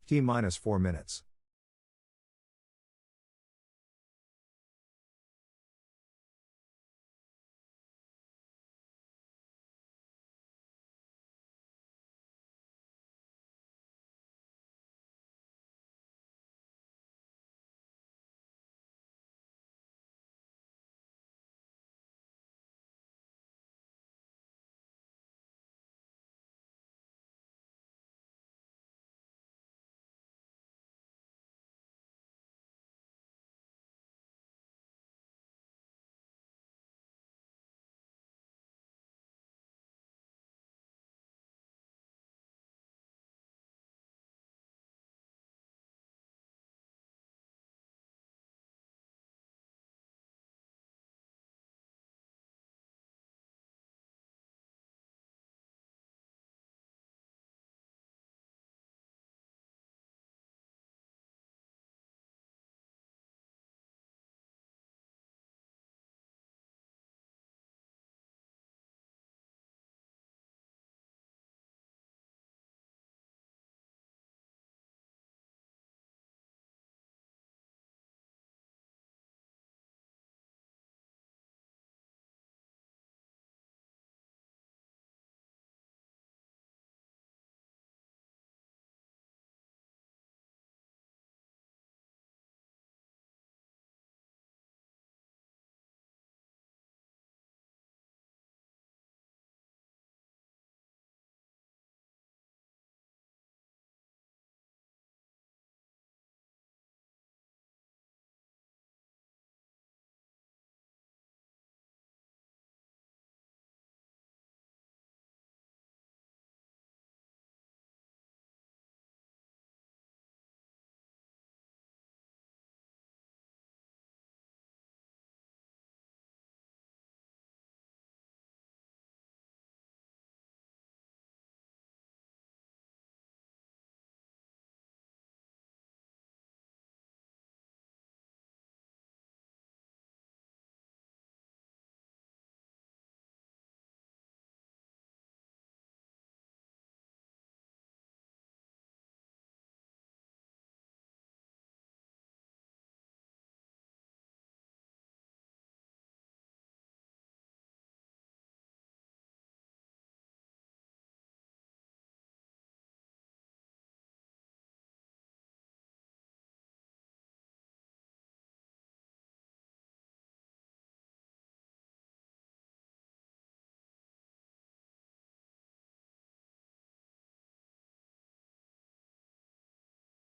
T-4 minutes.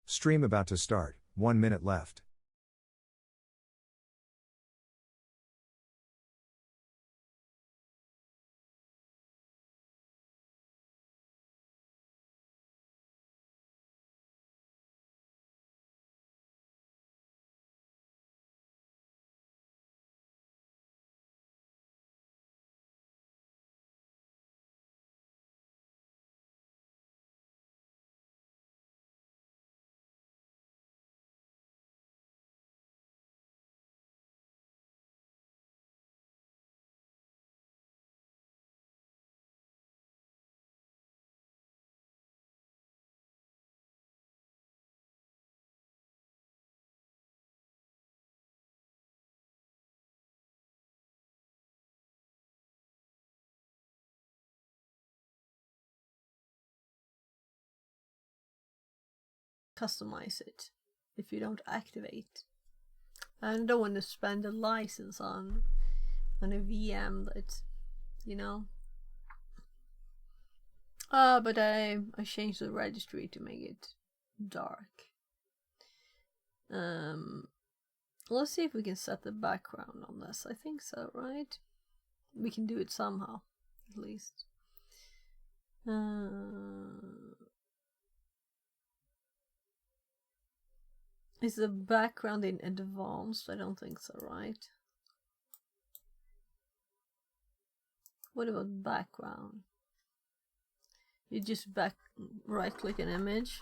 Stream about to start, 1 minute left. Customize it if you don't activate. I don't want to spend a license on a VM that, you know. But I changed the registry to make it dark. Let's see if we can set the background on this. I think so, right? We can do it somehow, at least. Is the background in advanced? I don't think so, right? What about background? You just right click an image.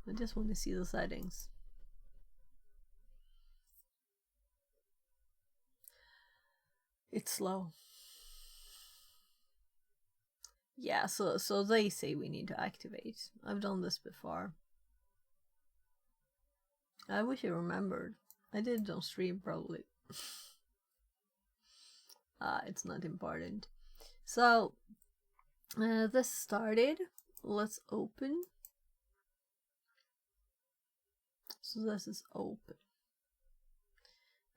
I just want to see the settings. It's slow. Yeah, so they say we need to activate. I've done this before. I wish I remembered. I did it on stream probably. It's not important. So this started. Let's open. So this is open.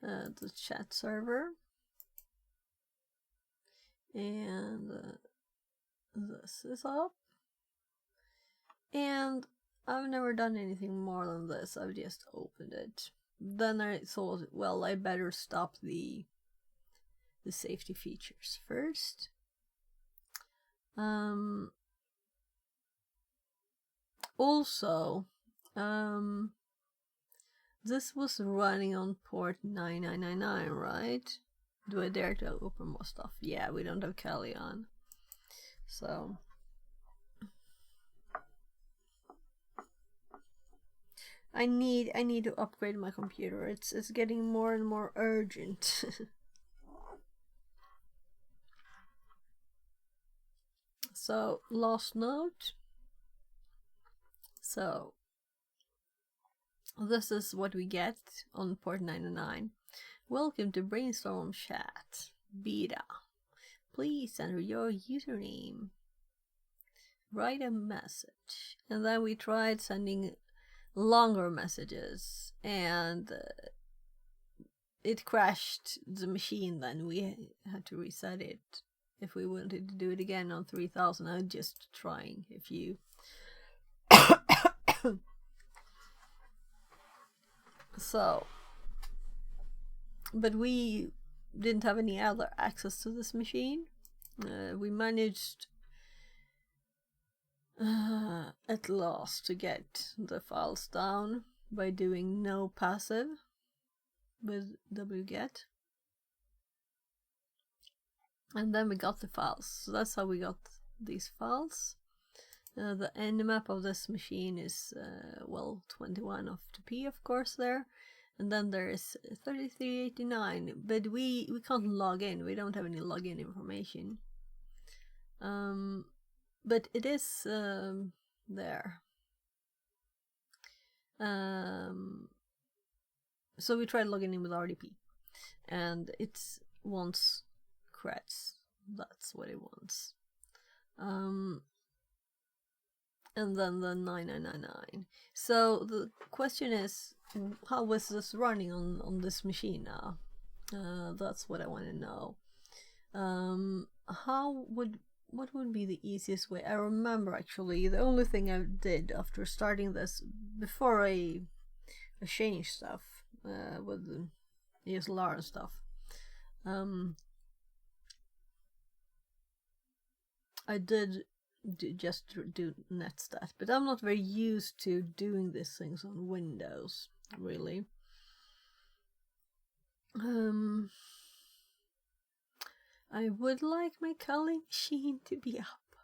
The chat server. And this is up. And I've never done anything more than this. I've just opened it. Then I thought, well, I better stop the safety features first. Also, this was running on port 9999, right? Do I dare to open more stuff? Yeah, we don't have Kali on. So I need to upgrade my computer. It's getting more and more urgent. So last note. So this is what we get on port 99. Welcome to Brainstorm Chat Beta. Please enter your username. Write a message. And then we tried sending longer messages, and it crashed the machine. Then we had to reset it if we wanted to do it again on 3000. I'm just trying a few. So, but we didn't have any other access to this machine. We managed at last to get the files down by doing no passive with wget. And then we got the files. So that's how we got these files. The nmap of this machine is, well, 21 of 2p, of course, there. And then there is 3389, but we can't log in. We don't have any login information. But it is there. So we tried logging in with RDP, and it wants creds. That's what it wants. And then the 9999. So the question is, how is this running on this machine now? That's what I want to know. What would be the easiest way? I remember actually the only thing I did after starting this, before I changed stuff with the ESLR and stuff, I did just do netstat, but I'm not very used to doing these things on Windows, really. I would like my Kali machine to be up.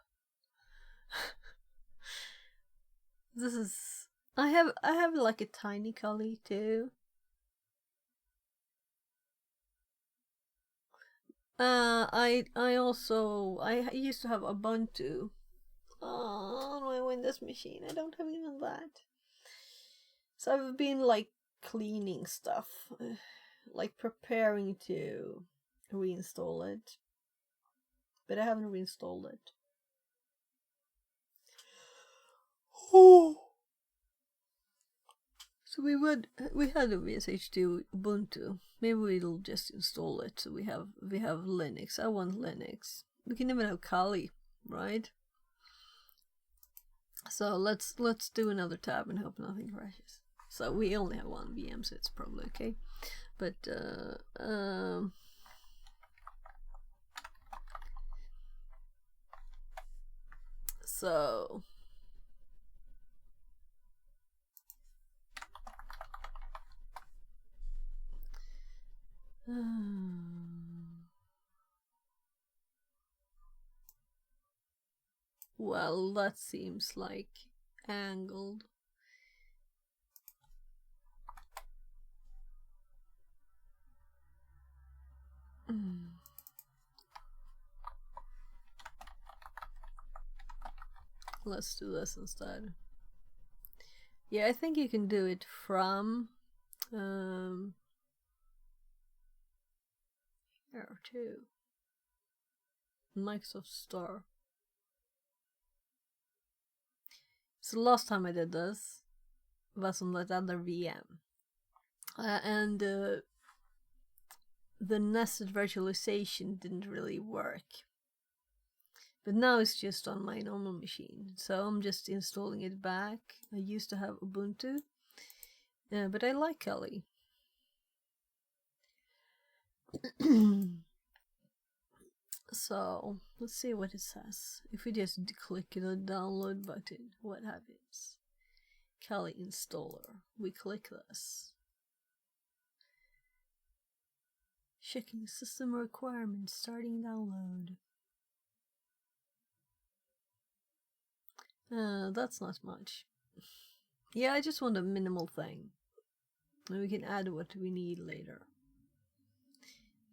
This is, I have like a tiny Kali too. I used to have Ubuntu on my Windows machine. I don't have even that. So I've been like cleaning stuff, like preparing to reinstall it, but I haven't reinstalled it. So we had a VSH2 Ubuntu. Maybe we'll just install it. So we have Linux. I want Linux. We can even have Kali, right? So let's do another tab and hope nothing crashes. So we only have one VM, so it's probably okay. But so well, that seems like angled. let's do this instead. Yeah, I think you can do it from here too. Microsoft Store. So last time I did this was on that other VM. And the nested virtualization didn't really work. But now it's just on my normal machine, so I'm just installing it back. I used to have Ubuntu, but I like Kali. So let's see what it says. If we just click the download button, what happens? Kali installer. We click this. Checking system requirements, starting download. That's not much. Yeah, I just want a minimal thing. And we can add what we need later.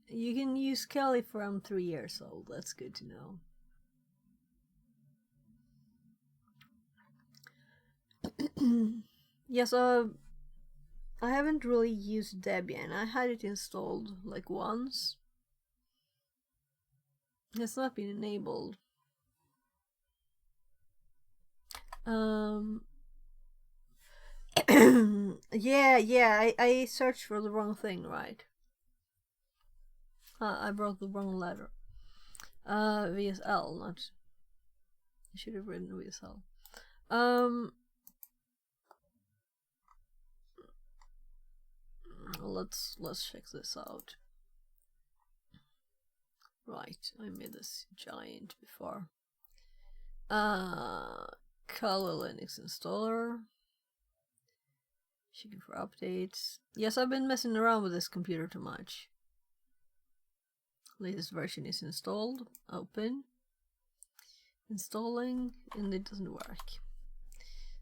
You can use Kali from 3 years old, that's good to know. Yes, I haven't really used Debian. I had it installed like once. It's not been enabled. Yeah, I searched for the wrong thing, right? I brought the wrong letter. VSL, not. I should have written VSL. Let's check this out. Right, I made this giant before. Color Linux installer. Checking for updates. Yes, I've been messing around with this computer too much. Latest version is installed. Open. Installing, and it doesn't work.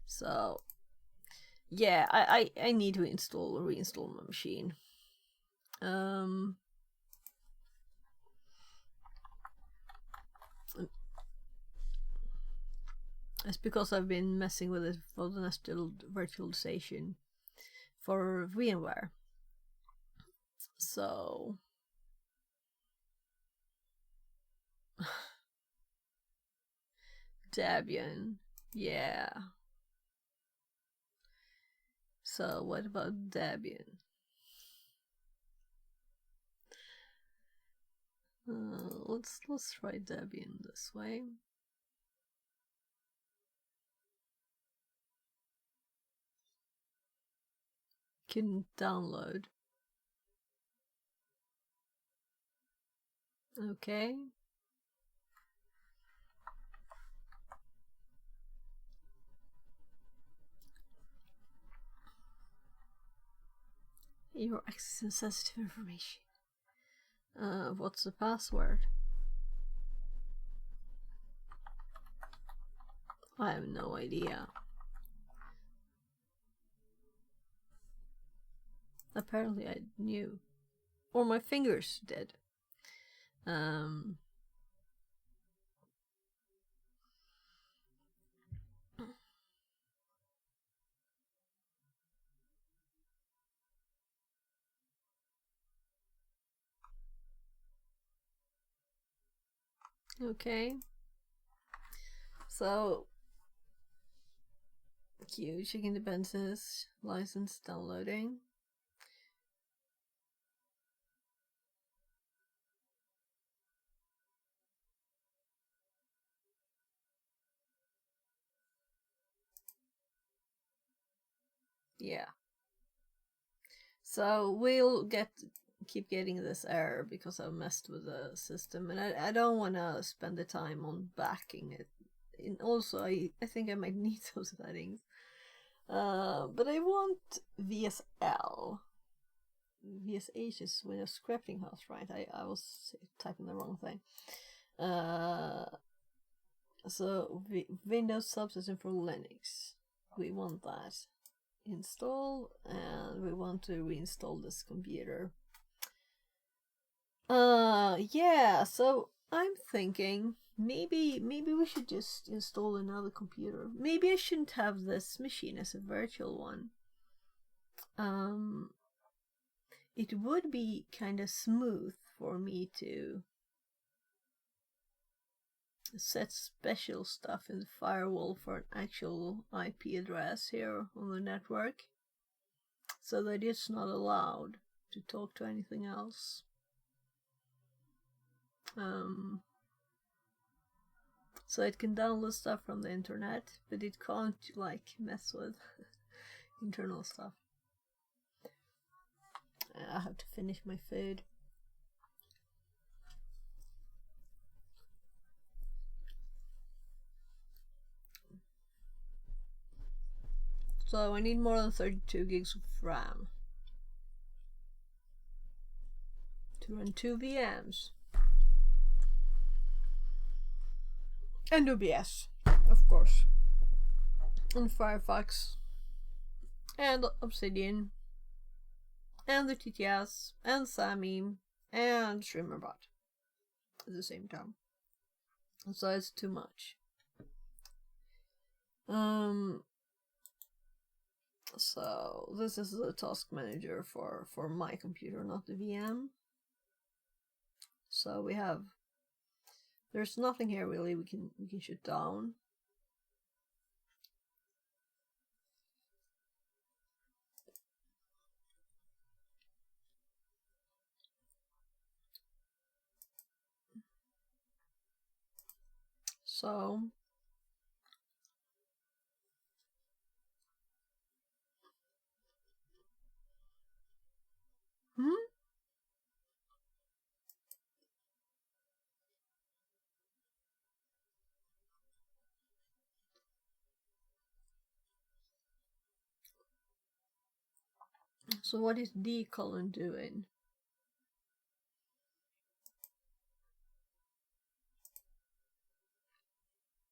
So yeah, I need to reinstall my machine. It's because I've been messing with it for the nested virtualization for VMware. So Debian, yeah. So what about Debian? Let's try Debian this way. Can download. Okay. You're accessing sensitive information. What's the password? I have no idea. Apparently I knew. Or my fingers did. Okay. So queue, checking dependencies, license downloading. Yeah. So we'll keep getting this error because I've messed with the system, and I don't want to spend the time on backing it. And also, I think I might need those settings. But I want VSL. VSH is Windows Scripting Host, right? I was typing the wrong thing. So Windows subsystem for Linux. We want that. Install, and we want to reinstall this computer. Yeah, so I'm thinking Maybe we should just install another computer. Maybe I shouldn't have this machine as a virtual one. It would be kind of smooth for me to set special stuff in the firewall for an actual IP address here on the network, so that it's not allowed to talk to anything else. So it can download stuff from the internet, but it can't like mess with internal stuff. I have to finish my food. So I need more than 32 gigs of RAM to run 2 VMs. And OBS, of course. And Firefox. And Obsidian. And the TTS. And SAMI. And StreamerBot. At the same time. So it's too much. So this is the task manager for my computer, not the VM. So we have, there's nothing here really we can shut down. So So what is D colon doing?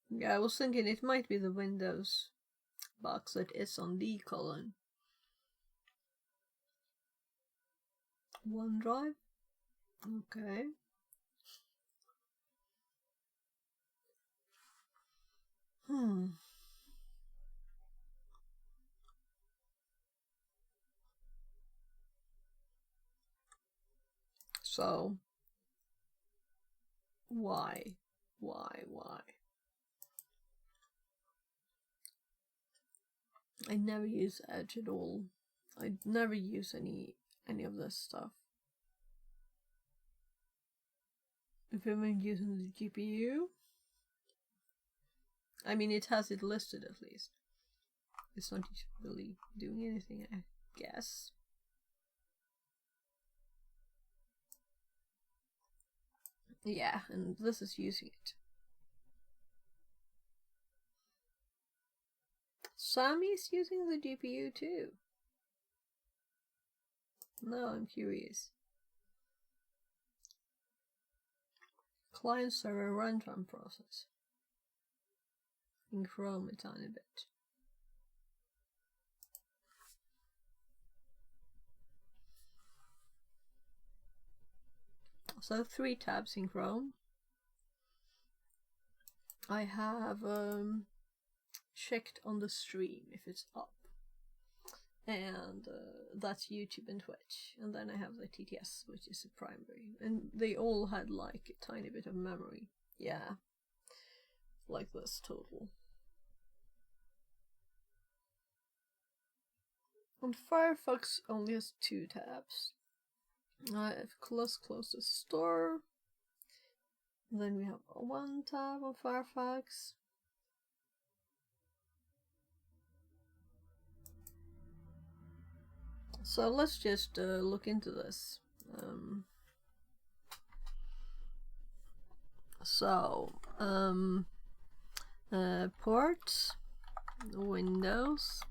Yeah, I was thinking it might be the Windows box that is on D colon. OneDrive? Okay. So why? I never use Edge at all. I never use any of this stuff. If I'm using the GPU, I mean it has it listed at least. It's not really doing anything, I guess. Yeah, and this is using it. Sammy is using the GPU too. No, I'm curious. Client server runtime process. In Chrome a tiny bit. So 3 tabs in Chrome. I have checked on the stream if it's up, and that's YouTube and Twitch, and then I have the TTS, which is the primary, and they all had like a tiny bit of memory. Yeah, like this total. And Firefox only has 2 tabs. I have close the store. Then we have 1 tab on Firefox. So let's just look into this. Ports, Windows,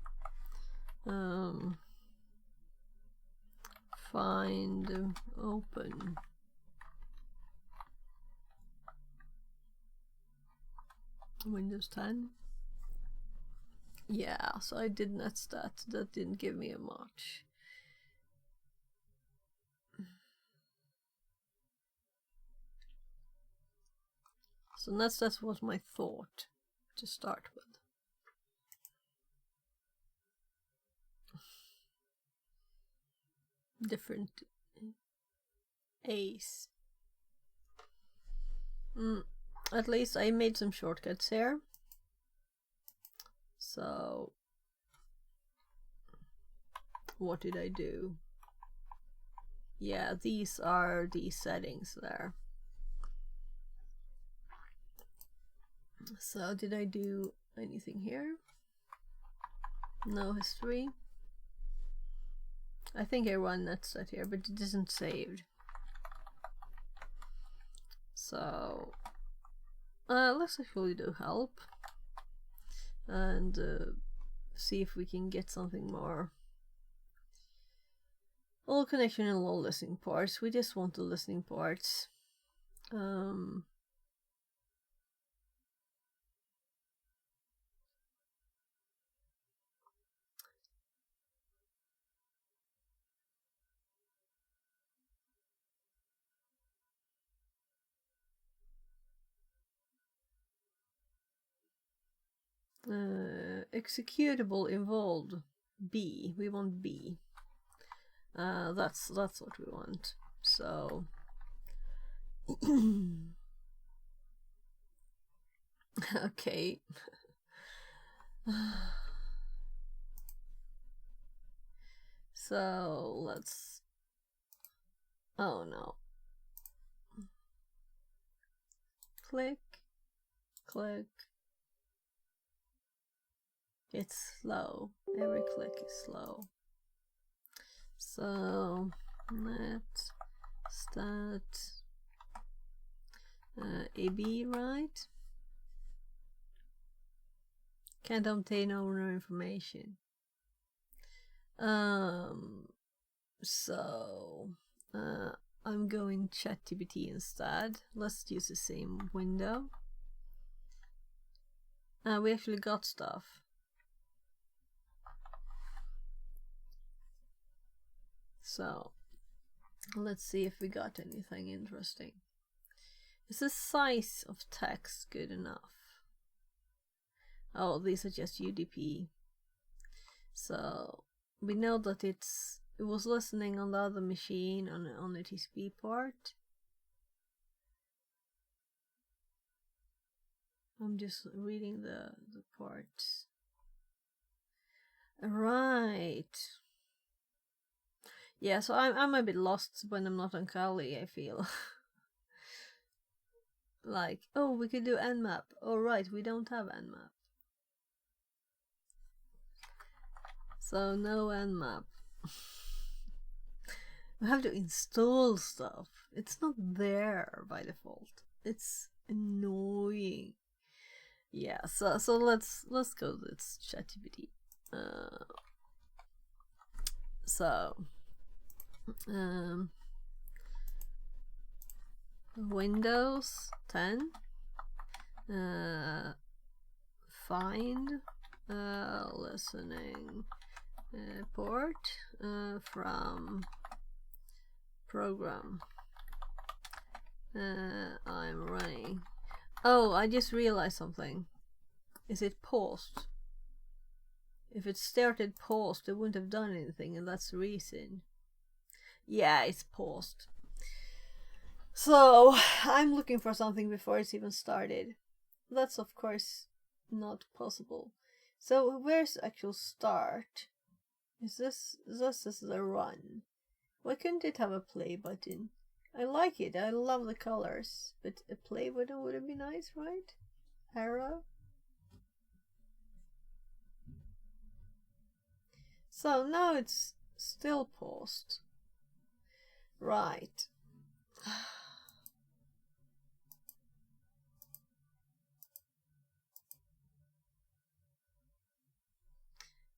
find, open. Windows 10. Yeah, so I did netstat. That didn't give me a much. So that was my thought to start with. Different A's. At least I made some shortcuts here. So what did I do? Yeah, these are the settings there. So did I do anything here? No history. I think I run that set here, but it isn't saved. So let's actually do help and see if we can get something more. All connection and all listening parts. We just want the listening parts. Executable involved B. We want B. That's what we want. So okay. So let's. Oh no. Click, click. It's slow. Every click is slow. So net stat AB, right? Can't obtain owner information. So I'm going ChatGPT instead. Let's use the same window. We actually got stuff. So let's see if we got anything interesting. Is the size of text good enough? Oh, these are just UDP. So we know that it was listening on the other machine on the TCP port. I'm just reading the ports. Right. Yeah, so I'm a bit lost when I'm not on Kali, I feel. Like, oh, we could do Nmap. Oh, right, we don't have Nmap. So no Nmap. We have to install stuff. It's not there by default. It's annoying. Yeah, so let's go with ChatGPT. Windows 10. Find listening port from program I'm running. Oh, I just realized something. Is it paused? If it started paused, it wouldn't have done anything, and that's the reason. Yeah, it's paused. So I'm looking for something before it's even started. That's of course not possible. So where's actual start? Is this the run? Why couldn't it have a play button? I like it. I love the colors, but a play button would be nice, right? Arrow. So now it's still paused. Right.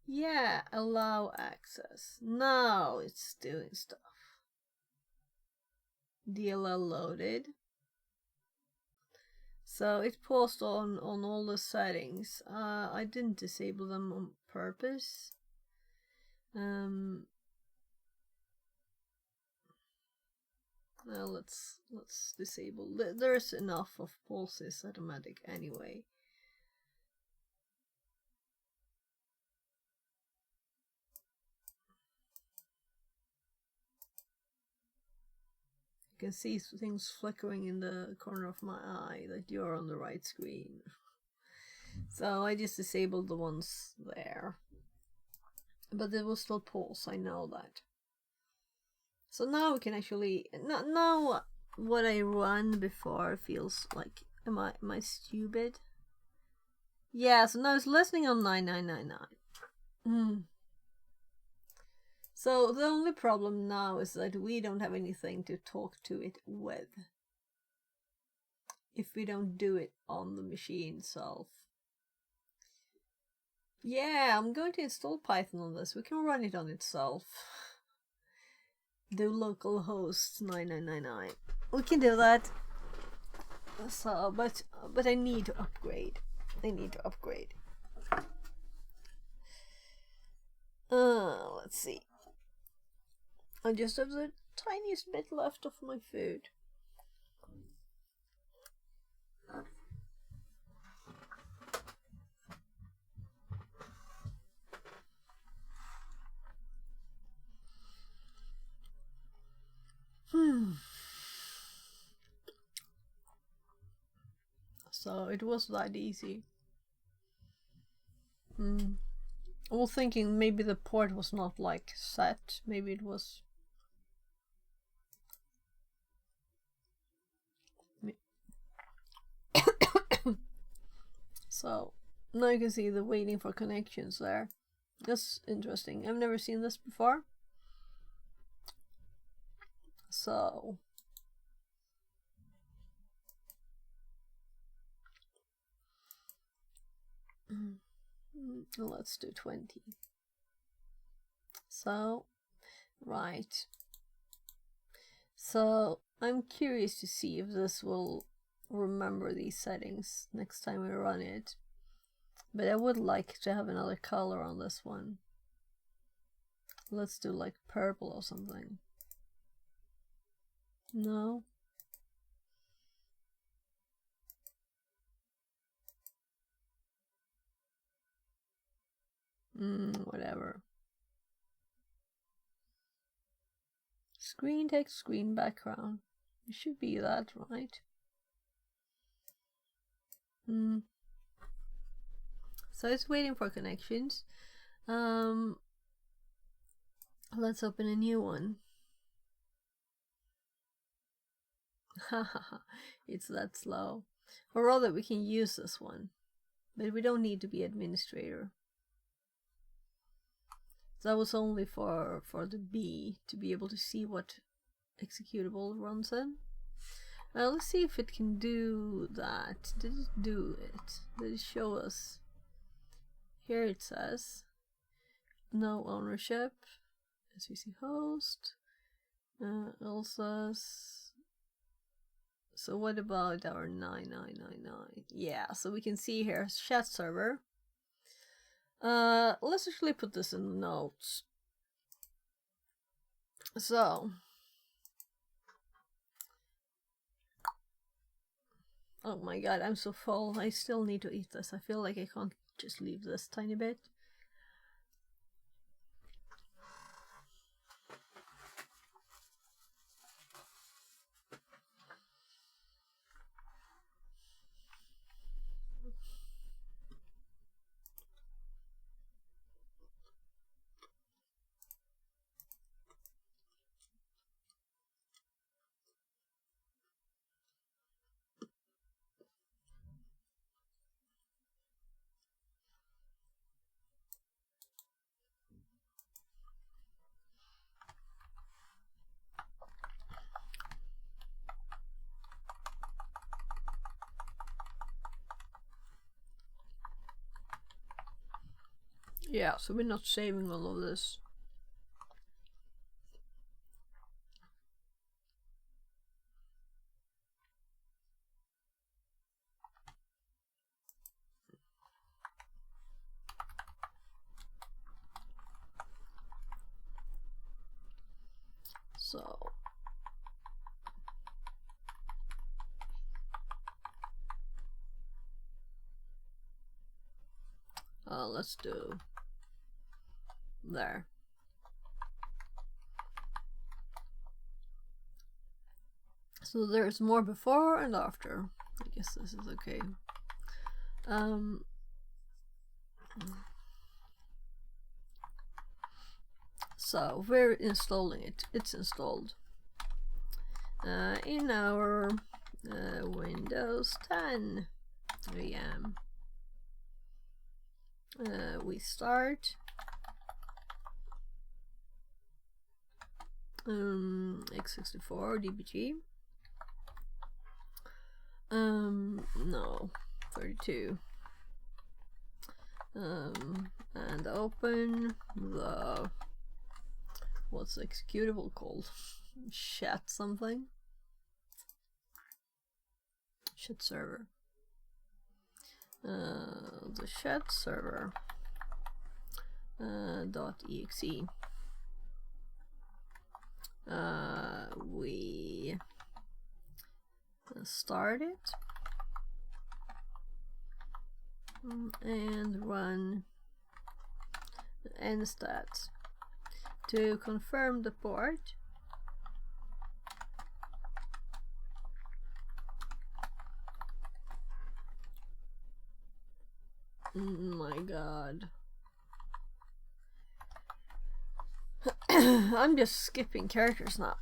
Yeah, allow access. Now it's doing stuff. DLL loaded. So it paused on all the settings. I didn't disable them on purpose. Now let's disable. There's enough of pulses automatic anyway. You can see things flickering in the corner of my eye that you're on the right screen. So I just disabled the ones there. But it will still pulse, I know that. So now we can actually, now what I run before feels like, am I stupid? Yeah, so now it's listening on 9999. So the only problem now is that we don't have anything to talk to it with if we don't do it on the machine itself. Yeah, I'm going to install Python on this. We can run it on itself. Do localhost 9999. We can do that. So, but I need to upgrade. Let's see. I just have the tiniest bit left of my food. So it was that easy. I was thinking maybe the port was not like set. Maybe it was. So now you can see the waiting for connections there. That's interesting. I've never seen this before. So let's do 20. So, right. So I'm curious to see if this will remember these settings next time we run it. But I would like to have another color on this one. Let's do like purple or something. No? Whatever. Screen text, screen background. It should be that, right? So it's waiting for connections. Let's open a new one. Haha, it's that slow. Or rather, we can use this one, but we don't need to be administrator. That was only for the B to be able to see what executable runs in. Let's see if it can do that. Did it do it? Did it show us? Here it says no ownership. SVC host. Elsa's. So what about our 9999? Yeah, so we can see here chat server. Let's actually put this in the notes. So, oh my god, I'm so full. I still need to eat this. I feel like I can't just leave this tiny bit. Yeah, so we're not saving all of this. So let's do there. So there's more before and after. I guess this is okay. So we're installing it. It's installed in our Windows 10 VM. We start x64 DBG. No, 32. And open the, what's the executable called? Chat something? Chat server. The chat server .exe. We start it and run nstat to confirm the port. My god. I'm just skipping characters now.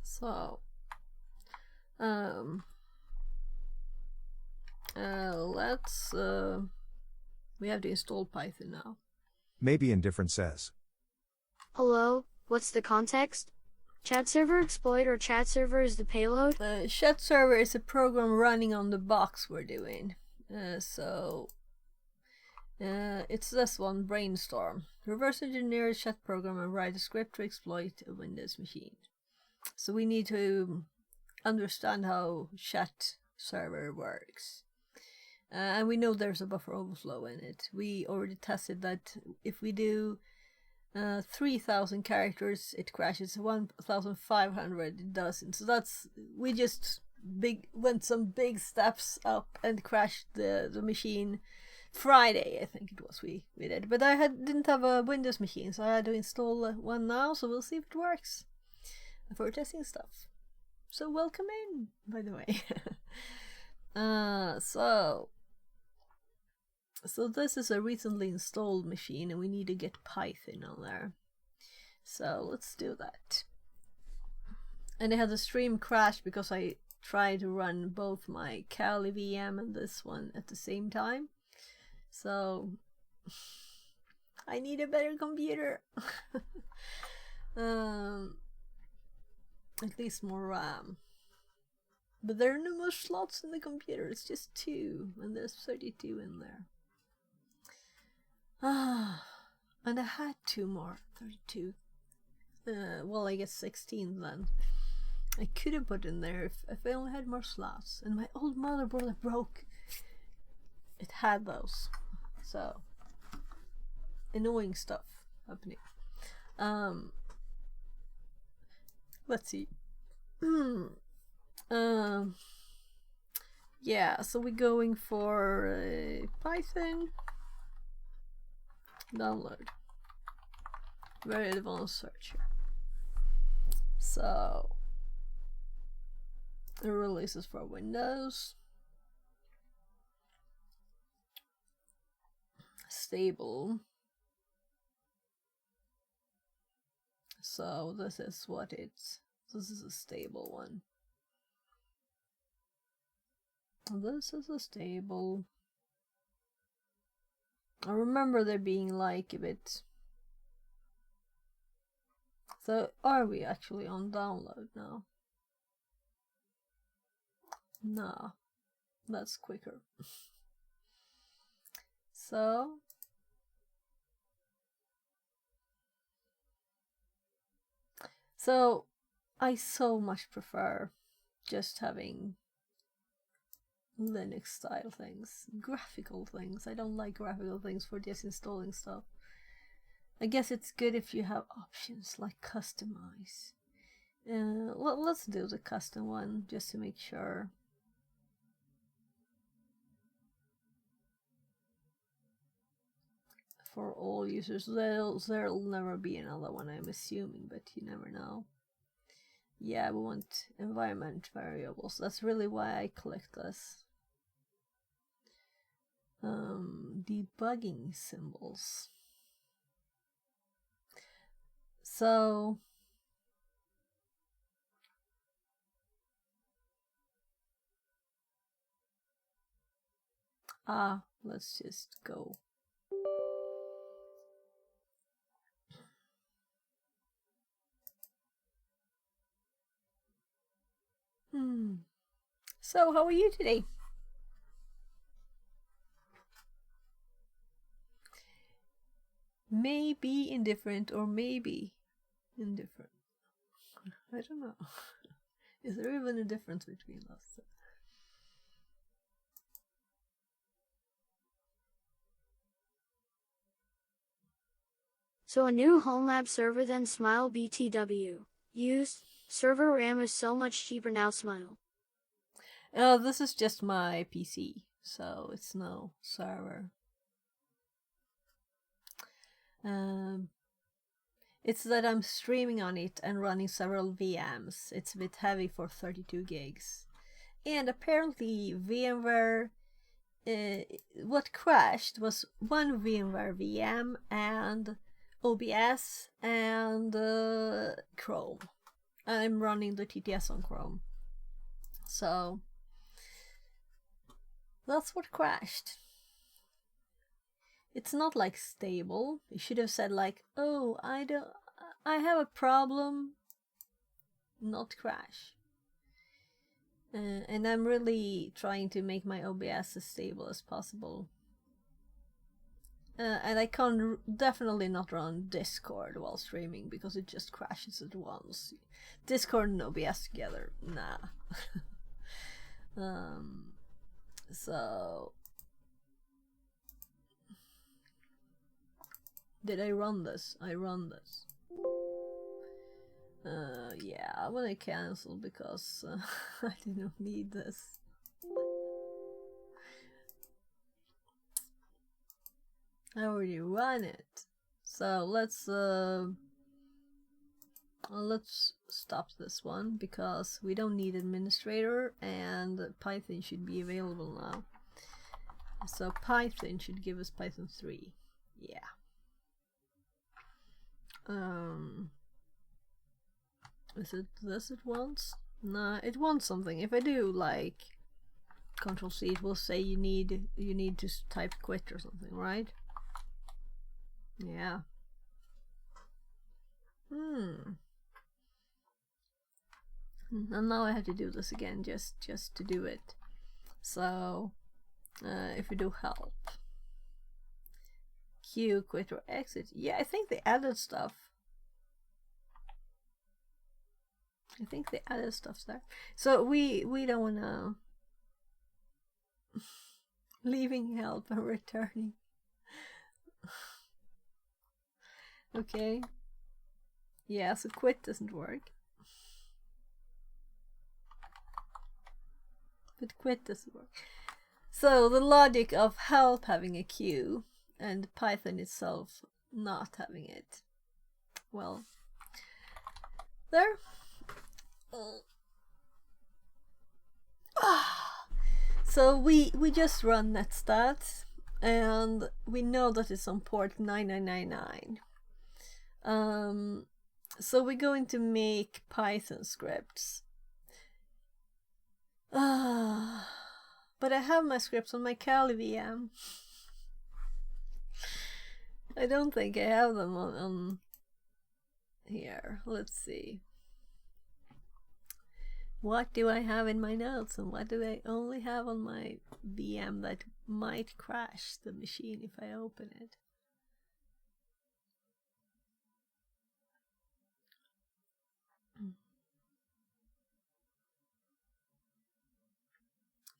So let's we have to install Python now. Maybe indifferent says. Hello, what's the context? Chat server exploit or chat server is the payload? Chat server is a program running on the box we're doing. It's this one, Brainstorm. Reverse engineer a chat program and write a script to exploit a Windows machine. So we need to understand how chat server works. And we know there's a buffer overflow in it. We already tested that if we do 3,000 characters it crashes, 1,500 it doesn't. So that's, we just went some big steps up and crashed the machine Friday, I think it was we did. But I didn't have a Windows machine, so I had to install one now, so we'll see if it works for testing stuff. So welcome in, by the way. So this is a recently installed machine and we need to get Python on there. So let's do that. And I had the stream crash because I tried to run both my Kali VM and this one at the same time. So I need a better computer. At least more RAM. But there are no more slots in the computer, it's just 2, and there's 32 in there. And I had 2 more, 32. Well, I guess 16 then. I could have put in there if I only had more slots. And my old motherboard that broke, it had those. So, annoying stuff happening. Let's see. Yeah, so we're going for Python. Download. Very advanced search here. So, it releases for Windows. Stable. So this is what it's. This is a stable one. This is a stable. I remember there being like a bit. So are we actually on download now? No, that's quicker. So I so much prefer just having Linux style things, graphical things. I don't like graphical things for just installing stuff. I guess it's good if you have options like customize. Let's do the custom one just to make sure. for all users. There'll never be another one, I'm assuming, but you never know. Yeah, we want environment variables. That's really why I clicked this. Debugging symbols. So let's just go. So how are you today? Maybe indifferent or maybe indifferent. I don't know. Is there even a difference between us? So a new home lab server then Smile BTW. Used. Server RAM is so much cheaper now Smile. This is just my PC, so it's no server. It's that I'm streaming on it and running several VMs. It's a bit heavy for 32 gigs. And apparently VMware, what crashed was one VMware VM and OBS and Chrome. I'm running the TTS on Chrome. So that's what crashed. It's not like stable. You should have said like, oh, I have a problem, not crash. And I'm really trying to make my OBS as stable as possible. And I can definitely not run Discord while streaming because it just crashes at once. Discord and OBS together, nah. So did I run this? I run this. Yeah, I want to cancel because I didn't need this. I already run it. So let's stop this one because we don't need administrator and Python should be available now. So Python should give us Python 3. Yeah. Is it this it wants? Nah, it wants something. If I do like Control C, it will say you need to type quit or something, right? Yeah. And now I have to do this again just to do it. So if we do help, Q, quit or exit. Yeah, I think they added stuff. I think they added stuff there. So we don't wanna leaving help and returning. Okay. Yeah, so quit doesn't work. But quit doesn't work. So the logic of help having a queue and Python itself not having it. Well, there. So we just run netstat and we know that it's on port 9999. So we're going to make Python scripts. But I have my scripts on my Kali VM. I don't think I have them on here. Let's see. What do I have in my notes and what do I only have on my VM that might crash the machine if I open it?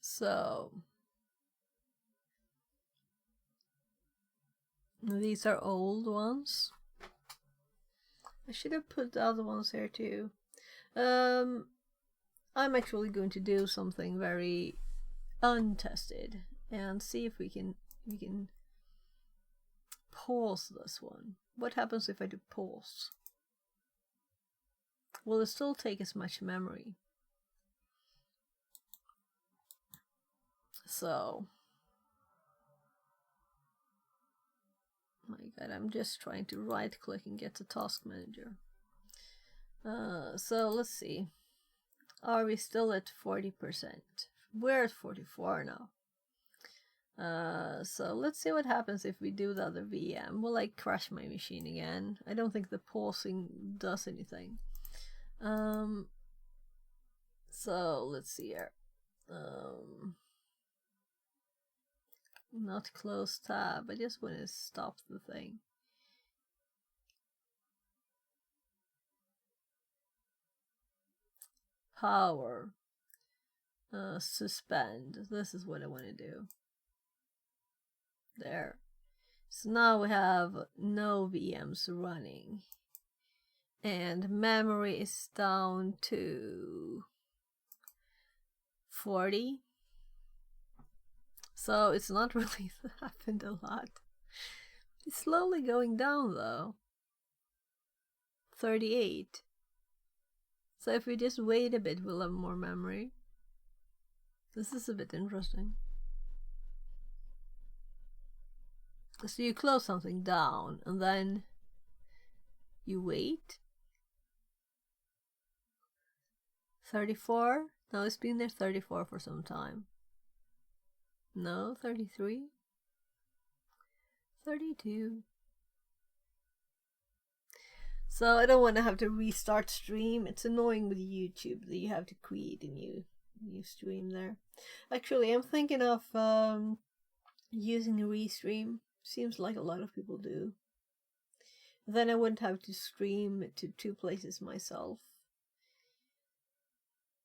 So these are old ones. I should have put the other ones here too. I'm actually going to do something very untested and see if we can pause this one. What happens if I do pause? Will it still take as much memory? So, my god, I'm just trying to right click and get the task manager. So let's see. Are we still at 40%? We're at 44 now. So let's see what happens if we do the other VM. Will I crash my machine again? I don't think the pausing does anything. So let's see here. Not close tab. I just want to stop the thing. Power. Suspend. This is what I want to do. There. So now we have no VMs running. And memory is down to 40. So it's not really happened a lot. It's slowly going down though. 38. So if we just wait a bit, we'll have more memory. This is a bit interesting. So you close something down and then you wait. 34? No, it's been there 34 for some time. No, 33. 32. So I don't want to have to restart stream. It's annoying with YouTube that you have to create a new stream there. Actually, I'm thinking of using a restream. Seems like a lot of people do. Then I wouldn't have to stream to 2 places myself.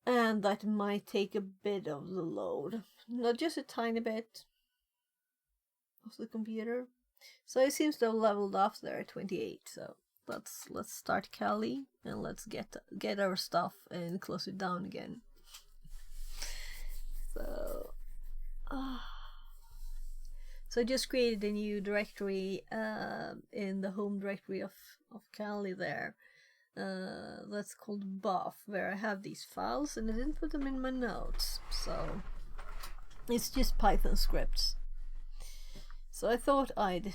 And that might take a bit of the load. Not just a tiny bit of the computer. So it seems to have leveled off there at 28. So let's start Kali and let's get our stuff and close it down again. So I just created a new directory in the home directory of Kali there. That's called buff, where I have these files and I didn't put them in my notes, so it's just Python scripts. So I thought I'd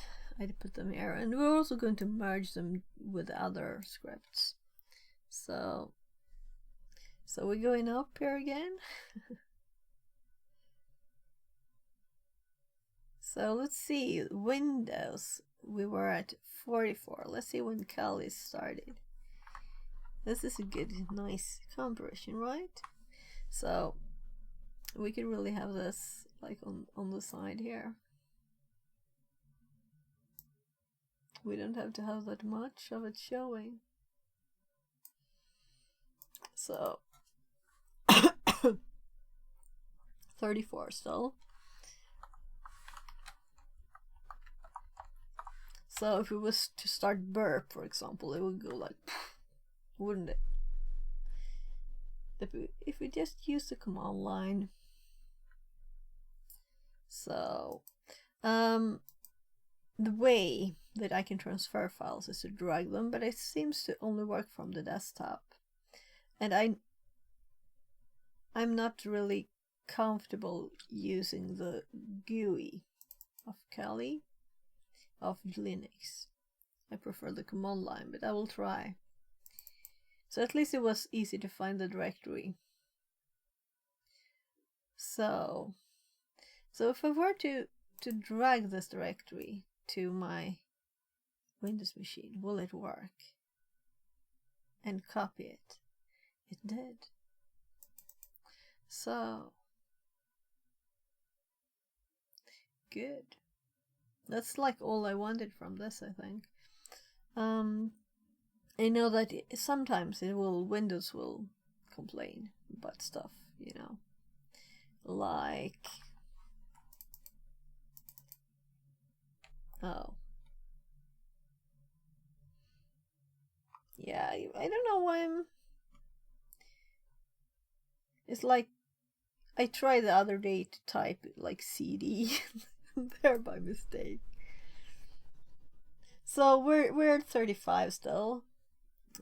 put them here, and we're also going to merge them with other scripts. So we're going up here again. So let's see, Windows, we were at 44. Let's see when Kali started. This is a good, nice comparison, right? So we could really have this like on the side here. We don't have to have that much of it showing. So 34 still. So if it was to start burp, for example, it would go like, wouldn't it? If we just use the command line. So the way that I can transfer files is to drag them, but it seems to only work from the desktop. And I'm not really comfortable using the GUI of Kali of Linux. I prefer the command line, but I will try. So at least it was easy to find the directory. So if I were to drag this directory to my Windows machine, will it work? And copy it. It did. So good. That's like all I wanted from this, I think. I know that sometimes Windows will complain about stuff, you know, like, oh, yeah, I don't know why it's like, I tried the other day to type like CD there by mistake. So we're at 35 still.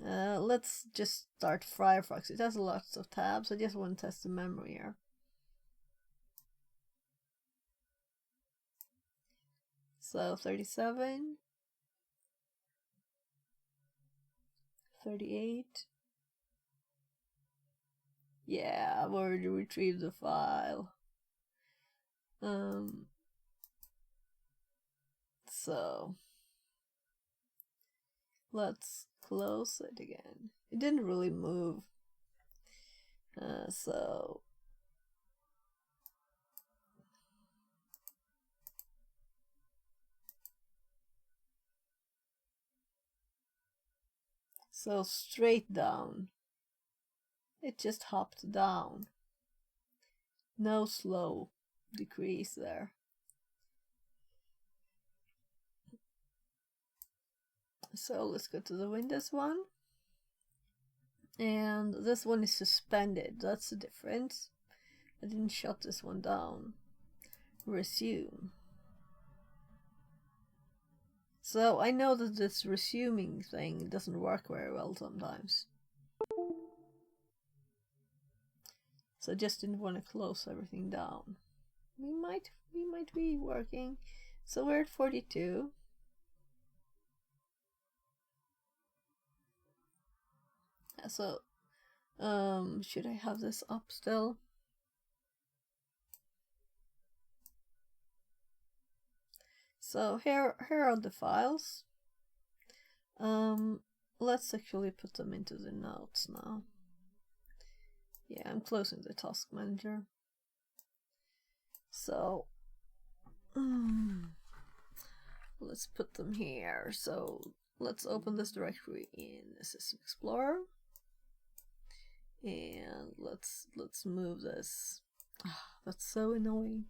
Let's just start Firefox. It has lots of tabs. I just want to test the memory here. So 37, 38. Yeah, I've already retrieved the file. So let's close it again. It didn't really move. So straight down. It just hopped down. No slow decrease there. So let's go to the Windows one. And this one is suspended. That's the difference. I didn't shut this one down. Resume. So I know that this resuming thing doesn't work very well sometimes. So I just didn't want to close everything down. We might be working. So we're at 42. So should I have this up still? So here are the files. Let's actually put them into the notes now. Yeah, I'm closing the task manager. So let's put them here. So let's open this directory in System Explorer. And let's move this. That's so annoying.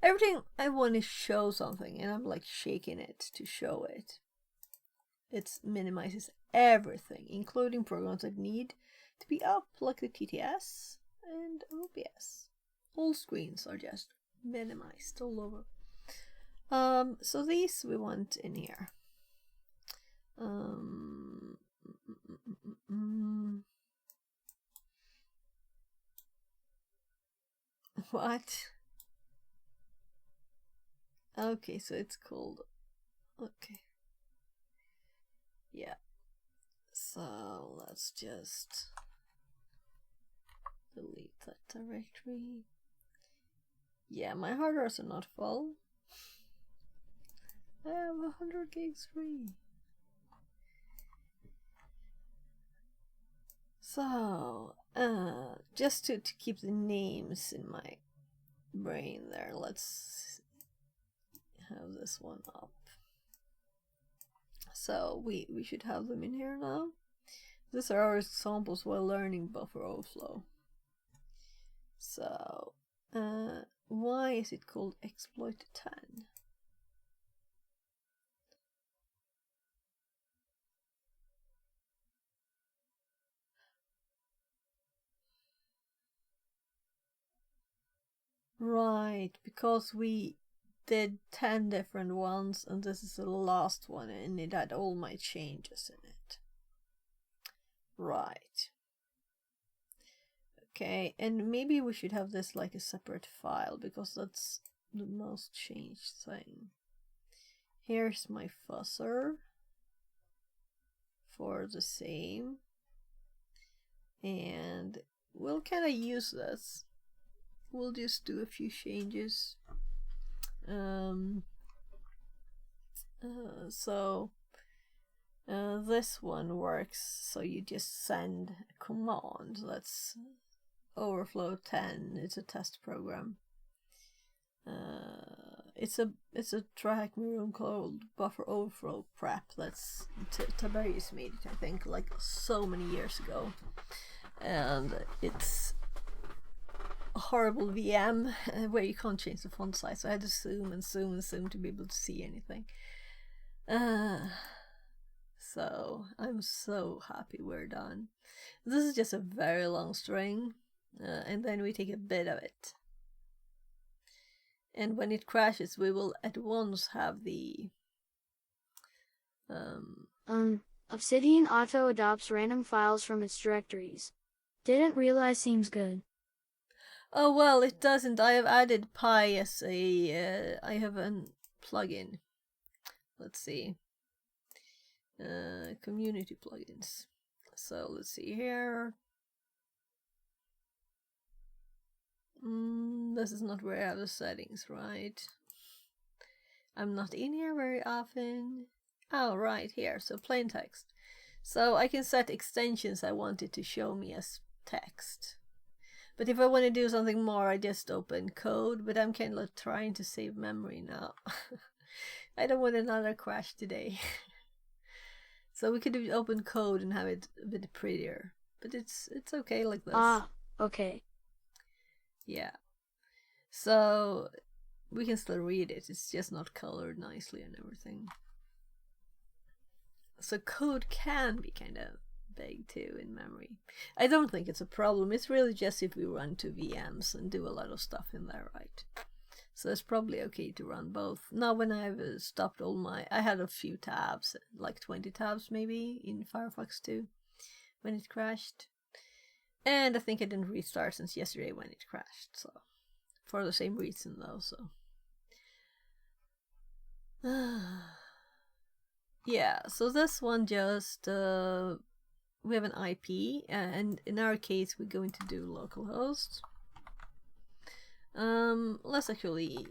Everything I want to show something and I'm like shaking it to show it. It minimizes everything, including programs that need to be up, like the TTS and OBS. All screens are just minimized all over. So these we want in here. What? Okay, so it's called. Okay. Yeah. So let's just delete that directory. Yeah, my hard drives are not full. I have 100 gigs free. So, just to keep the names in my brain there, let's have this one up. So we should have them in here now. These are our examples while learning buffer overflow. So, why is it called exploit 10? Right, because we did 10 different ones and this is the last one and it had all my changes in it. Right. Okay, and maybe we should have this like a separate file because that's the most changed thing. Here's my fuzzer for the same. And we'll kind of use this. We'll just do a few changes. This one works, so you just send a command. That's overflow 10. It's a test program. It's a TryHackMe room called buffer overflow prep. That's Tiberius made it, I think, like so many years ago, and it's a horrible VM where you can't change the font size. So I had to zoom and zoom and zoom to be able to see anything. So I'm so happy we're done. This is just a very long string, and then we take a bit of it. And when it crashes, we will at once have the Obsidian auto adopts random files from its directories. Didn't realize seems good. Oh well, it doesn't. I have added Pi as a. I have a plugin. Let's see. Community plugins. So let's see here. This is not where I have the settings, right? I'm not in here very often. Oh, right here. So plain text. So I can set extensions I want it to show me as text. But if I want to do something more, I just open code. But I'm kind of trying to save memory now. I don't want another crash today. So we could open code and have it a bit prettier. But it's okay like this. Ah, okay. Yeah. So we can still read it. It's just not colored nicely and everything. So code can be kind of big too in memory. I don't think it's a problem. It's really just if we run two VMs and do a lot of stuff in there, right? So it's probably okay to run both. Now when I've stopped all my... I had a few tabs, like 20 tabs maybe in Firefox 2 when it crashed. And I think I didn't restart since yesterday when it crashed. So for the same reason though, so... yeah, so this one just... we have an IP, and in our case we're going to do localhost. Let's actually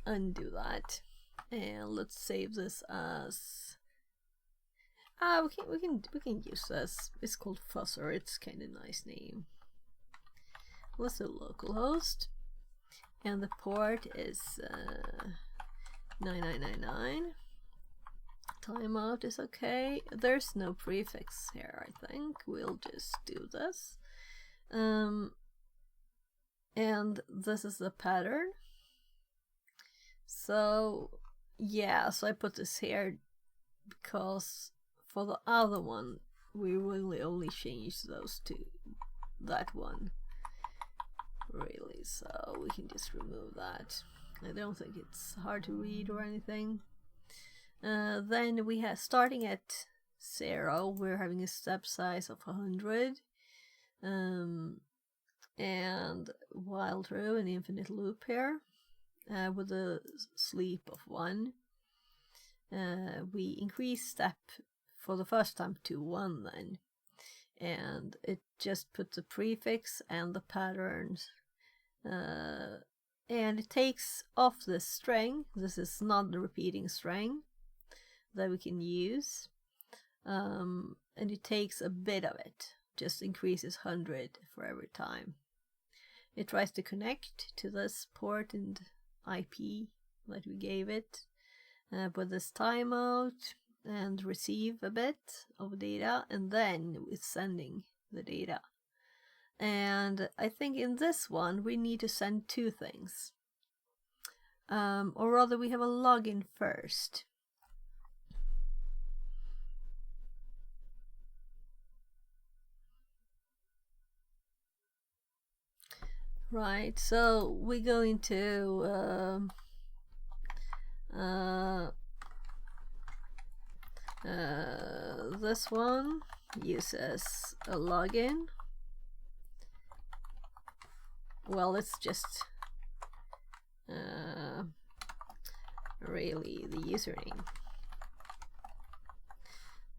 undo that, and let's save this as... we can use this. It's called Fuzzer. It's kind of nice name. Let's do localhost, and the port is 9999. Timeout is okay. There's no prefix here, I think. We'll just do this. And this is the pattern. So, yeah, so I put this here because for the other one, we really only changed those two. That one. Really, so we can just remove that. I don't think it's hard to read or anything. Then we have, starting at 0, we're having a step size of 100, and while through an infinite loop here, with a sleep of 1. We increase step for the first time to 1 then, and it just puts a prefix and the patterns, and it takes off this string. This is not the repeating string that we can use, and it takes a bit of it, just increases 100 for every time. It tries to connect to this port and IP that we gave it, put this timeout and receive a bit of data, and then it's sending the data. And I think in this one we need to send 2 things, or rather we have a login first. Right, so we're going to this one uses a login. Well, it's just really the username,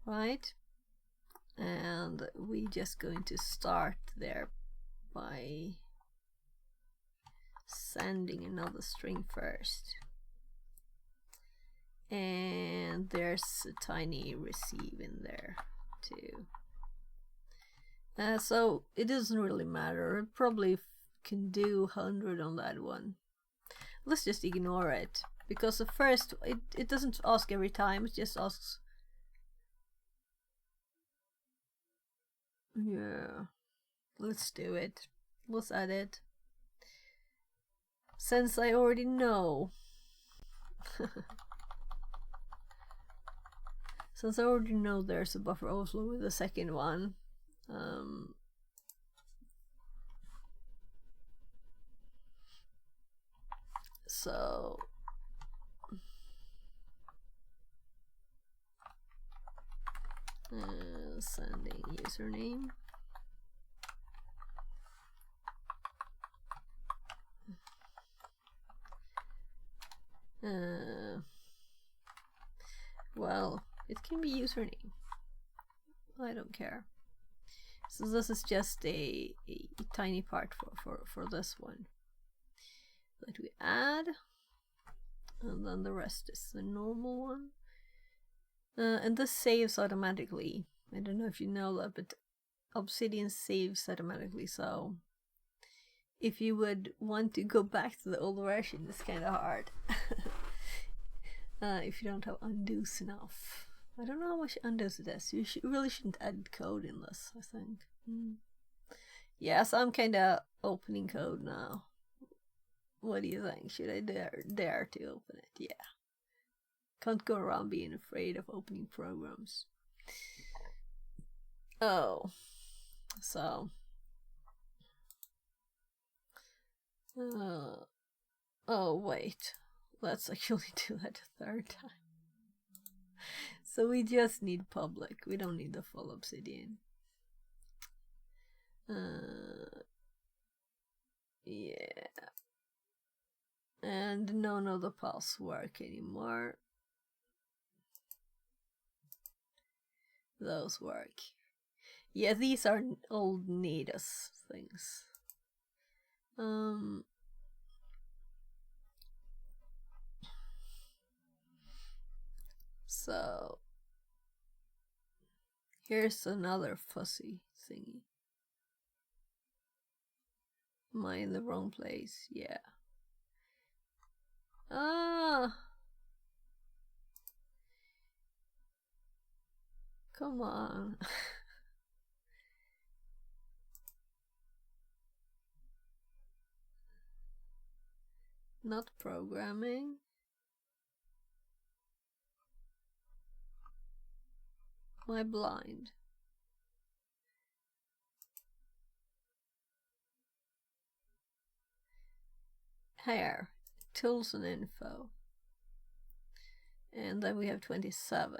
right? And we're just going to start there by sending another string first, and there's a tiny receive in there too. So it doesn't really matter. It probably can do 100 on that one. Let's just ignore it, because the first it doesn't ask every time. It just asks. Yeah, let's do it. Let's add it. Since I already know. Since I already know there's a buffer overflow with the second one. So Sending username. Well, it can be username. I don't care. So this is just a tiny part for this one that we add, and then the rest is the normal one. And this saves automatically. I don't know if you know that, but Obsidian saves automatically, so if you would want to go back to the old version, it's kind of hard. If you don't have undo's enough. I don't know how much undo's it is. You really shouldn't add code in this, I think. Yes, I'm kind of opening code now. What do you think? Should I dare to open it? Yeah. Can't go around being afraid of opening programs. Oh. So. Oh, wait. Let's actually do that a third time. So we just need public. We don't need the full Obsidian. Yeah. And none of the paths work anymore. Those work. Yeah, these are old Natus things. So here's another fuzzy thingy. Am I in the wrong place? Yeah. Ah! Come on. Not programming. Am I blind? Here, tools and info. And then we have 27.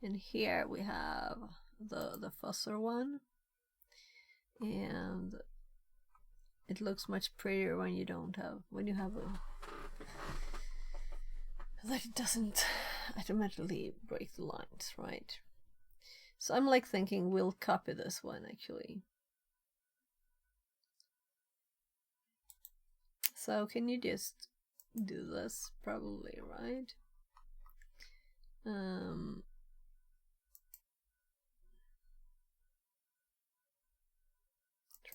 And here we have the fuzzer one. And it looks much prettier when you don't have, when you have a, that it doesn't automatically break the lines, right? So I'm like thinking we'll copy this one actually. So can you just do this? Probably, right?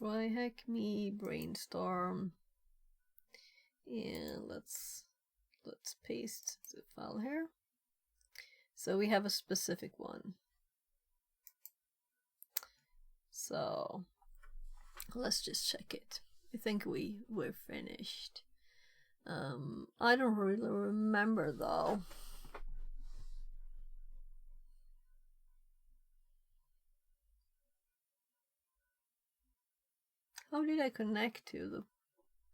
TryHackMe, Brainstorm, and let's paste the file here. So we have a specific one. So let's just check it. I think we're finished. I don't really remember though. How did I connect to the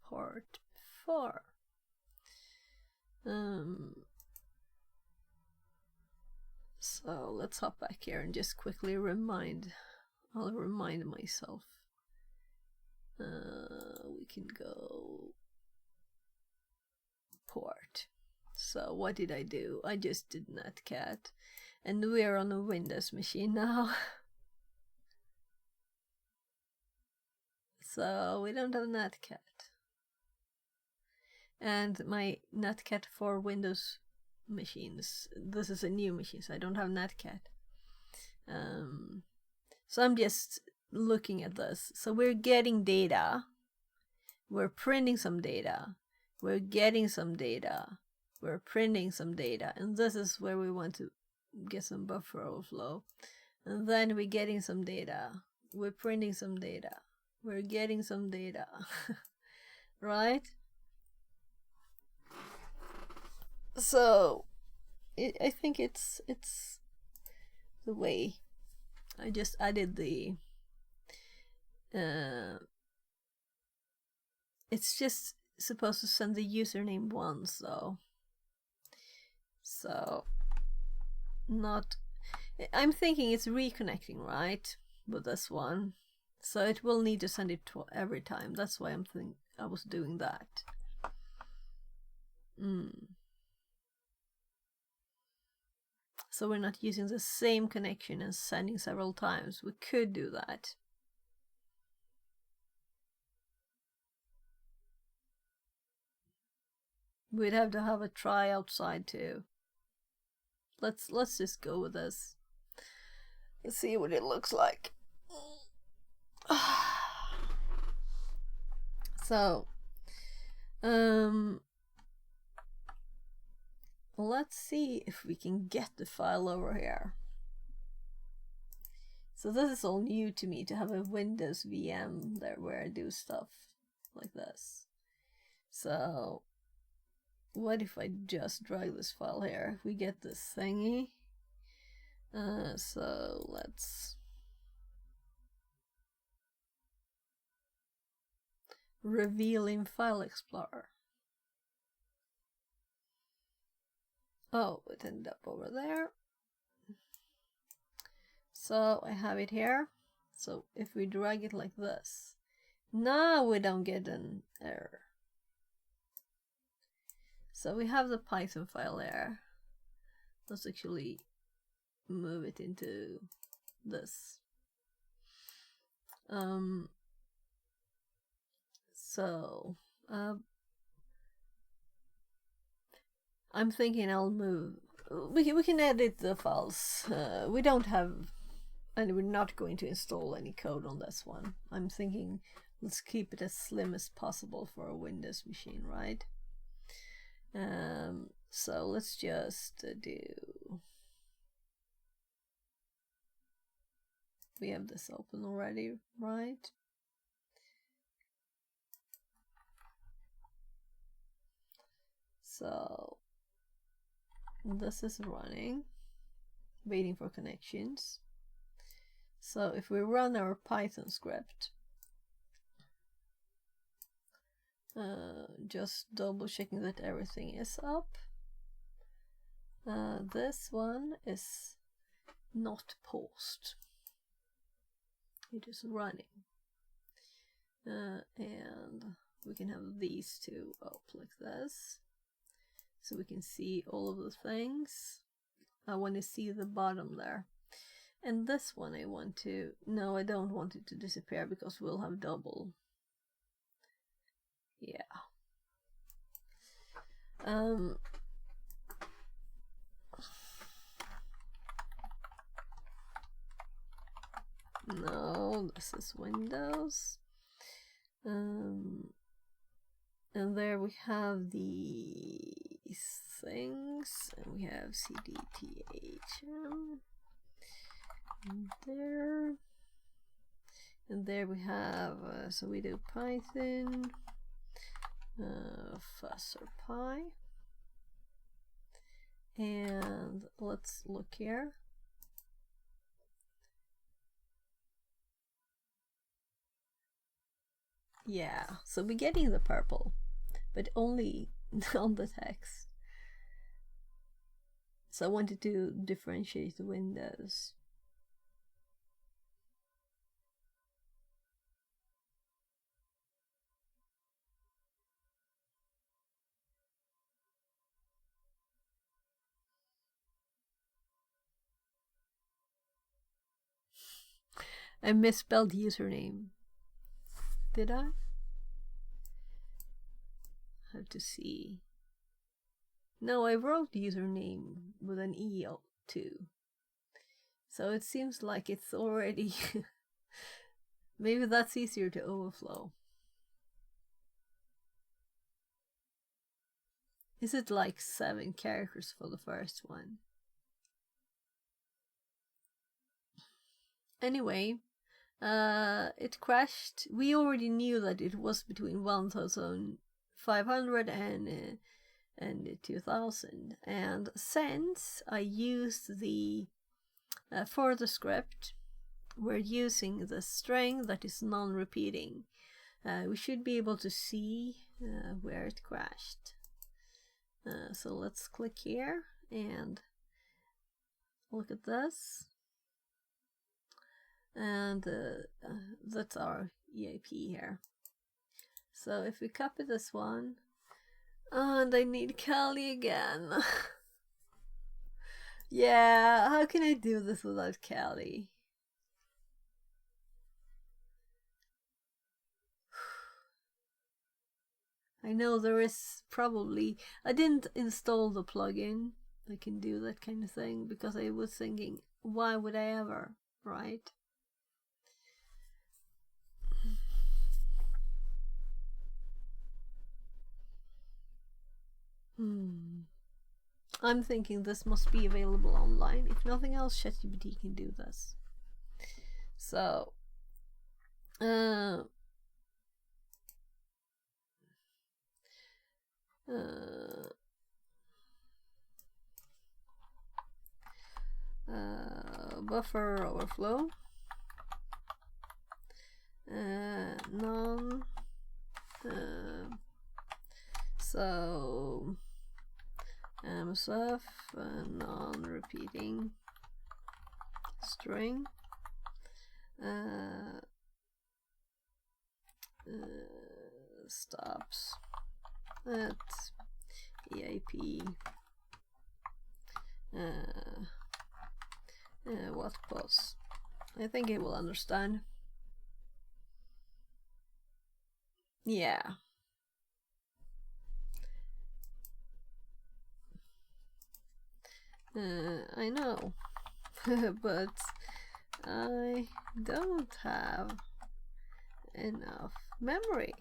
port before? So let's hop back here and just quickly I'll remind myself. We can go port. So what did I do? I just did netcat, and we're on a Windows machine now. So we don't have netcat. And my netcat for Windows machines, this is a new machine, so I don't have netcat. So I'm just looking at this. So we're getting data, we're printing some data, we're getting some data, we're printing some data, and this is where we want to get some buffer overflow. And then we're getting some data, we're printing some data, we're getting some data. Right? So I think it's the way. I just added the it's just supposed to send the username once though. So not, I'm thinking it's reconnecting, right? With this one. So it will need to send it every time. That's why I was doing that. So we're not using the same connection and sending several times. We could do that. We'd have to have a try outside too. Let's just go with this. Let's see what it looks like. So, let's see if we can get the file over here. So this is all new to me, to have a Windows VM there where I do stuff like this. So what if I just drag this file here? If we get this thingy. So let's reveal in File Explorer. Oh, it ended up over there. So I have it here. So if we drag it like this, now we don't get an error. So we have the Python file there. Let's actually move it into this. I'm thinking I'll move. We can edit the files. We don't have, and we're not going to install any code on this one. I'm thinking let's keep it as slim as possible for a Windows machine, right? So let's just do. We have this open already, right? So this is running, waiting for connections. So if we run our Python script, just double checking that everything is up. This one is not paused. It is running. And we can have these two up like this. So we can see all of the things. I want to see the bottom there. And this one I want to, no, I don't want it to disappear because we'll have double. Yeah. No, this is Windows. And there we have these things, and we have cdthm, and there we have, so we do Python, fusser and let's look here. Yeah, so we're getting the purple, but only on the text. So I wanted to differentiate the windows. I misspelled username. Did I? Have to see. No, I wrote username with an E too. So it seems like it's already. Maybe that's easier to overflow. Is it like 7 characters for the first one? Anyway, it crashed. We already knew that it was between 1500 and 2000. And since I used the for the script, we're using the string that is non-repeating. We should be able to see where it crashed. So let's click here, and look at this. And that's our EIP here. So if we copy this one, and I need Kali again. Yeah, how can I do this without Kali? I know there is probably... I didn't install the plugin that can do that kind of thing because I was thinking, why would I ever, right? I'm thinking this must be available online. If nothing else, ChatGPT can do this. So, buffer overflow, none, so stuff, non-repeating string, stops at EIP what pos. I think it will understand. Yeah. I know, but I don't have enough memory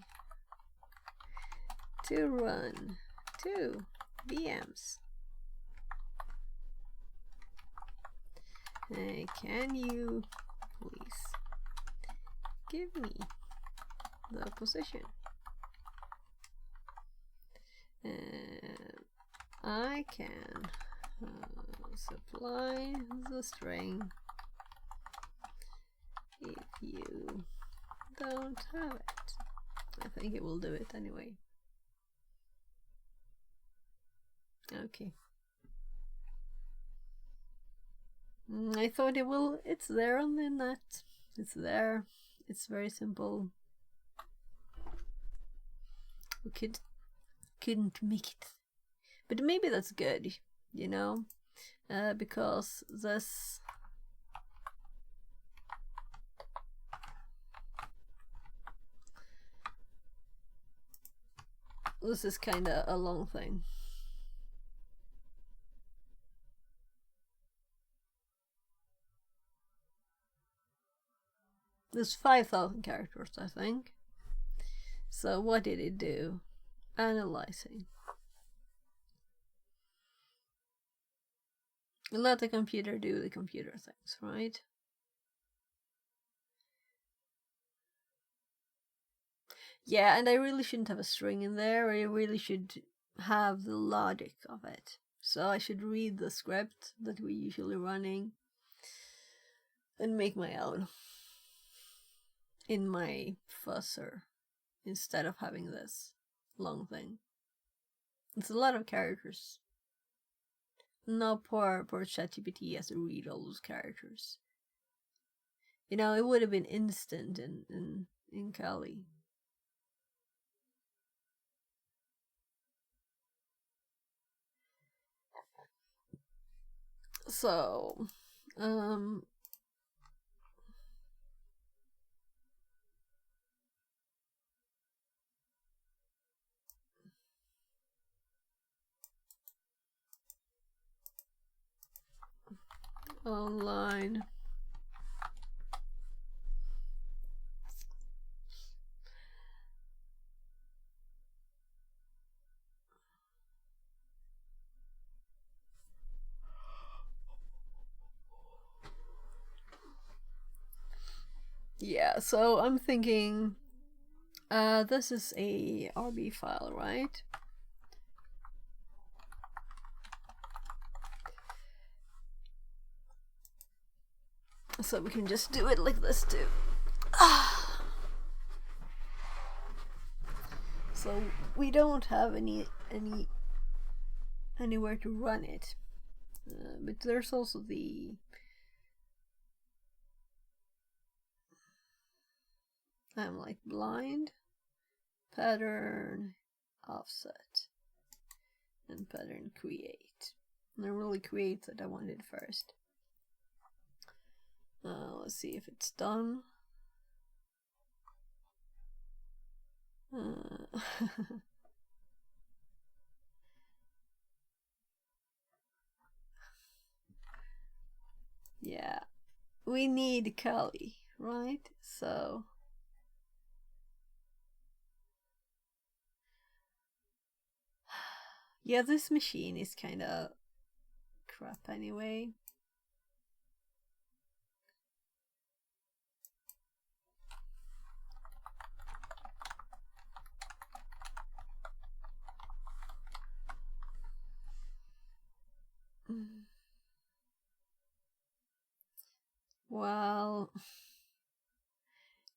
to run 2 VMs. Can you please give me the position? I can supply the string if you don't have it. I think it will do it anyway. Okay. I thought it will. It's there on the net. It's there. It's very simple. We couldn't make it, but maybe that's good, you know, because this is kind of a long thing. There's 5,000 characters, I think. So what did it do? Analyzing. Let the computer do the computer things, right? Yeah, and I really shouldn't have a string in there. I really should have the logic of it. So I should read the script that we're usually running and make my own in my fuzzer instead of having this long thing. It's a lot of characters. No, poor ChatGPT has to read all those characters. You know, it would have been instant in Kali. So, online. Yeah, so I'm thinking, this is a RB file, right? So we can just do it like this too. So we don't have anywhere to run it. But there's also the I'm like blind, pattern, offset, and pattern create. And I really create that I wanted first. Let's see if it's done. Yeah, we need Kali, right? So yeah, this machine is kind of crap anyway. Well,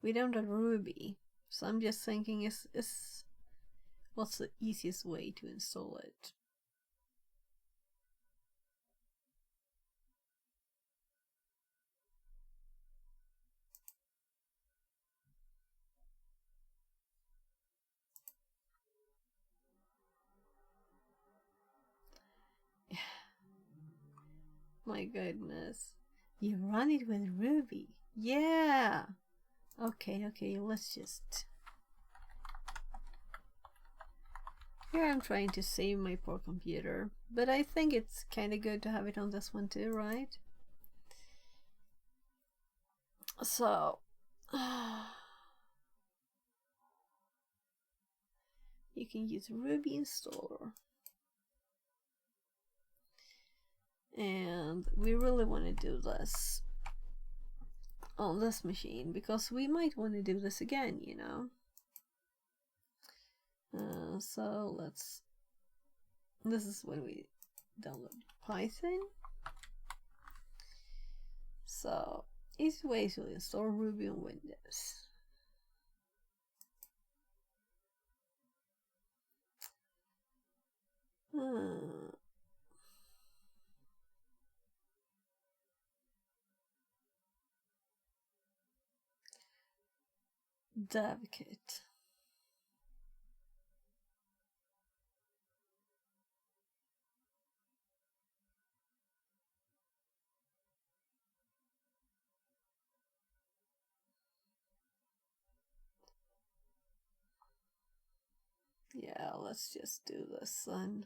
we don't have Ruby, so I'm just thinking is what's the easiest way to install it? My goodness. You run it with Ruby. Yeah. Okay, let's just... Here I'm trying to save my poor computer, but I think it's kind of good to have it on this one too, right? So... you can use Ruby installer. And we really want to do this on this machine because we might want to do this again, you know. So let's... This is when we download Python. So easy way to install Ruby on Windows. Dev kit. Yeah, let's just do this one.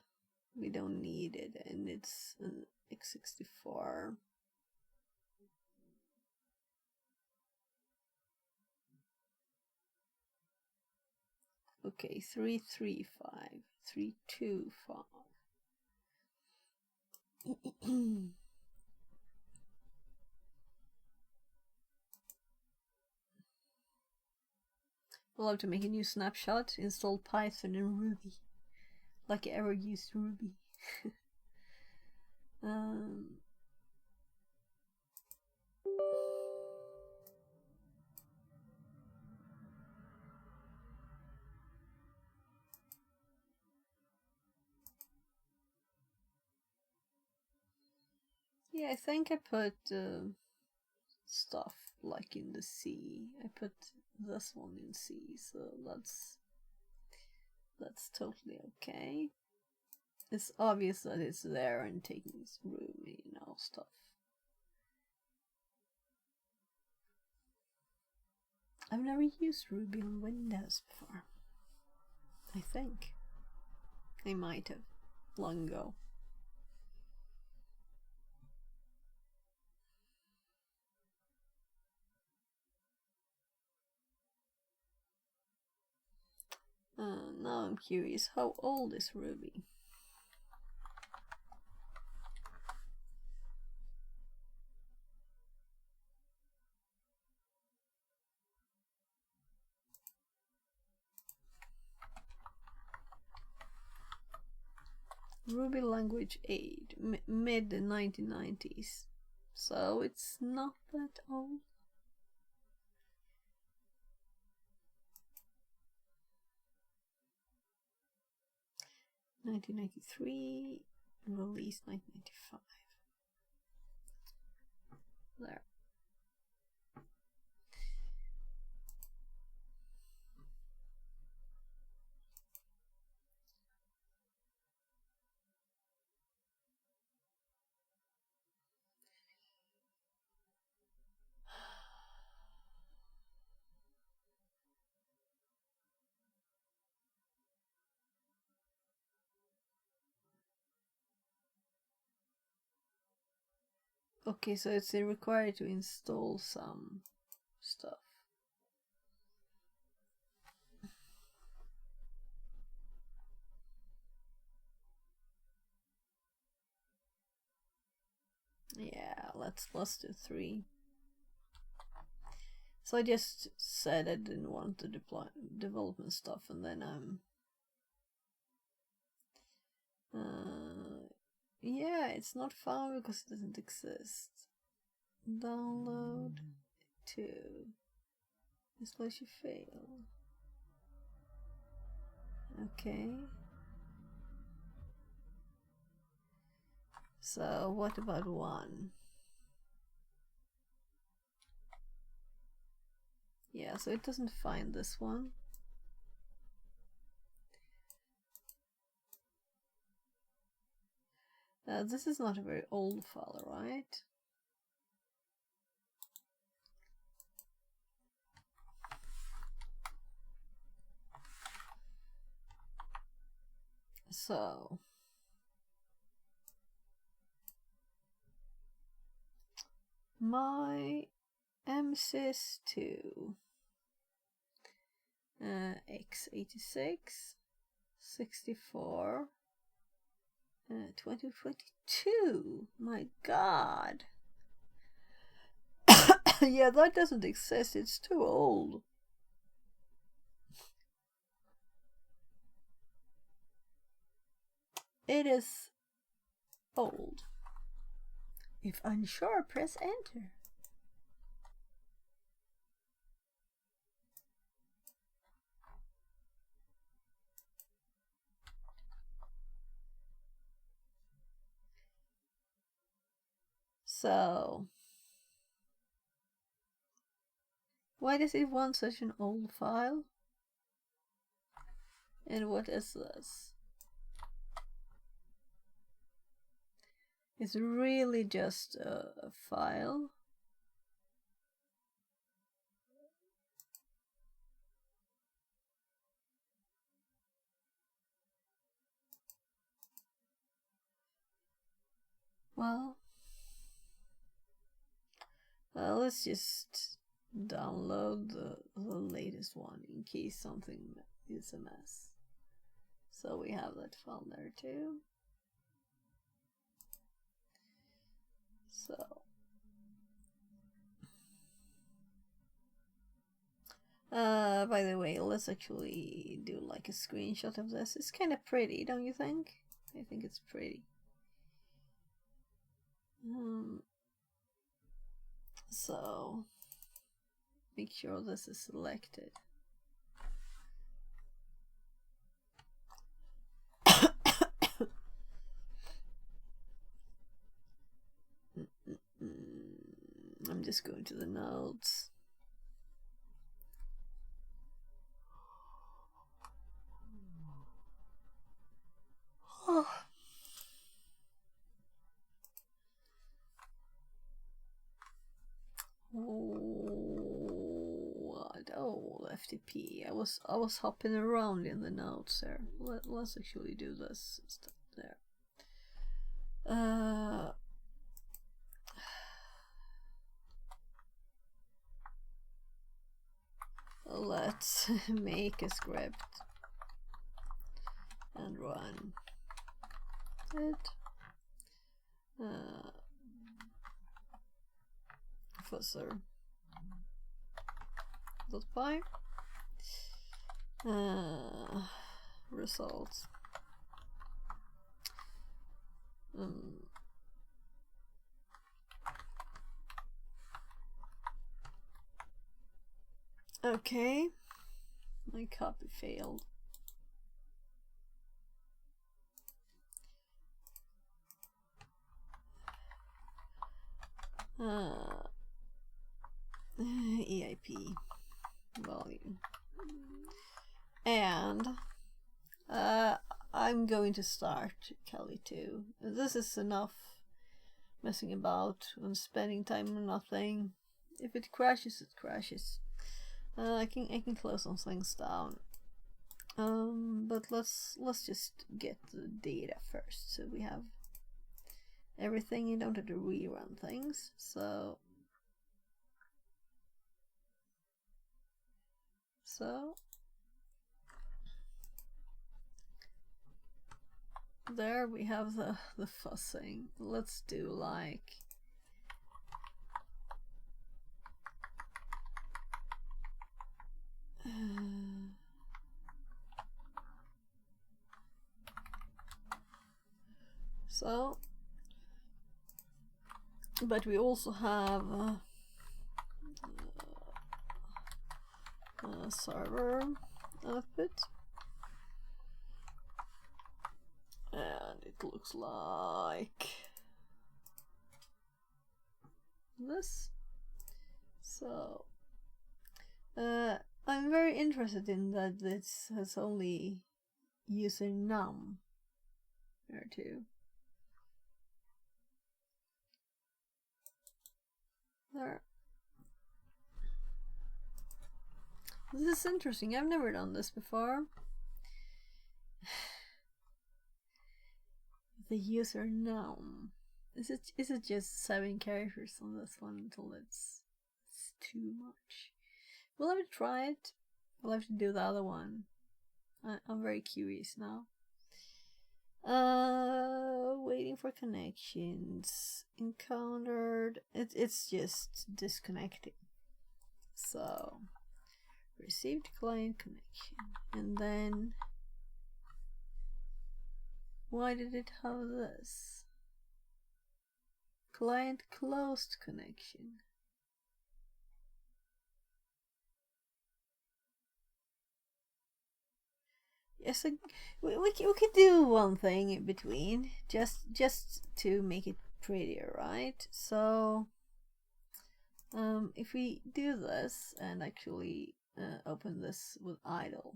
We don't need it, and it's an x64. Okay, 335, 325. We'll have to make a new snapshot, install Python and Ruby. Like I ever used Ruby. Yeah, I think I put stuff like in the C. I put this one in C, so that's totally okay. It's obvious that it's there and taking its room, you know, stuff. I've never used Ruby on Windows before. I think. I might have. Long ago. Now I'm curious, how old is Ruby? Ruby language age, mid 1990s. So it's not that old. '93, released 1995. There. Okay, so it's required to install some stuff. Yeah, let's do 3. So I just said I didn't want to deploy development stuff, and then yeah, it's not found because it doesn't exist. Download to installation fail. Okay. So what about 1? Yeah, so it doesn't find this one. This is not a very old file, right? So my MSys2 x86 64 2022. My god. Yeah, that doesn't exist. It's too old. It is old. If unsure, press enter. So, why does it want such an old file? And what is this? It's really just a file. Well, let's just download the latest one in case something is a mess. So we have that file there too. So by the way, let's actually do like a screenshot of this. It's kind of pretty, don't you think? I think it's pretty. So make sure this is selected. I'm just going to the notes. Oh. What? Oh, FTP. I was hopping around in the notes there. Let's actually do this stuff there. Let's make a script and run it. Fuzzer.py results. Okay, my copy failed. and I'm going to start Kelly too. This is enough messing about and spending time on nothing. If it crashes, it crashes. I can close some things down. But let's just get the data first, so we have everything. You don't have to rerun things. So there we have the fuzzing. Let's do like so, but we also have a server output, and it looks like this. So I'm very interested in that this has only user num here too. There. This is interesting. I've never done this before. The user num. Is it just 7 characters on this one until it's too much? We'll have to try it. We'll have to do the other one. I'm very curious now. Waiting for connections. Encountered. It's just disconnecting. So received client connection, and then why did it have this? Client closed connection. Yes, we could do one thing in between, just to make it prettier, right? So if we do this and actually open this with idle,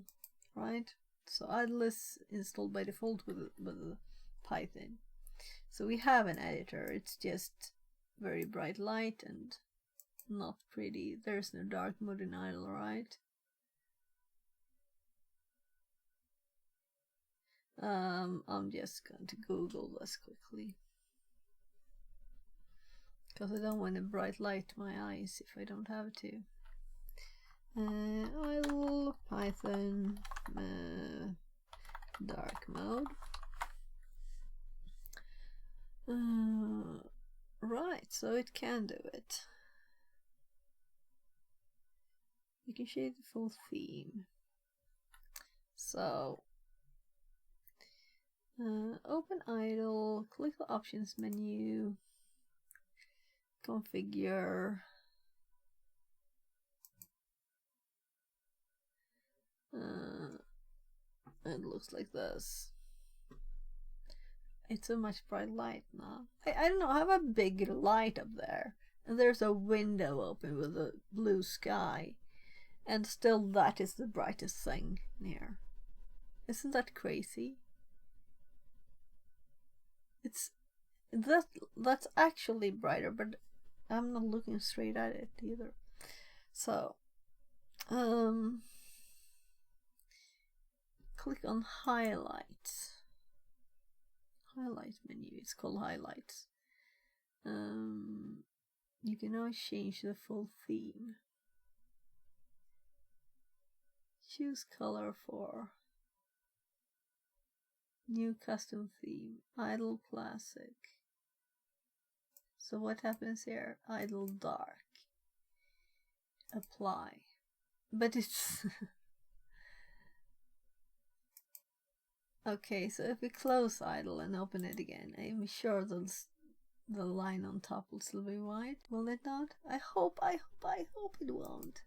right? So idle is installed by default with Python. So we have an editor. It's just very bright light and not pretty. There's no dark mode in idle, right? I'm just going to Google this quickly, because I don't want to bright light my eyes if I don't have to. Idle Python dark mode. Right, so it can do it. You can shade the full theme. So open idle, click the options menu, configure. It looks like this. It's so much bright light now. I don't know, I have a big light up there, and there's a window open with a blue sky, and still that is the brightest thing here. Isn't that crazy? That's actually brighter, but I'm not looking straight at it either. So click on highlights. Highlight menu, it's called highlights. You can now change the full theme. Choose color for new custom theme, idle classic. So what happens here? Idle dark. Apply. But it's okay, so if we close idle and open it again, I'm sure the line on top will still be white. Will it not? I hope it won't.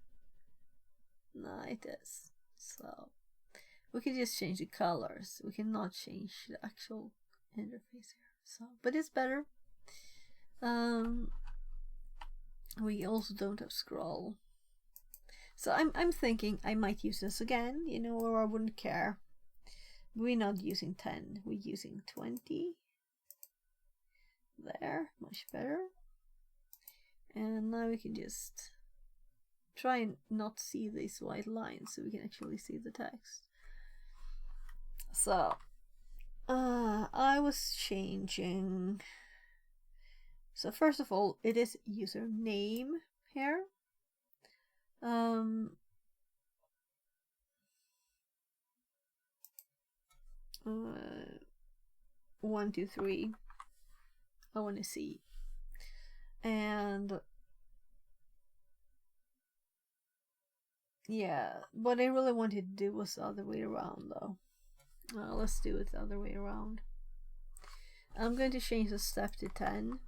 No, it is. So we can just change the colors. We cannot change the actual interface here. So, but it's better. We also don't have scroll. So I'm thinking I might use this again, you know, or I wouldn't care. We're not using 10, we're using 20. There, much better. And now we can just try and not see these white lines so we can actually see the text. So I was changing. So first of all, it is username here. 1, 2, 3. I want to see. And yeah, what I really wanted to do was the other way around though. Let's do it the other way around. I'm going to change the step to 10.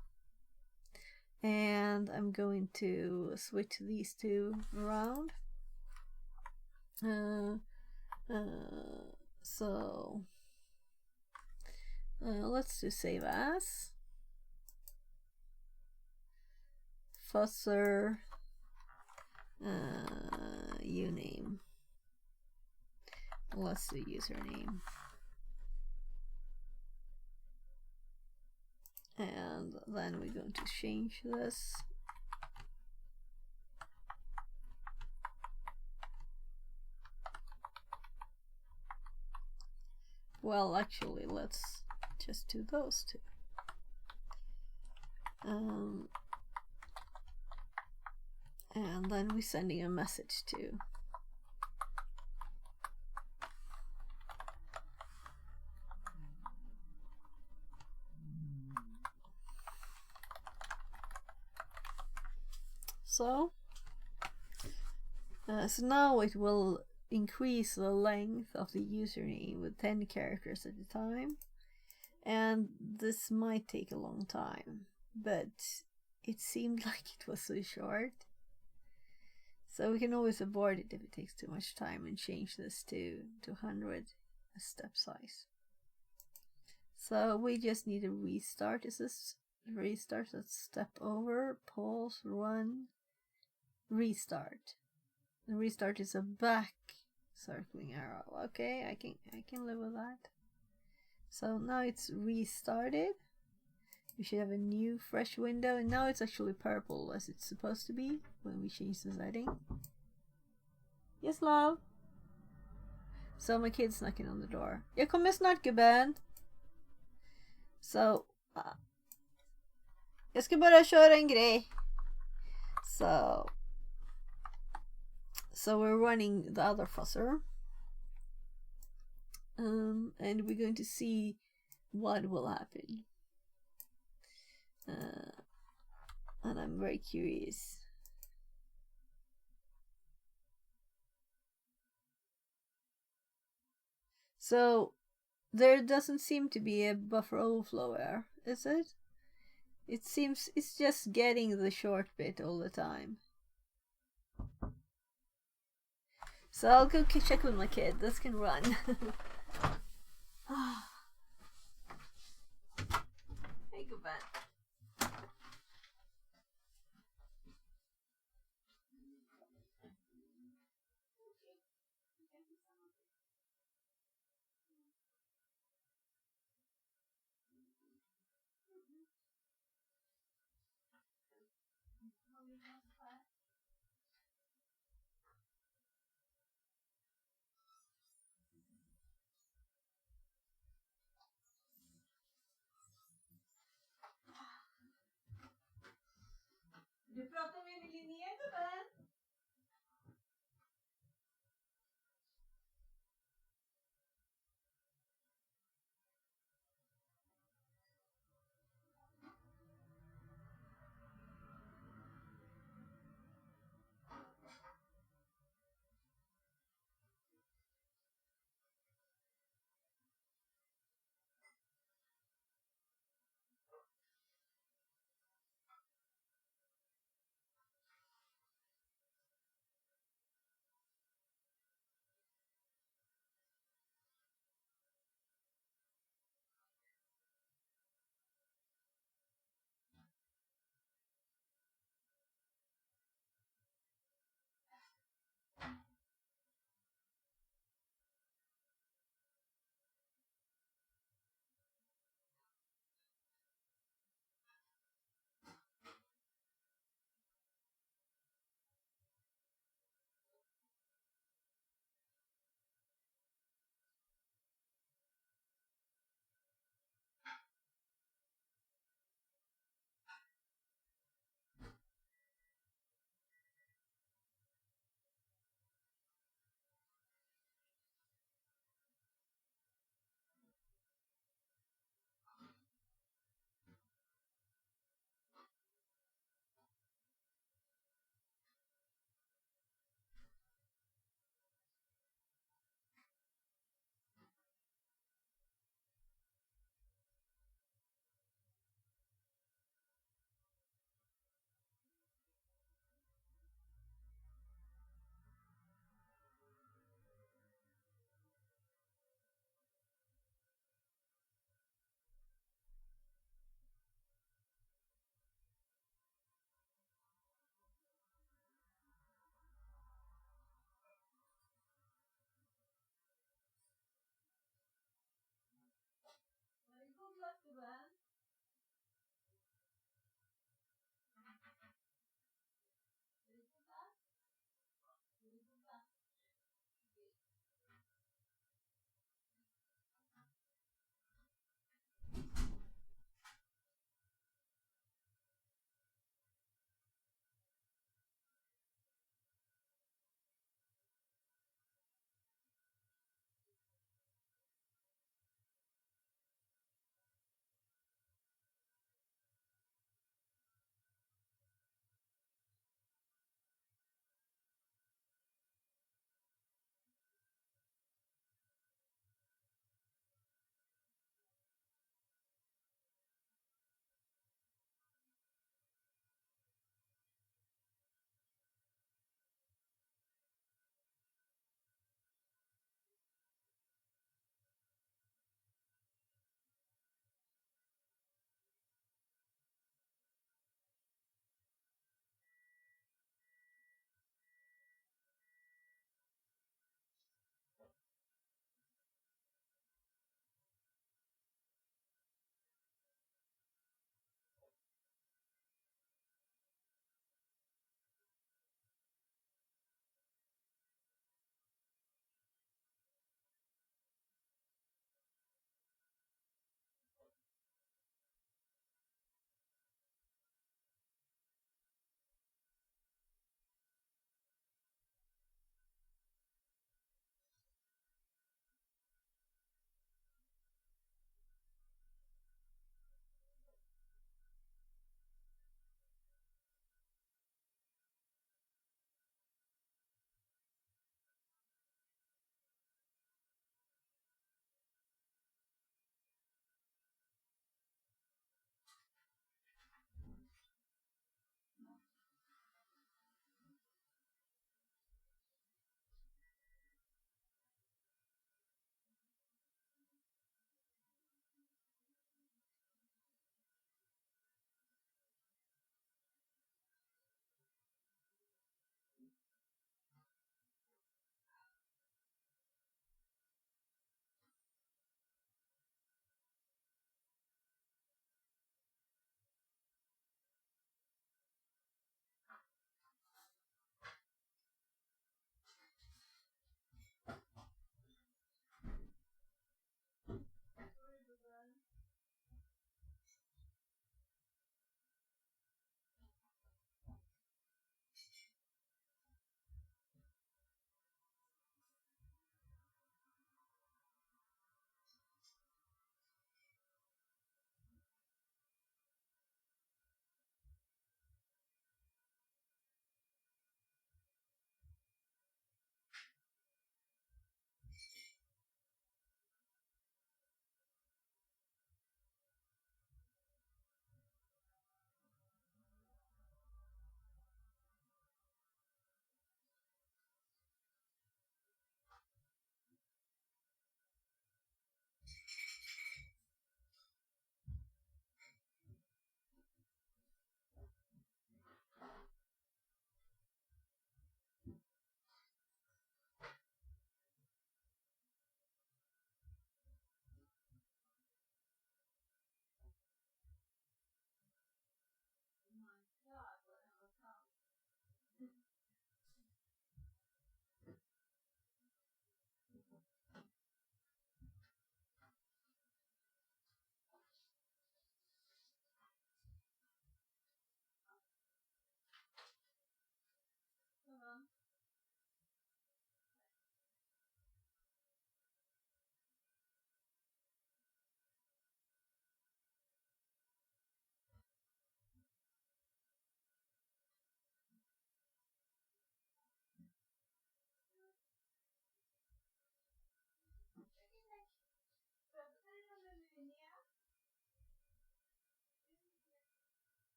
And I'm going to switch these two around. So let's do save as. Fusser uname. Let's do username. And then we're going to change this. Well, actually, let's just do those two. And then we're sending a message to. So now it will increase the length of the username with 10 characters at a time, and this might take a long time, but it seemed like it was so short, so we can always abort it if it takes too much time and change this to 100 step size. So we just need a restart. Is this restart? Let's step over, pause, run, restart. The restart is a back circling arrow. Okay, I can live with that. So now it's restarted. We should have a new fresh window, and now it's actually purple as it's supposed to be when we change the setting. Yes, love. So my kid's knocking on the door. Jag kommer snart, gubben. So jag ska bara köra en grej. So we're running the other fusser, and we're going to see what will happen, and I'm very curious. So there doesn't seem to be a buffer overflow error, is it? It seems it's just getting the short bit all the time. So I'll go check with my kid. This can run. Hey, go back.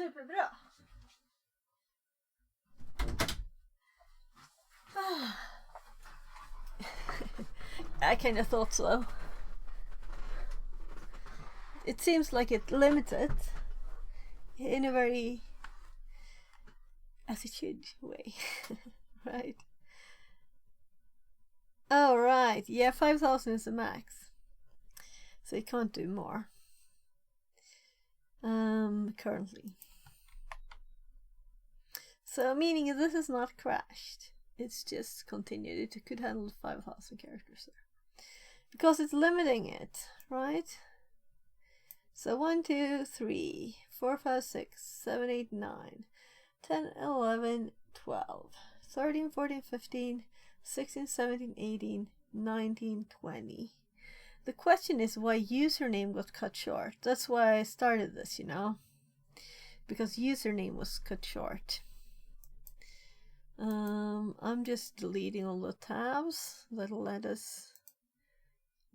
superbra. I kind of thought so. It seems like it limited in a very attitude way, right? Oh, right. Yeah, 5,000 is the max. So you can't do more. Currently. So meaning this is not crashed. It's just continued. It could handle 5,000 characters there. Because it's limiting it, right? So 1, 2, 3, 4, 5, 6, 7, 8, 9, 10, 11, 12, 13, 14, 15, 16, 17, 18, 19, 20. The question is why username got cut short. That's why I started this, you know. Because username was cut short. I'm just deleting all the tabs that led us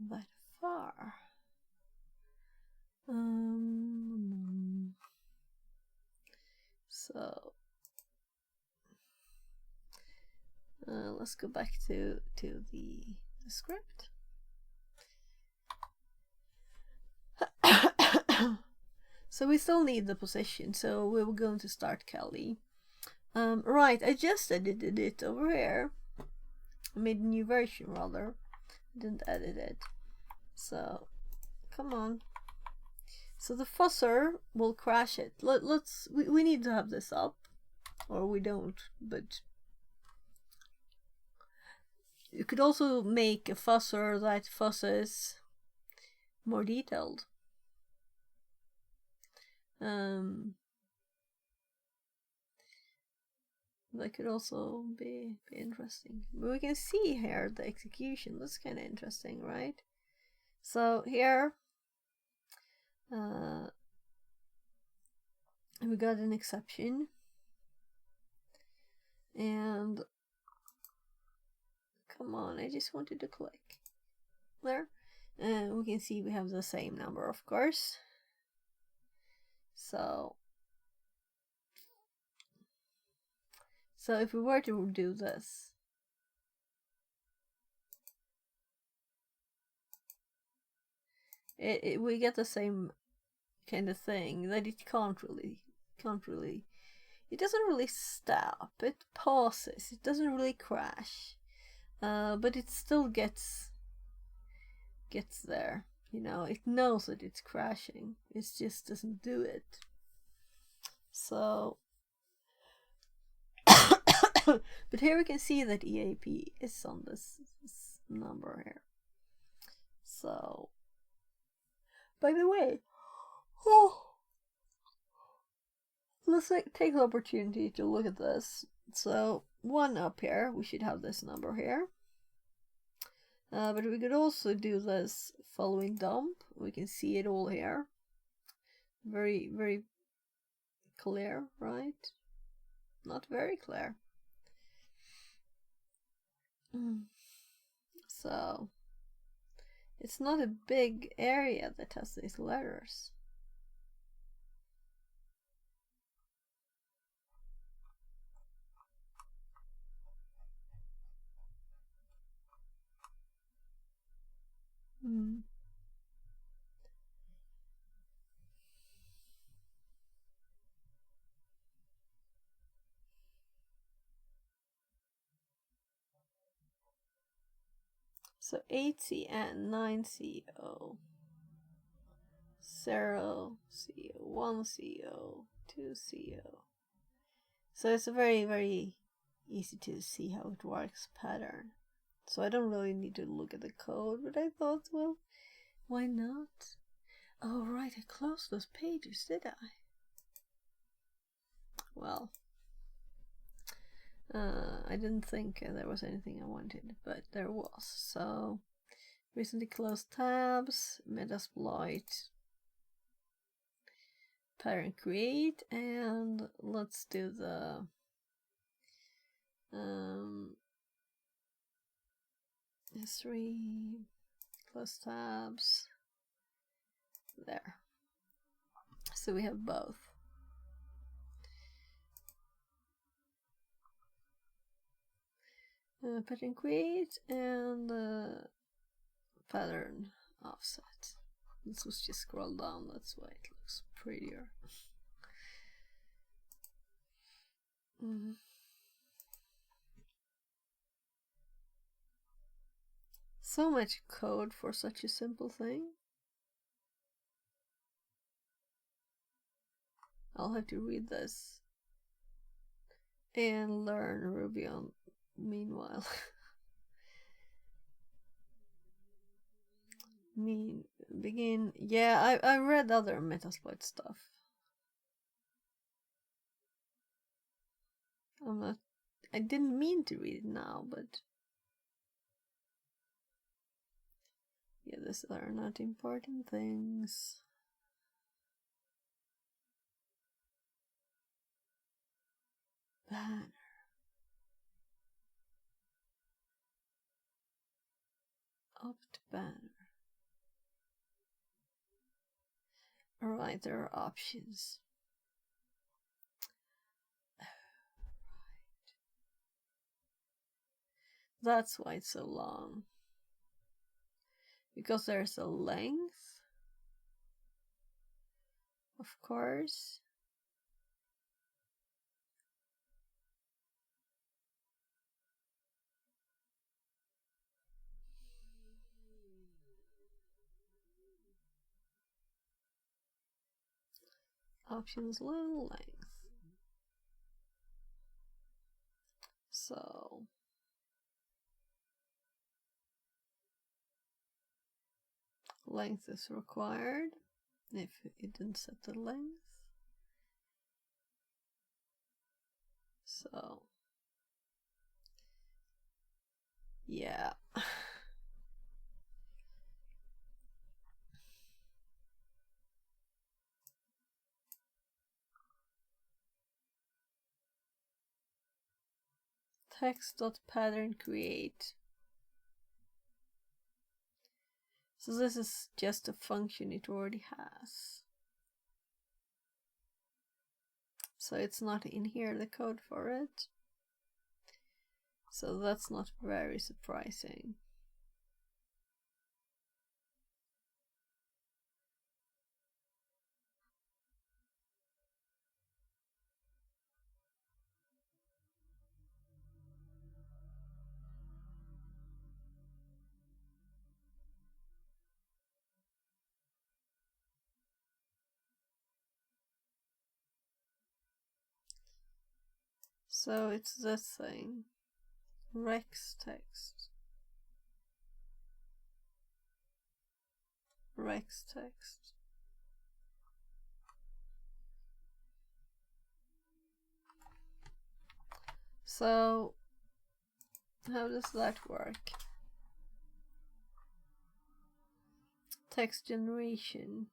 that far. So let's go back to the script. So we still need the position, so we were going to start Kelly. Right, I just edited it over here. I made a new version rather. I didn't edit it. So come on. So the fuzzer will crash it. We need to have this up, or we don't, but you could also make a fuzzer that fuzzes more detailed. That could also be interesting. But we can see here the execution. That's kind of interesting, right? So here we got an exception, and come on, I just wanted to click there, and we can see we have the same number, of course. So if we were to do this, we get the same kind of thing, that it can't really, it doesn't really stop, it pauses, it doesn't really crash, but it still gets there, you know, it knows that it's crashing, it just doesn't do it. So but here we can see that EAP is on this number here. So by the way, let's take the opportunity to look at this. So one up here, we should have this number here. But we could also do this following dump. We can see it all here. Very, very clear, right? Not very clear. So it's not a big area that has these letters. So 8CN, 9CO, 0CO, 1CO, 2CO. So it's a very, very easy to see how it works pattern. So I don't really need to look at the code, but I thought, well, why not? Oh, right, I closed those pages, did I? Well, I didn't think there was anything I wanted, but there was. So, recently closed tabs, Metasploit, parent create, and let's do the history, close tabs, there. So we have both. pattern create and pattern offset. Let's just scroll down, that's why it looks prettier. So much code for such a simple thing. I'll have to read this and learn Ruby on meanwhile. Begin. Yeah, I read other Metasploit stuff. I didn't mean to read it now, but yeah, these are not important things. Banner. Opt banner. Alright, there are options. That's why it's so long. Because there's a length, of course. Options little length. So length is required if you didn't set the length. So yeah. Text.pattern create. So this is just a function it already has. So it's not in here, the code for it. So that's not very surprising. So it's this thing, Rex text. Rex text. So how does that work? Text generation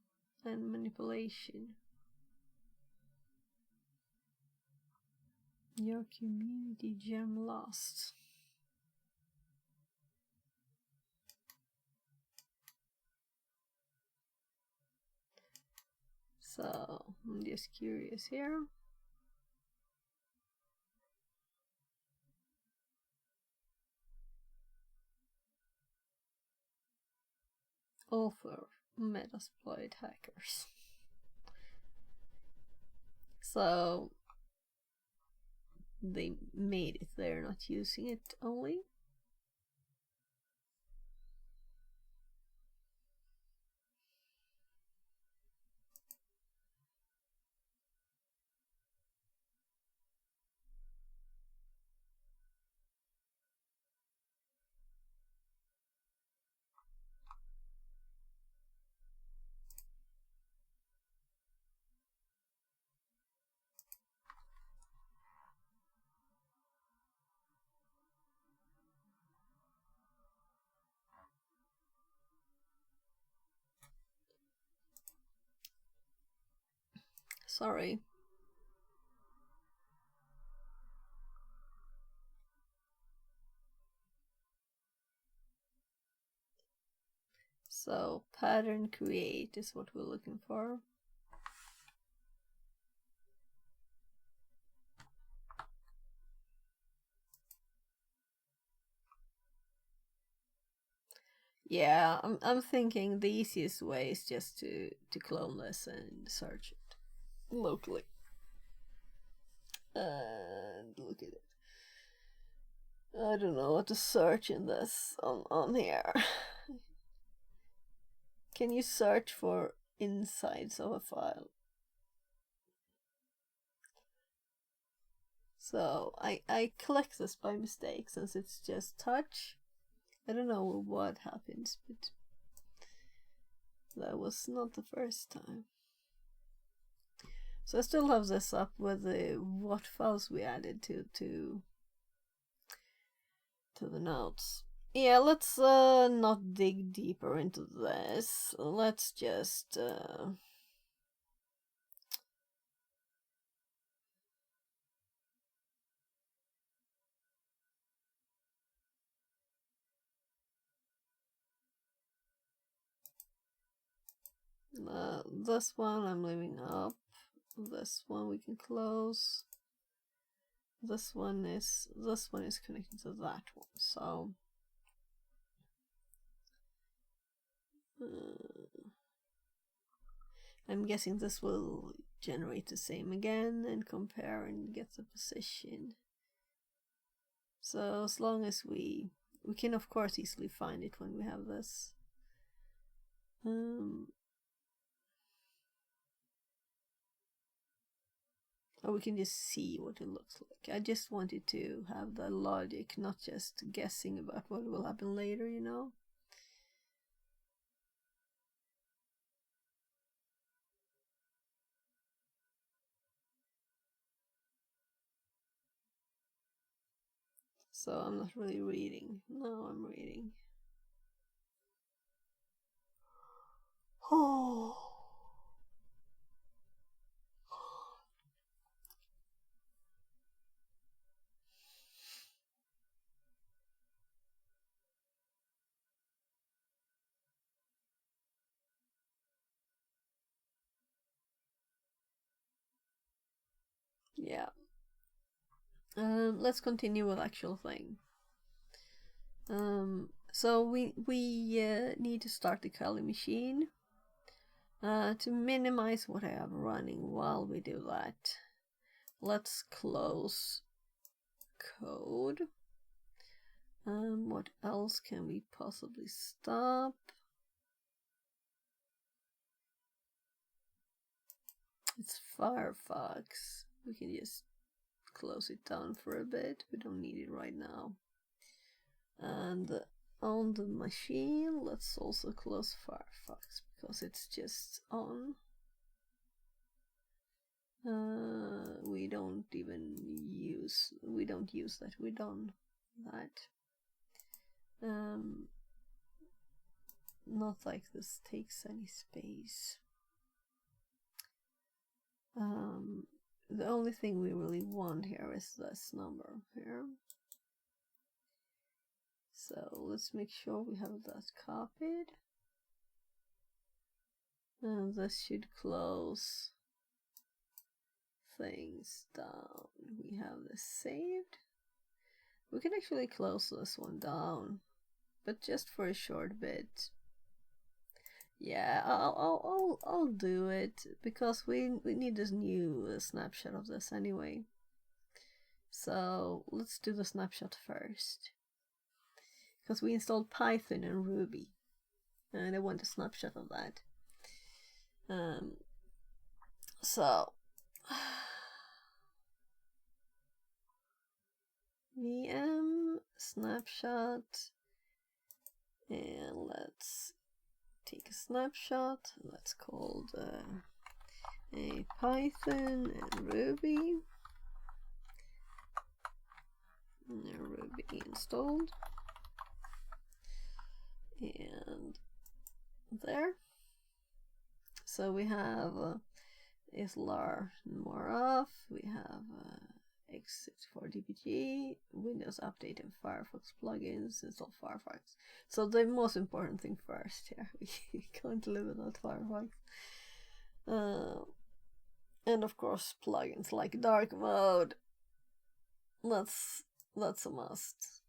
and manipulation. Your community gem lost. So I'm just curious here. All for Metasploit hackers. So they made it, they're not using it only. Sorry. So pattern create is what we're looking for. Yeah, I'm thinking the easiest way is just to clone this and search it locally. And look at it. I don't know what to search in this on here. Can you search for insides of a file? So I clicked this by mistake since it's just touch. I don't know what happens, but that was not the first time. So I still have this up with the what files we added to the notes. Yeah, let's not dig deeper into this. Let's just this one I'm leaving up. This one we can close. This one is connected to that one. So I'm guessing this will generate the same again and compare and get the position. So as long as we can of course easily find it when we have this. Or we can just see what it looks like. I just wanted to have the logic, not just guessing about what will happen later, you know? So I'm not really reading. No, I'm reading. Oh. Yeah. Let's continue with actual thing. So we need to start the Kali machine. To minimize what I have running while we do that, let's close code. What else can we possibly stop? It's Firefox. We can just close it down for a bit. We don't need it right now. And on the machine, let's also close Firefox because it's just on. We don't use that. We're done that. Not like this takes any space. The only thing we really want here is this number here. So let's make sure we have that copied. And this should close things down. We have this saved. We can actually close this one down, but just for a short bit. Yeah, I'll do it because we need this new snapshot of this anyway. So let's do the snapshot first, because we installed Python and Ruby, and I want a snapshot of that. So VM snapshot, and let's take a snapshot. That's called a Python and Ruby. Ruby installed, and there. So we have islar more off. We have x64dbg, Windows Update, and Firefox plugins. Install Firefox. So the most important thing first here. We can't live without Firefox. And of course plugins like dark mode. That's a must.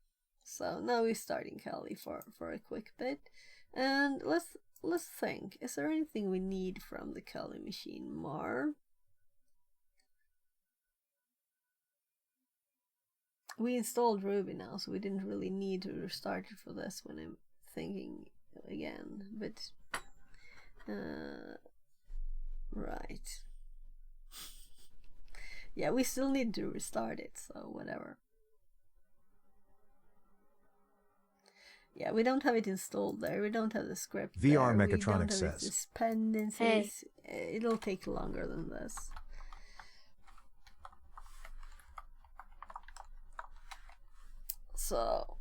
So now we're starting Kali for a quick bit, and let's think. Is there anything we need from the Kali machine more? We installed Ruby now, so we didn't really need to restart it for this when I'm thinking again. But right. Yeah, we still need to restart it, so whatever. Yeah, we don't have it installed there. We don't have the script VR there. Mechatronics We don't have says. its dependencies. It'll take longer than this. So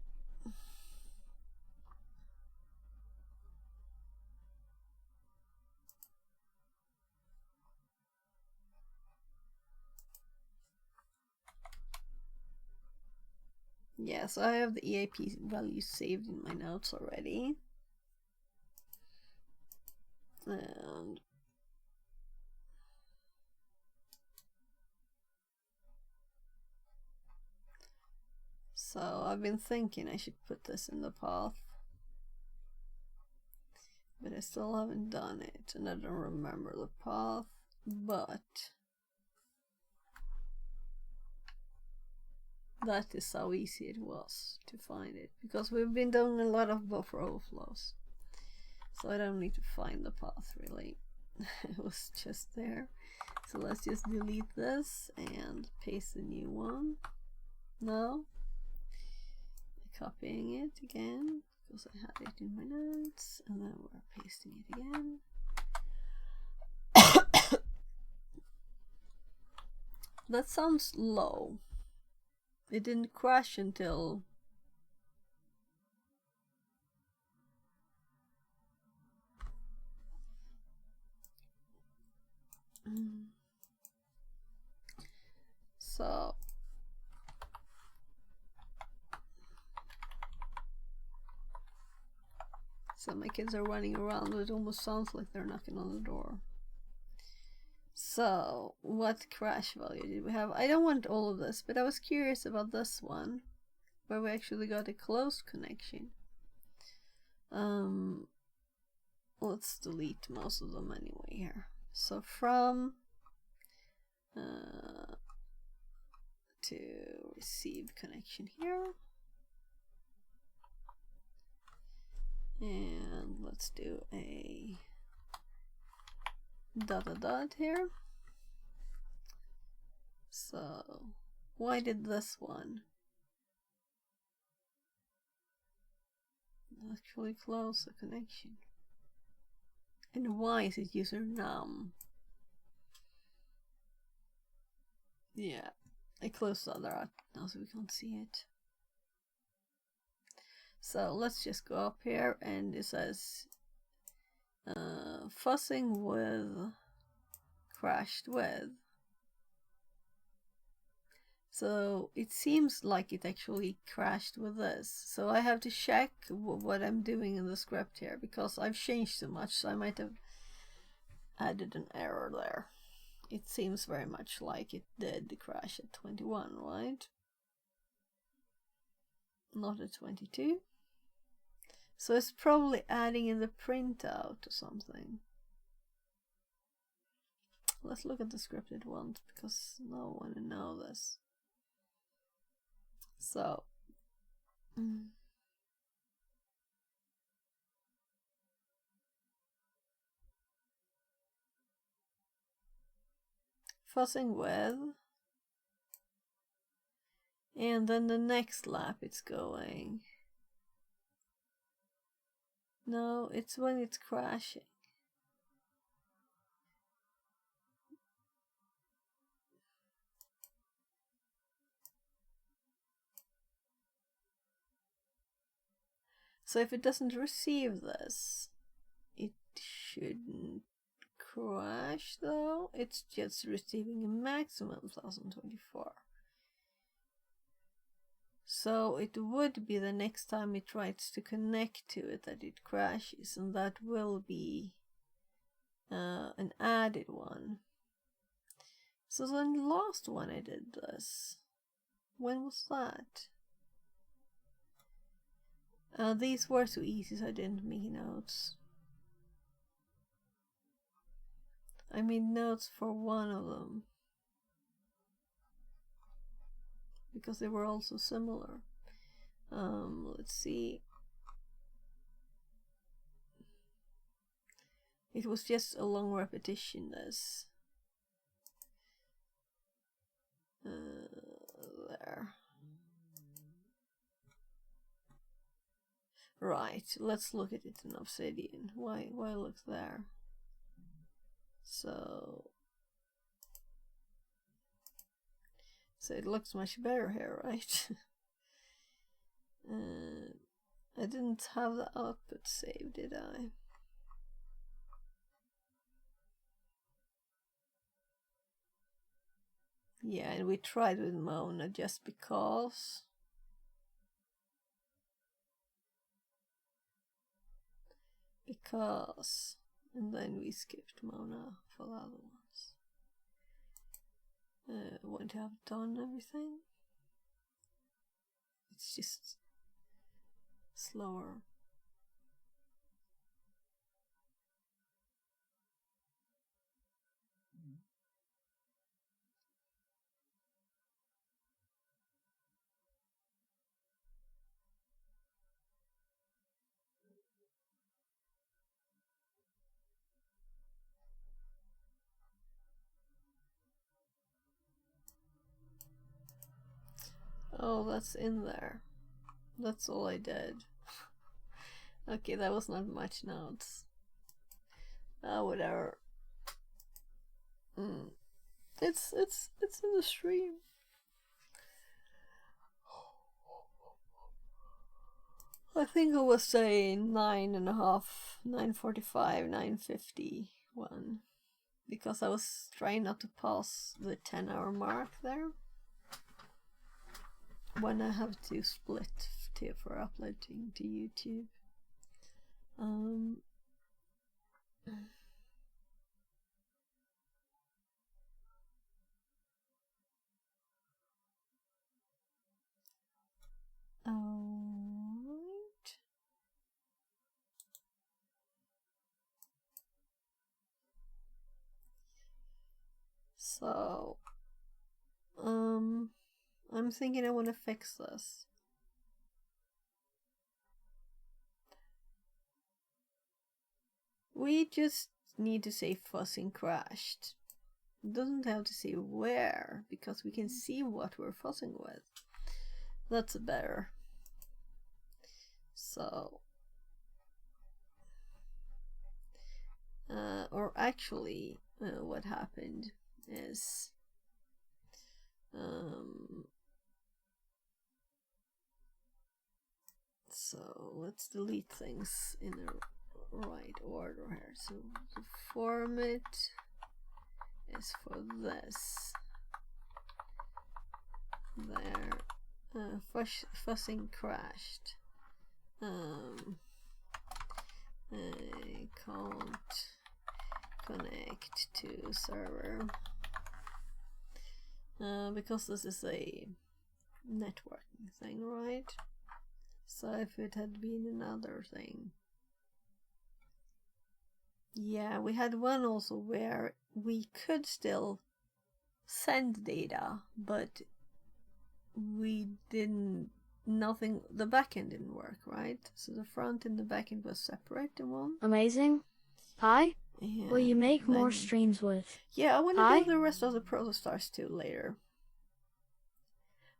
yeah, so I have the EAP value saved in my notes already. And so I've been thinking I should put this in the path, but I still haven't done it, and I don't remember the path, but that is how easy it was to find it, because we've been doing a lot of buffer overflows, so I don't need to find the path really. It was just there. So let's just delete this and paste the new one. Now copying it again because I had it in my notes, and then we're pasting it again. That sounds low. It didn't crash until so my kids are running around. It almost sounds like they're knocking on the door. So what crash value did we have? I don't want all of this, but I was curious about this one where we actually got a closed connection. Let's delete most of them anyway here. So from to receive connection here, and let's do a ... here. So why did this one actually close the connection? And why is it user num? Yeah, I closed the other out now so we can't see it. So let's just go up here, and it says fussing with crashed with. So it seems like it actually crashed with this. So I have to check what I'm doing in the script here, because I've changed so much, so I might have added an error there. It seems very much like it did crash at 21, right? Not at 22. So it's probably adding in the printout or something. Let's look at the scripted ones, because no one will know this. So fussing with, and then the next lap it's going. No, it's when it's crashing. So if it doesn't receive this, it shouldn't crash though. It's just receiving a maximum 1024. So it would be the next time it tries to connect to it that it crashes, and that will be an added one. So then the last one I did this, when was that? These were so easy, so I didn't make notes. I made notes for one of them because they were also similar. Let's see. It was just a long repetition, this. There. Right, let's look at it in Obsidian. Why look there? So it looks much better here, right? I didn't have the output saved, did I? Yeah, and we tried with Mona just because. And then we skipped Mona for the other ones. Won't have done everything. It's just slower. Oh, that's in there. That's all I did. Okay, that was not much notes. Whatever. It's in the stream. I think it was say 9:30, 9:45, 9:51, because I was trying not to pass the 10-hour mark there when I have to split for uploading to YouTube. Alright. So, I'm thinking I want to fix this. We just need to say fuzzing crashed. It doesn't have to say where, because we can see what we're fuzzing with. That's better. So, or actually, what happened is, so let's delete things in the right order here. So the format is for this. There, fuzzing crashed. I can't connect to server because this is a networking thing, right? So if it had been another thing, yeah, we had one also where we could still send data, but we didn't. The backend didn't work, right? So the front and the backend was separate in one. Amazing. Hi. Yeah, Will you make more streams with? Yeah, I want to do the rest of the protostars too later.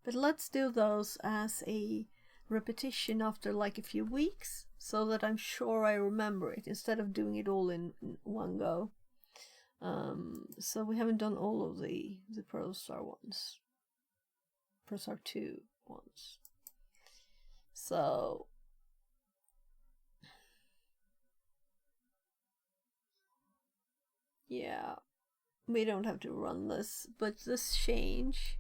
But let's do those as a repetition after like a few weeks, so that I'm sure I remember it instead of doing it all in one go. So we haven't done all of the protostar ones, protostar 2 ones. So yeah, we don't have to run this, but this change,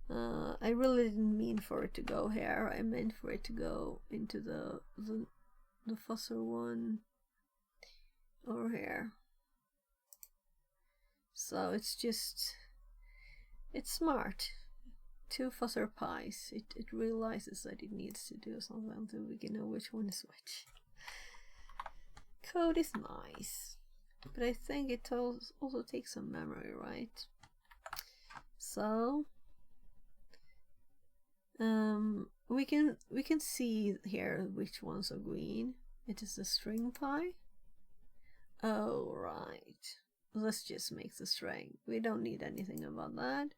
I really didn't mean for it to go here. I meant for it to go into the fuzzer one over here. So it's smart. 2 fuzzer pies. It realizes that it needs to do something until we can know which one is which. Code is nice, but I think it also takes some memory, right? So we can see here which ones are green. It is a string pie. Oh right, this just makes a string. We don't need anything about that.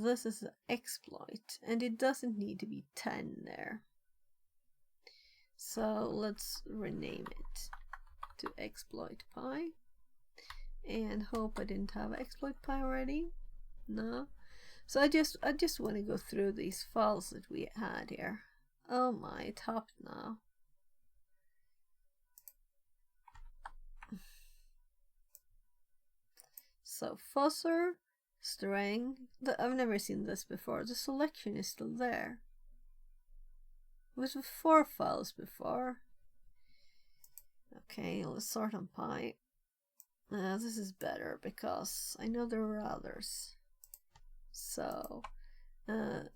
This is an exploit, and it doesn't need to be 10 there. So let's rename it to exploit pie, and hope I didn't have exploit pie already. No. So I just want to go through these files that we had here. Oh my, it hopped now. So fuzzer, string. I've never seen this before. The selection is still there. It was with 4 files before. Okay, let's sort on pie. This is better because I know there are others. So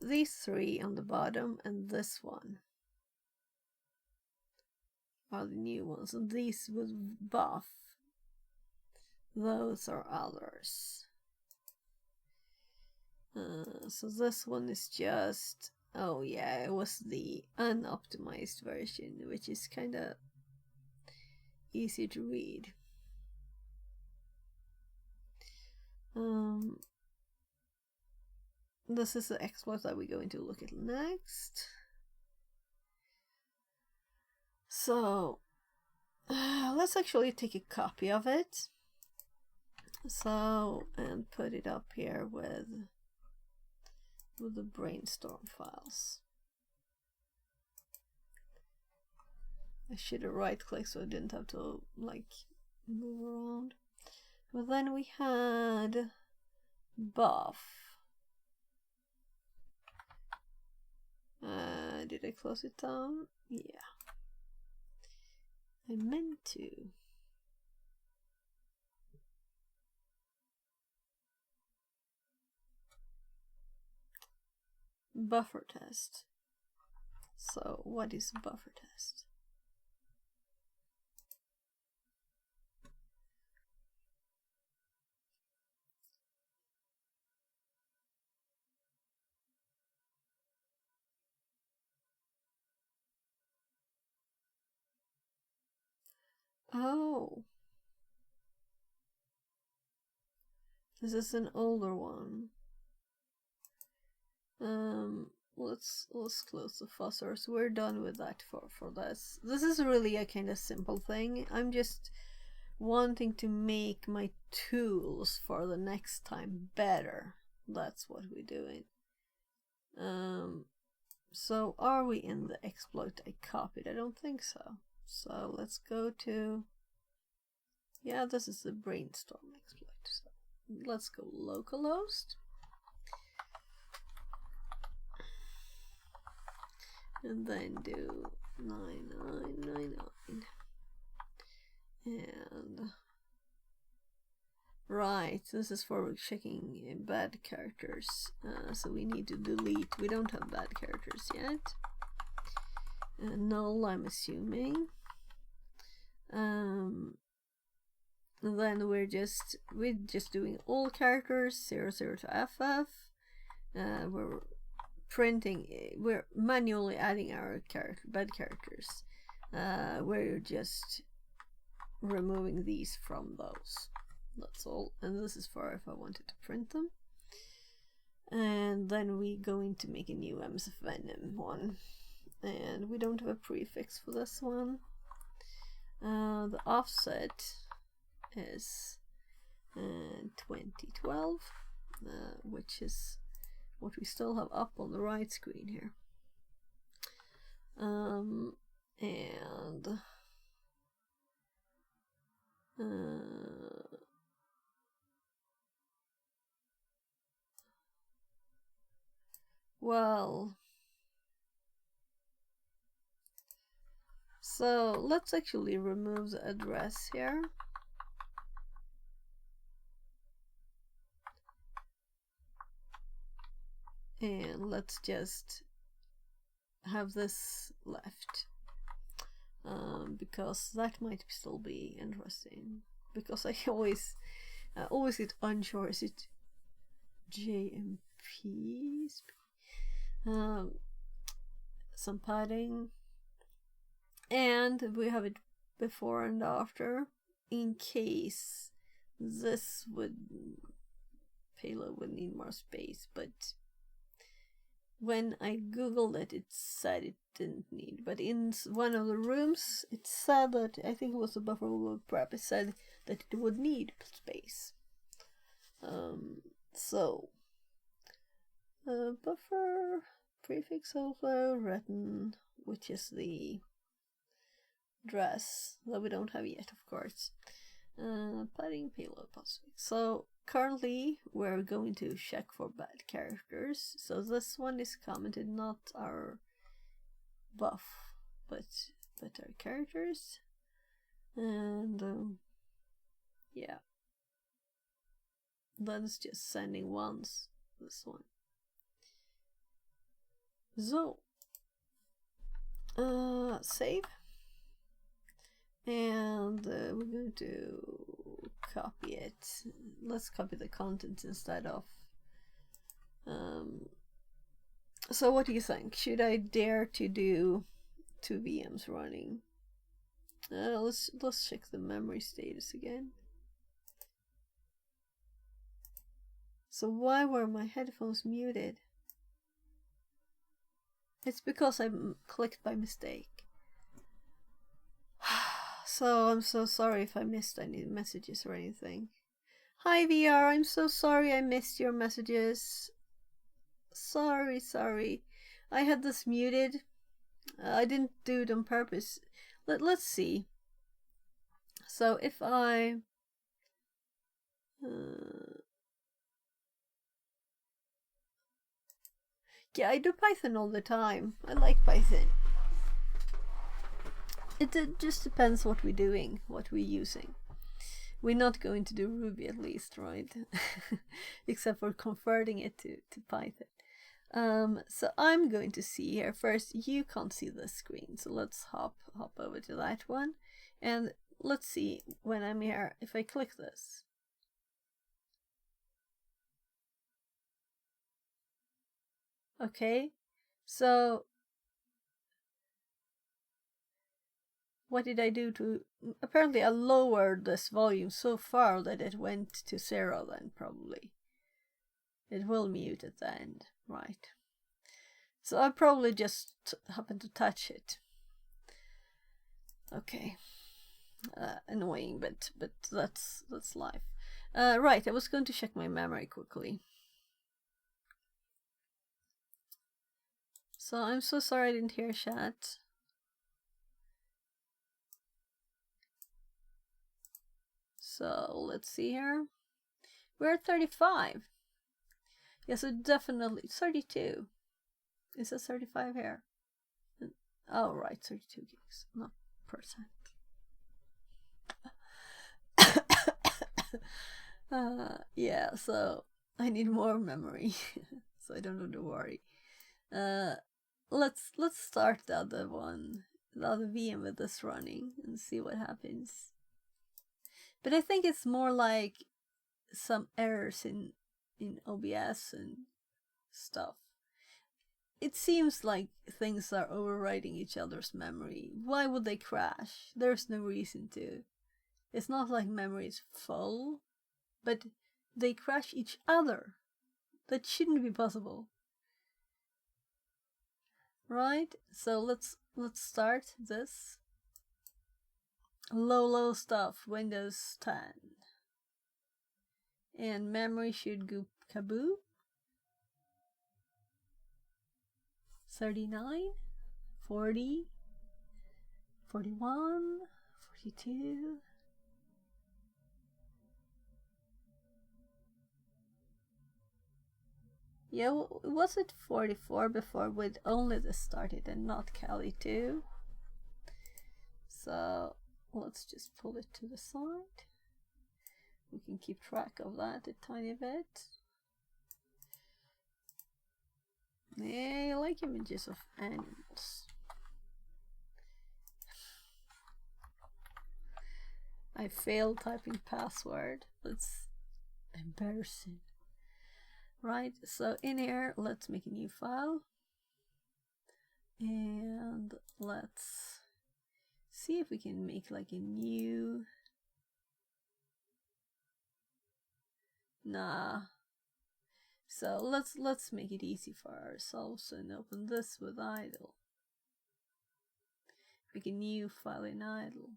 these 3 on the bottom and this one are the new ones, and these with buff, those are others. So this one is just, oh yeah, it was the unoptimized version, which is kind of easy to read. This is the exploit that we're going to look at next. So let's actually take a copy of it. So, and put it up here with the Brainstorm files. I should have right-clicked so I didn't have to like move around. But then we had buff. Did I close it down? Yeah. I meant to. Buffer test. So what is buffer test? Oh, this is an older one. Let's close the fuzzers. We're done with that for this. This is really a kind of simple thing. I'm just wanting to make my tools for the next time better. That's what we're doing. So are we in the exploit I copied? I don't think so. So let's go to, yeah, this is the Brainstorm exploit. So let's go localhost. And then do 9999. And right, this is for checking bad characters. So we need to delete. We don't have bad characters yet. Null, I'm assuming. Then we're just doing all characters 00 to FF. We're printing. We're manually adding our bad characters. We're just removing these from those. That's all. And this is for if I wanted to print them. And then we going to make a new M's of Venom one. And we don't have a prefix for this one. The offset is 2012, which is what we still have up on the right screen here. Well, so let's actually remove the address here. And let's just have this left. Because that might still be interesting. Because I always get unsure. Is it JMP? Some padding, and we have it before and after in case this payload would need more space, but when I googled it, it said it didn't need. But in one of the rooms, it said that, I think it was the buffer overload prep, it said that it would need space. So buffer prefix overflow written, which is the address that we don't have yet, of course. Padding payload possibly. So currently we're going to check for bad characters. So this one is commented, not our buff, but our characters. And yeah, then it's just sending once this one. So save, and we're going to copy it. Let's copy the contents instead of so what do you think? Should I dare to do 2 VMs running? Let's check the memory status again. So why were my headphones muted? It's because I clicked by mistake. So I'm so sorry if I missed any messages or anything. Hi VR, I'm so sorry I missed your messages. Sorry. I had this muted. I didn't do it on purpose. Let's see. So if I yeah, I do Python all the time. I like Python. It just depends what we're doing, what we're using. We're not going to do Ruby at least, right? Except for converting it to Python. So I'm going to see here first. You can't see the screen, so let's hop over to that one, and let's see when I'm here if I click this. Okay, so what did I do to... Apparently I lowered this volume so far that it went to 0 then, probably. It will mute at the end, right. So I probably just happened to touch it. Okay. Annoying, but that's life. Right, I was going to check my memory quickly. So I'm so sorry I didn't hear chat. So let's see here. We're at 35. Yeah, so definitely 32. Is it 35 here? Oh, right, 32 gigs, not percent. Yeah, so I need more memory, so I don't have to worry. Let's start the other one, the other VM with this running, and see what happens. But I think it's more like some errors in OBS and stuff. It seems like things are overwriting each other's memory. Why would they crash? There's no reason to. It's not like memory is full, but they crash each other. That shouldn't be possible. Right? So let's start this. Low stuff, Windows 10. And memory should go kaboo. 39, 40, 41, 42. Yeah, was it 44 before with only this started and not Kali 2? So let's just pull it to the side. We can keep track of that a tiny bit. Yeah, I like images of animals. I failed typing password. That's embarrassing. Right, so in here, let's make a new file. And let's see if we can make like a new... Nah. So let's make it easy for ourselves and open this with idle. Make a new file in idle.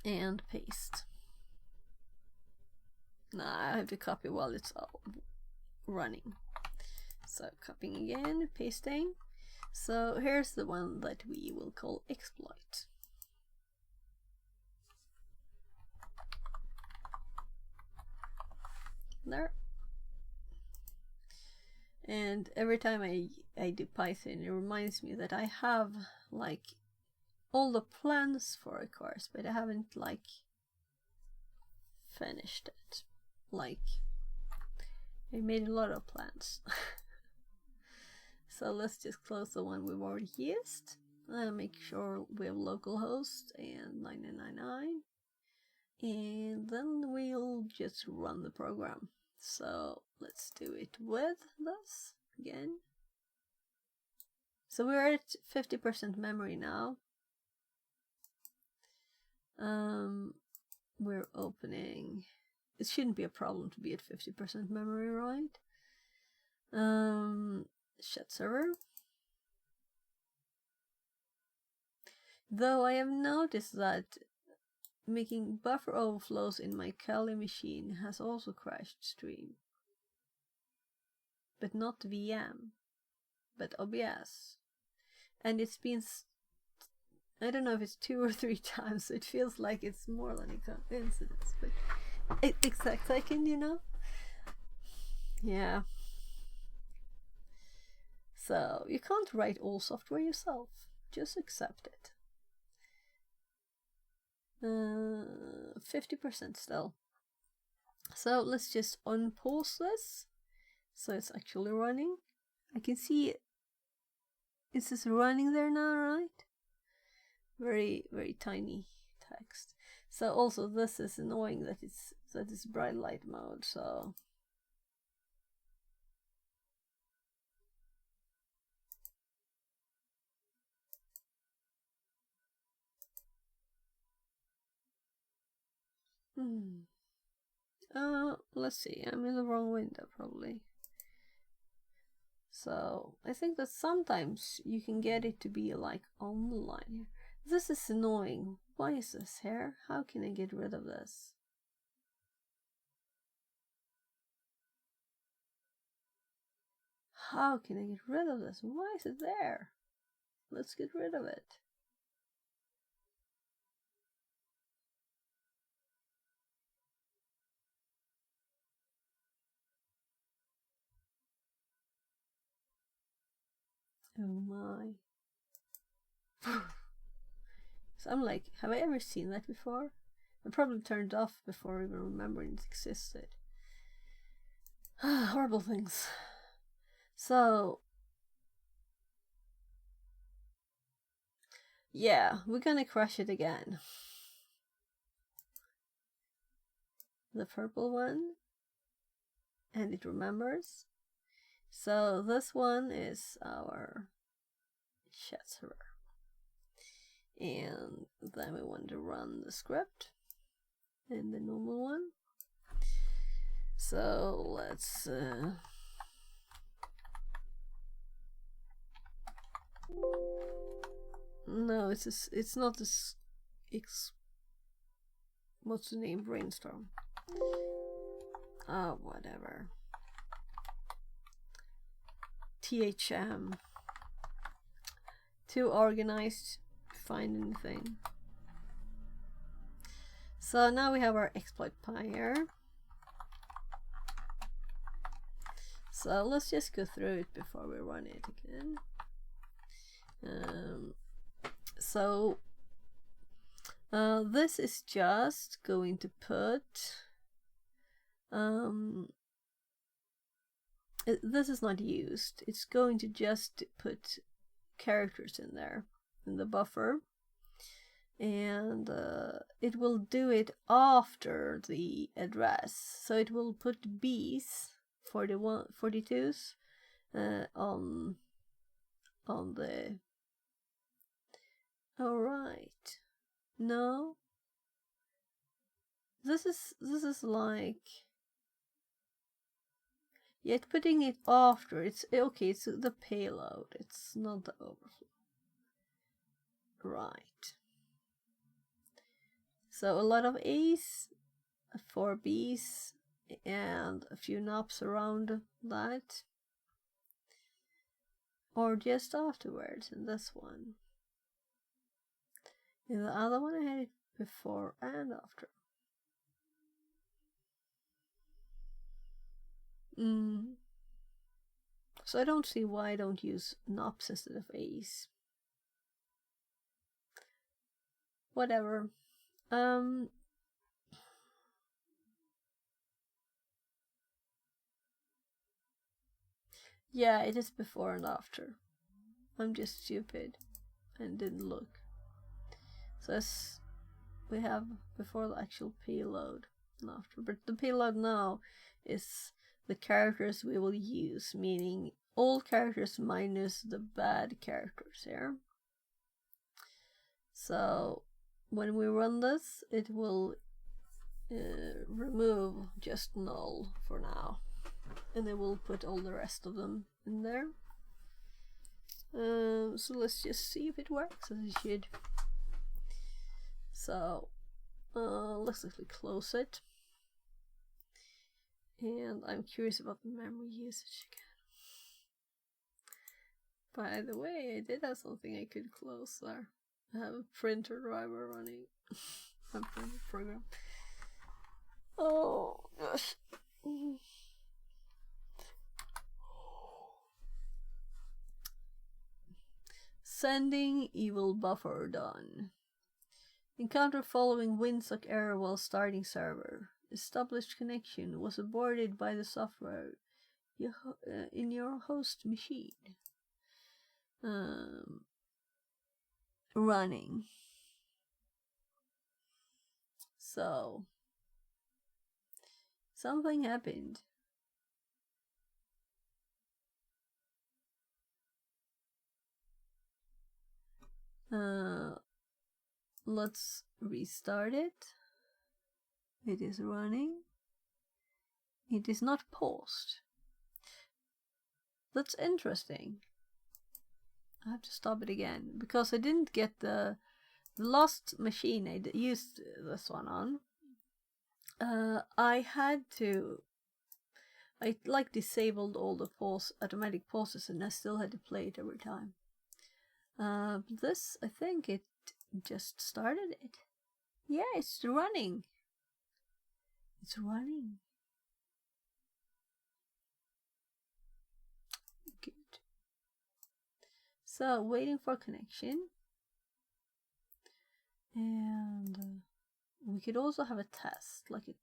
And paste. Nah, I have to copy while it's running. So copying again, pasting. So here's the one that we will call exploit. There. And every time I do Python, it reminds me that I have like all the plans for a course, but I haven't like finished it. Like I made a lot of plans. So let's just close the one we've already used. Make sure we have localhost and 9999. And then we'll just run the program. So let's do it with this again. So we're at 50% memory now. We're opening. It shouldn't be a problem to be at 50% memory, right? Chat server. Though I have noticed that making buffer overflows in my Kali machine has also crashed stream. But not VM, but OBS. And it's been, I don't know if it's 2 or 3 times, so it feels like it's more than a coincidence. But exact second, you know? Yeah. So you can't write all software yourself, just accept it. 50% still. So let's just unpause this. So it's actually running. I can see it. Is this running there now, right? Very, very tiny text. So also this is annoying that it's bright light mode, so let's see, I'm in the wrong window probably. So I think that sometimes you can get it to be like on the line here. This is annoying. Why is this here? How can I get rid of this? How can I get rid of this? Why is it there? Let's get rid of it. Oh my. So I'm like, have I ever seen that before? I probably turned it off before even remembering it existed. Horrible things. So yeah, we're gonna crash it again. The purple one. And it remembers. So this one is our chat server. And then we want to run the script and the normal one. So let's no, it's not this what's the name? Brainstorm. Oh, whatever. THM. Too organized to find anything. So now we have our exploit pie here. So let's just go through it before we run it again. This is just going to put this is not used. It's going to just put characters in there in the buffer, and it will do it after the address. So it will put B's 42s on the. All right. No. This is like. Yet putting it after, it's okay, it's the payload, it's not the overflow. Right. So a lot of A's, 4 B's, and a few knobs around that. Or just afterwards in this one. In the other one I had it before and after. So I don't see why I don't use knobs instead of A's. Whatever. Yeah, it is before and after. I'm just stupid and didn't look. So as we have before the actual payload and after. But the payload now is the characters we will use, meaning all characters minus the bad characters here. So when we run this, it will remove just null for now, and it will put all the rest of them in there. So let's just see if it works as it should. So let's actually close it. And I'm curious about the memory usage again. By the way, I did have something I could close there. I have a printer driver running. A printer program. Oh gosh. Sending evil buffer done. Encounter following WinSock error while starting server. Established connection was aborted by the software in your host machine. Running. So something happened. Let's restart it. It is running. It is not paused. That's interesting. I have to stop it again because I didn't get the last machine I used this one on. I like disabled all the automatic pauses, and I still had to play it every time. This, I think it just started it. Yeah, it's running. It's running. Good. So, waiting for connection. And we could also have a test, like a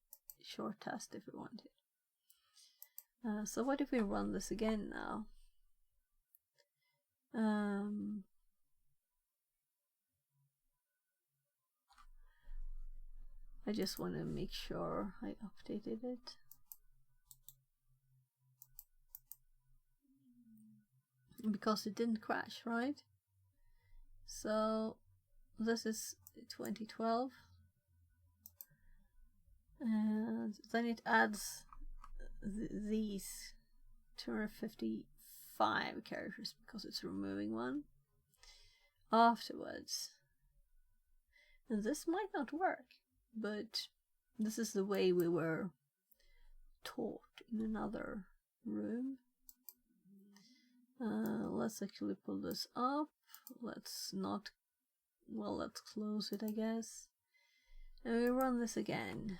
short test if we wanted. So what if we run this again now? I just want to make sure I updated it. Because it didn't crash, right? So this is 2012. And then it adds these 255 characters because it's removing one afterwards. And this might not work, but this is the way we were taught in another room. Let's actually pull this up. Let's close it, I guess. And we run this again.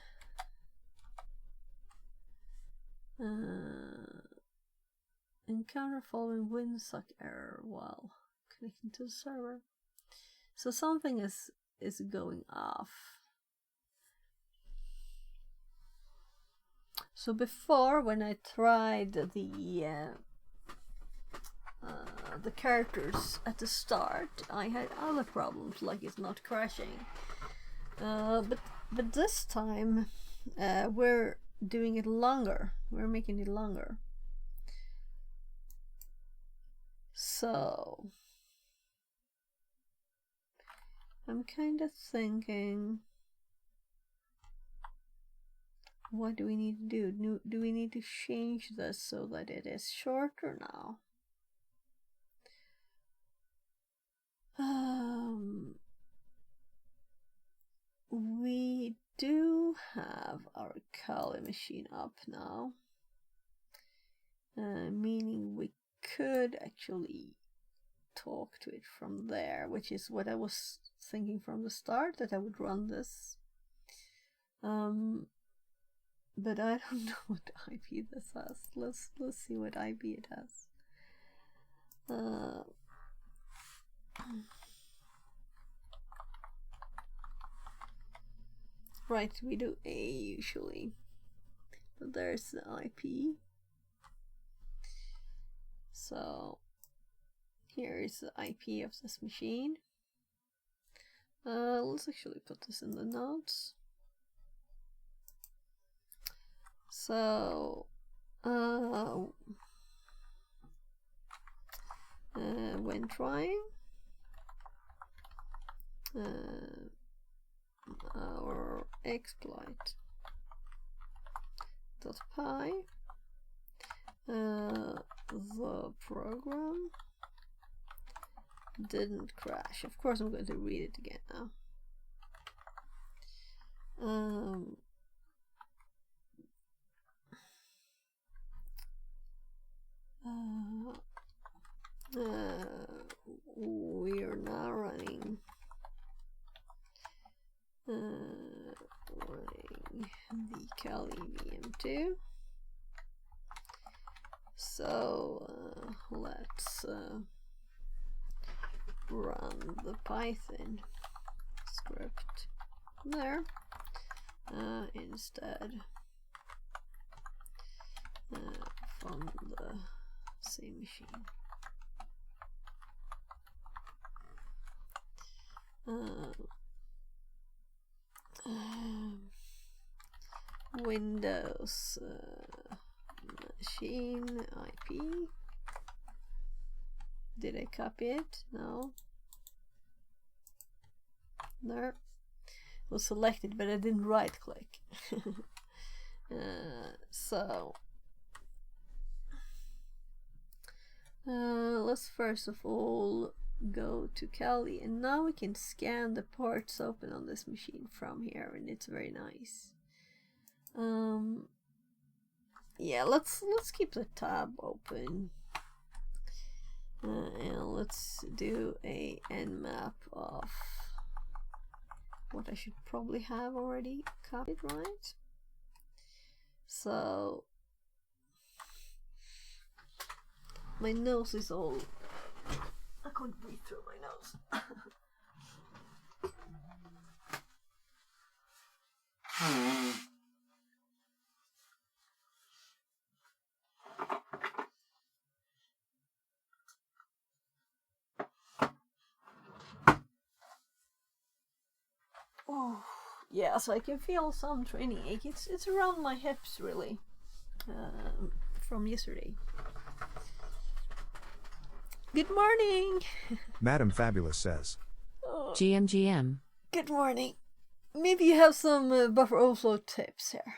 Encounter following WinSock error while connecting to the server. So something is going off. So before, when I tried the characters at the start, I had other problems, like it's not crashing. But this time, we're doing it longer. We're making it longer. So I'm kind of thinking, what do we need to do? Do we need to change this so that it is shorter now? We do have our Kali machine up now, meaning we could actually talk to it from there, which is what I was thinking from the start, that I would run this. But I don't know what IP this has. Let's see what IP it has. Right, we do A usually, but there's the IP. So here is the IP of this machine. Let's actually put this in the notes. So when trying our exploit .py, the program didn't crash. Of course, I'm going to read it again now. We are now running the Kali VM2. So let's run the Python script there instead from the same machine. Windows machine IP. Did I copy it? No. There. It was selected, but I didn't right click. So let's first of all go to Kali, and now we can scan the ports open on this machine from here, and it's very nice. Yeah, let's keep the tab open, and let's do a nmap of what I should probably have already copied, right? So my nose is all, I couldn't breathe through my nose. Oh, yeah, so I can feel some training ache. It's around my hips, really, from yesterday. Good morning! Madam Fabulous says. Oh, GM. good morning. Maybe you have some buffer overflow tips here.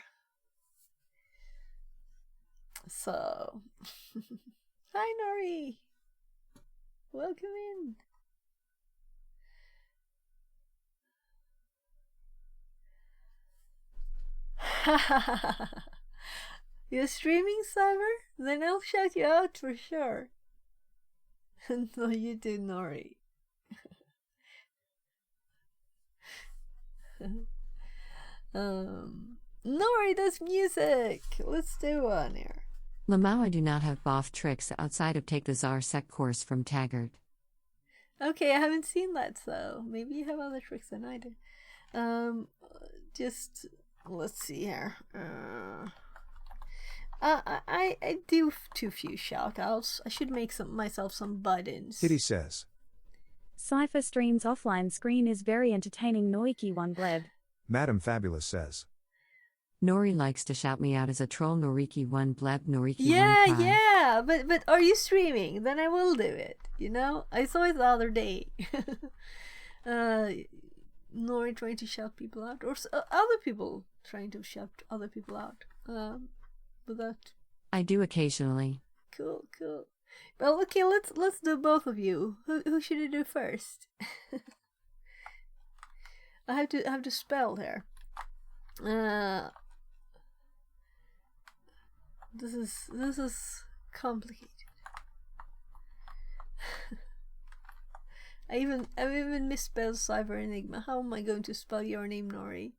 So, hi Nori! Welcome in! You're streaming, Cyber? Then I'll shout you out for sure. No, you do, Nori. Nori does music. Let's do one here. Lamau, I do not have BOF tricks outside of Take the Czar Sec course from Taggart. Okay, I haven't seen that, so maybe you have other tricks than I do. Just let's see here. I do too few shoutouts. I should make myself some buttons. Kitty says. Cypher streams offline screen is very entertaining. Noiki one bleb. Madam Fabulous says. Nori likes to shout me out as a troll. Noriki one bleb. Noriki Yeah, one cry. yeah. But are you streaming? Then I will do it. You know, I saw it the other day. Nori trying to shout people out, or other people trying to shout other people out. But that. I do occasionally. Cool. Well, okay. Let's do both of you. Who should I do first? I have to spell here. This is complicated. I've even misspelled Cyber Enigma. How am I going to spell your name, Nori?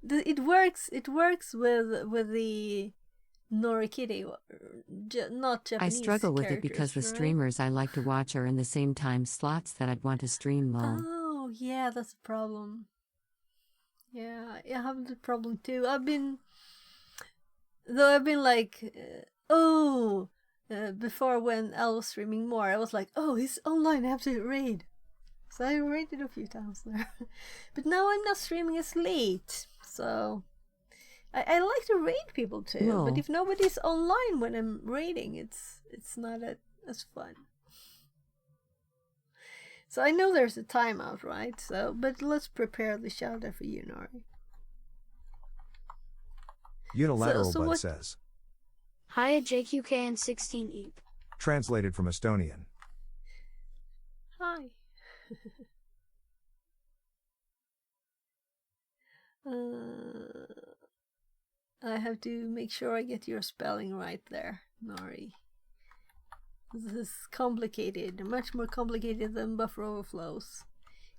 It works with the Nori Kitty, not Japanese. I struggle with it because the right? streamers I like to watch are in the same time slots that I'd want to stream lol. Oh yeah, that's a problem. Yeah, I have the problem too. I've been like, before when I was streaming more, I was like, oh, he's online, I have to raid. So I raided a few times there. But now I'm not streaming as late, so I like to raid people too. No. But if nobody's online when I'm raiding, it's not as fun. So I know there's a timeout, right? But let's prepare the shout out for you, Nori. Unilateral So Bud what- says. Hiya JQK and 16 EAP. Translated from Estonian. Hi. I have to make sure I get your spelling right there, Nori. This is complicated, much more complicated than buffer overflows.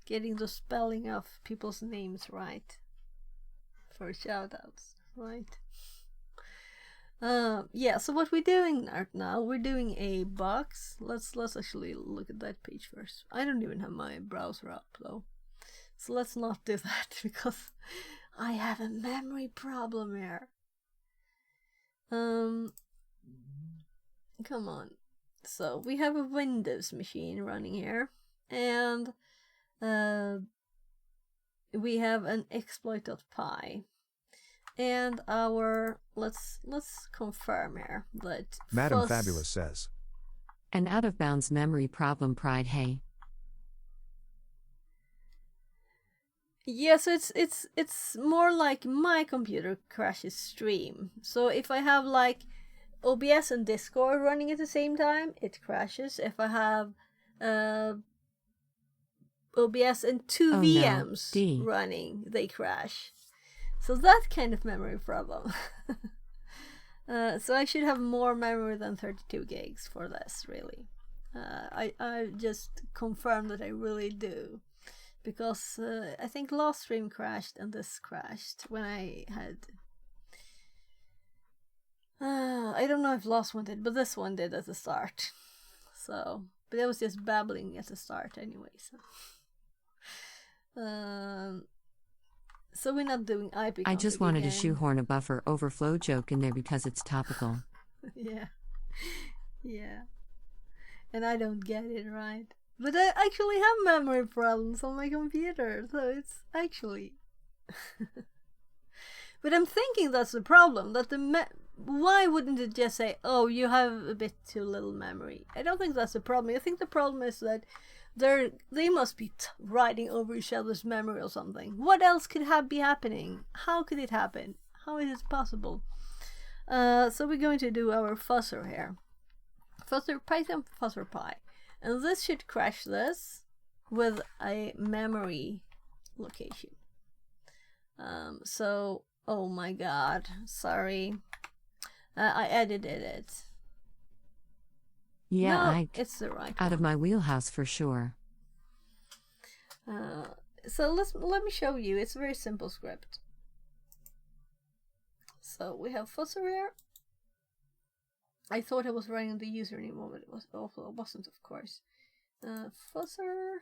Getting the spelling of people's names right for shoutouts, right? Yeah, so what we're doing right now, we're doing a box. Let's actually look at that page first. I don't even have my browser up though. So let's not do that because I have a memory problem here. Come on. So we have a Windows machine running here, and we have an exploit.py, and our let's confirm here that Madam Fabulous says. An out of bounds memory problem. Pride. Hey. Yes, it's more like my computer crashes stream. So if I have like OBS and Discord running at the same time, it crashes. If I have OBS and two Oh, no. VMs D. running, they crash. So that kind of memory problem. So I should have more memory than 32 gigs for this, really. I just confirmed that I really do. Because I think last stream crashed and this crashed when I had... I don't know if last one did, but this one did at the start. So, but I was just babbling at the start anyway. So we're not doing IP I just config wanted to again. shoehorn a buffer overflow joke in there because it's topical. Yeah. And I don't get it right. But I actually have memory problems on my computer, so it's actually... But I'm thinking that's the problem, that why wouldn't it just say, oh, you have a bit too little memory? I don't think that's the problem. I think the problem is that they must be riding over each other's memory or something. What else could be happening? How could it happen? How is it possible? So we're going to do our fuzzer here. Python fuzzer py. And this should crash this with a memory location. So, oh my god, sorry. I edited it. Yeah, no, it's the right out one. of my wheelhouse for sure. So let me show you. It's a very simple script. So we have fuzzer here. I thought I was writing the username of it. It wasn't, of course. Fuzzer.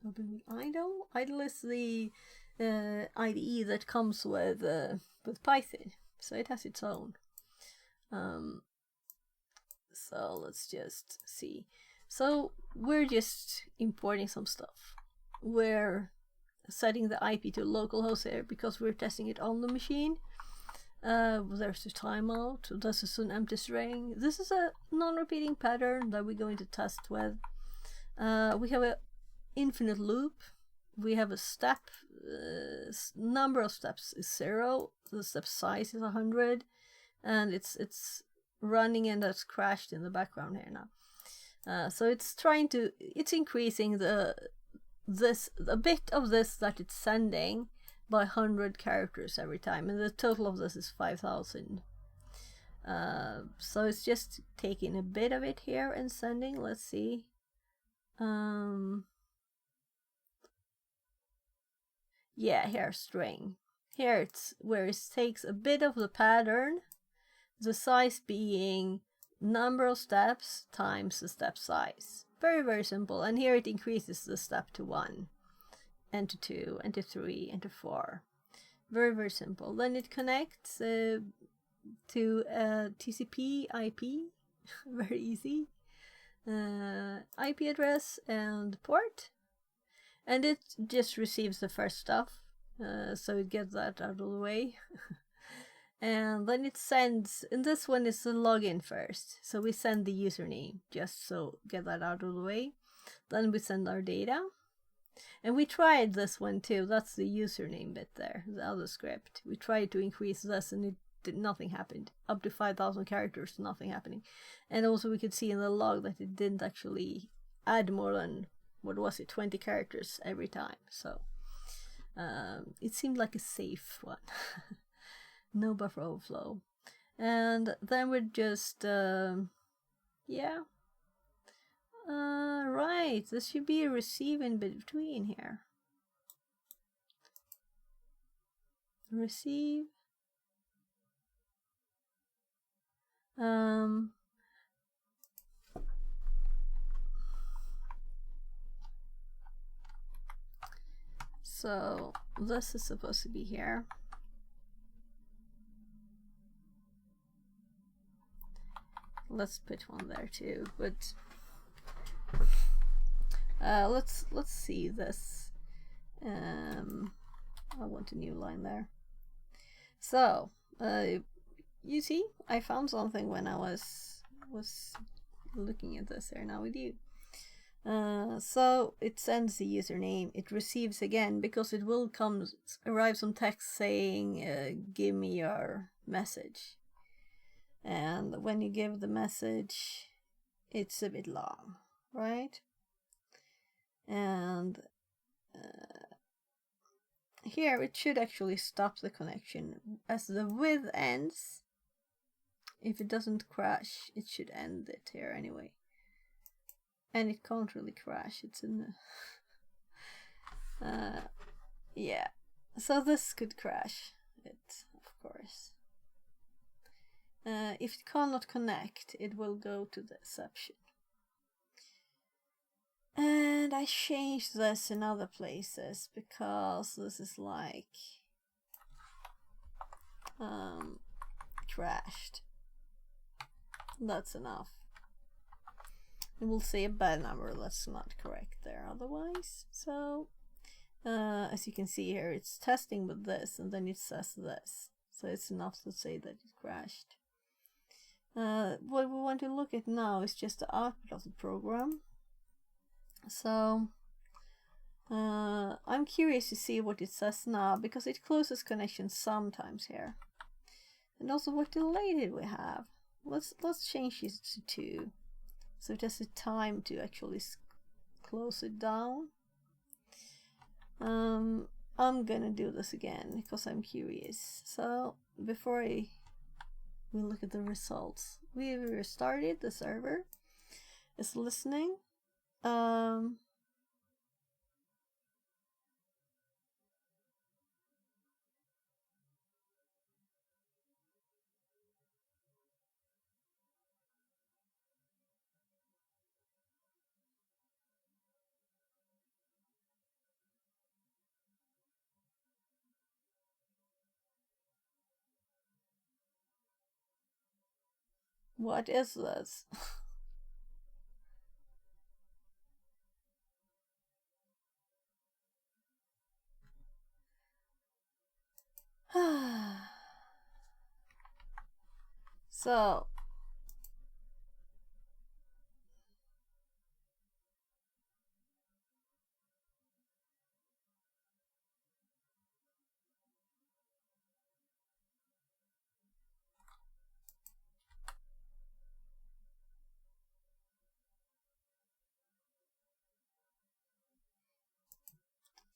Open with idle. Idle is the IDE that comes with with Python, so it has its own. So let's just see. So we're just importing some stuff. We're setting the IP to localhost here because we're testing it on the machine. There's the timeout. This is an empty string. This is a non-repeating pattern that we're going to test with. We have an infinite loop. We have a step. Number of steps is 0. The step size is 100, and it's running, and that's crashed in the background here now. So it's increasing a bit of this that it's sending by 100 characters every time, and the total of this is 5,000. So it's just taking a bit of it here and sending. Let's see. Yeah, here string. Here it's where it takes a bit of the pattern, the size being number of steps times the step size. Very, very simple. And here it increases the step to 1, and to 2, and to 3, and to 4. Very, very simple. Then it connects to TCP IP. Very easy. IP address and port. And it just receives the first stuff. So it gets that out of the way. And then it sends, and this one is the login first. So we send the username, just so get that out of the way. Then we send our data. And we tried this one too. That's the username bit there, the other script. We tried to increase this, and nothing happened. Up to 5,000 characters, nothing happening. And also we could see in the log that it didn't actually add more than, what was it, 20 characters every time. So it seemed like a safe one. No buffer overflow. And then we're just, right, this should be a receive in between here. Receive. So this is supposed to be here. Let's put one there too, but let's see this. I want a new line there. So you see, I found something when I was looking at this here now with you. So it sends the username. It receives again, because it will arrive some text saying give me your message. And when you give the message, it's a bit long, right? And here it should actually stop the connection. As the with ends, if it doesn't crash, it should end it here anyway. And it can't really crash. It's in the... yeah. So this could crash it, of course. If it cannot connect, it will go to the exception. And I changed this in other places because this is like crashed. That's enough. It will say a bad number. That's not correct there otherwise. So as you can see here, it's testing with this, and then it says this. So it's enough to say that it crashed. What we want to look at now is just the output of the program. So I'm curious to see what it says now, because it closes connections sometimes here. And also, what delay did we have? Let's change it to 2, so it has the time to actually close it down. I'm gonna do this again because I'm curious. So before we look at the results, we restarted the server. It's listening. What is this?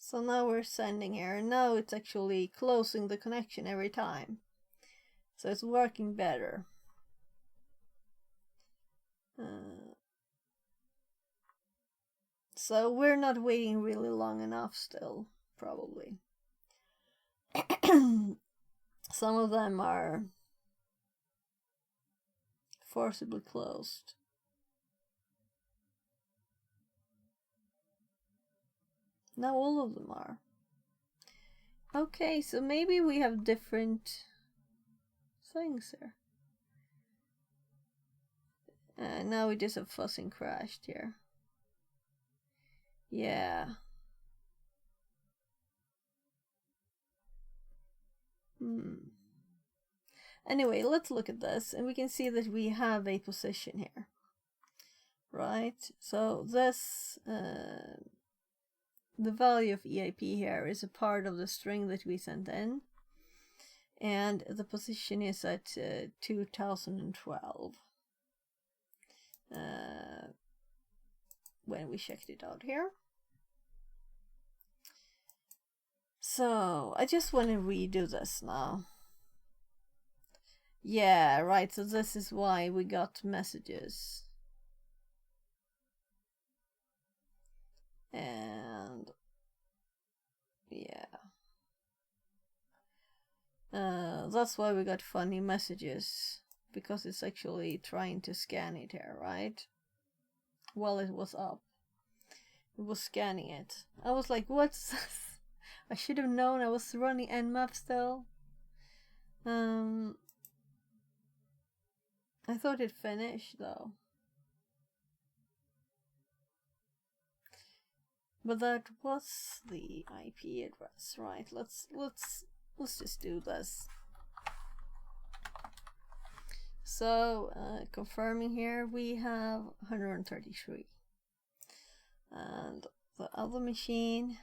So now we're sending here, and now it's actually closing the connection every time. So it's working better. So we're not waiting really long enough still, probably. Some of them are forcibly closed. Now all of them are. Okay, so maybe we have different things here. Now we just have fuzzing crashed here. Yeah. Anyway, let's look at this, and we can see that we have a position here. Right? So this, the value of EIP here is a part of the string that we sent in. And the position is at 2012. When we checked it out here. So I just want to redo this now. Yeah, right, so this is why we got messages. And yeah. That's why we got funny messages, because it's actually trying to scan it here, right? While it was up. It was scanning it. I was like, what's this? I should have known I was running Nmap still. I thought it finished though. But that was the IP address, right? Let's just do this. So confirming here, we have 133, and the other machine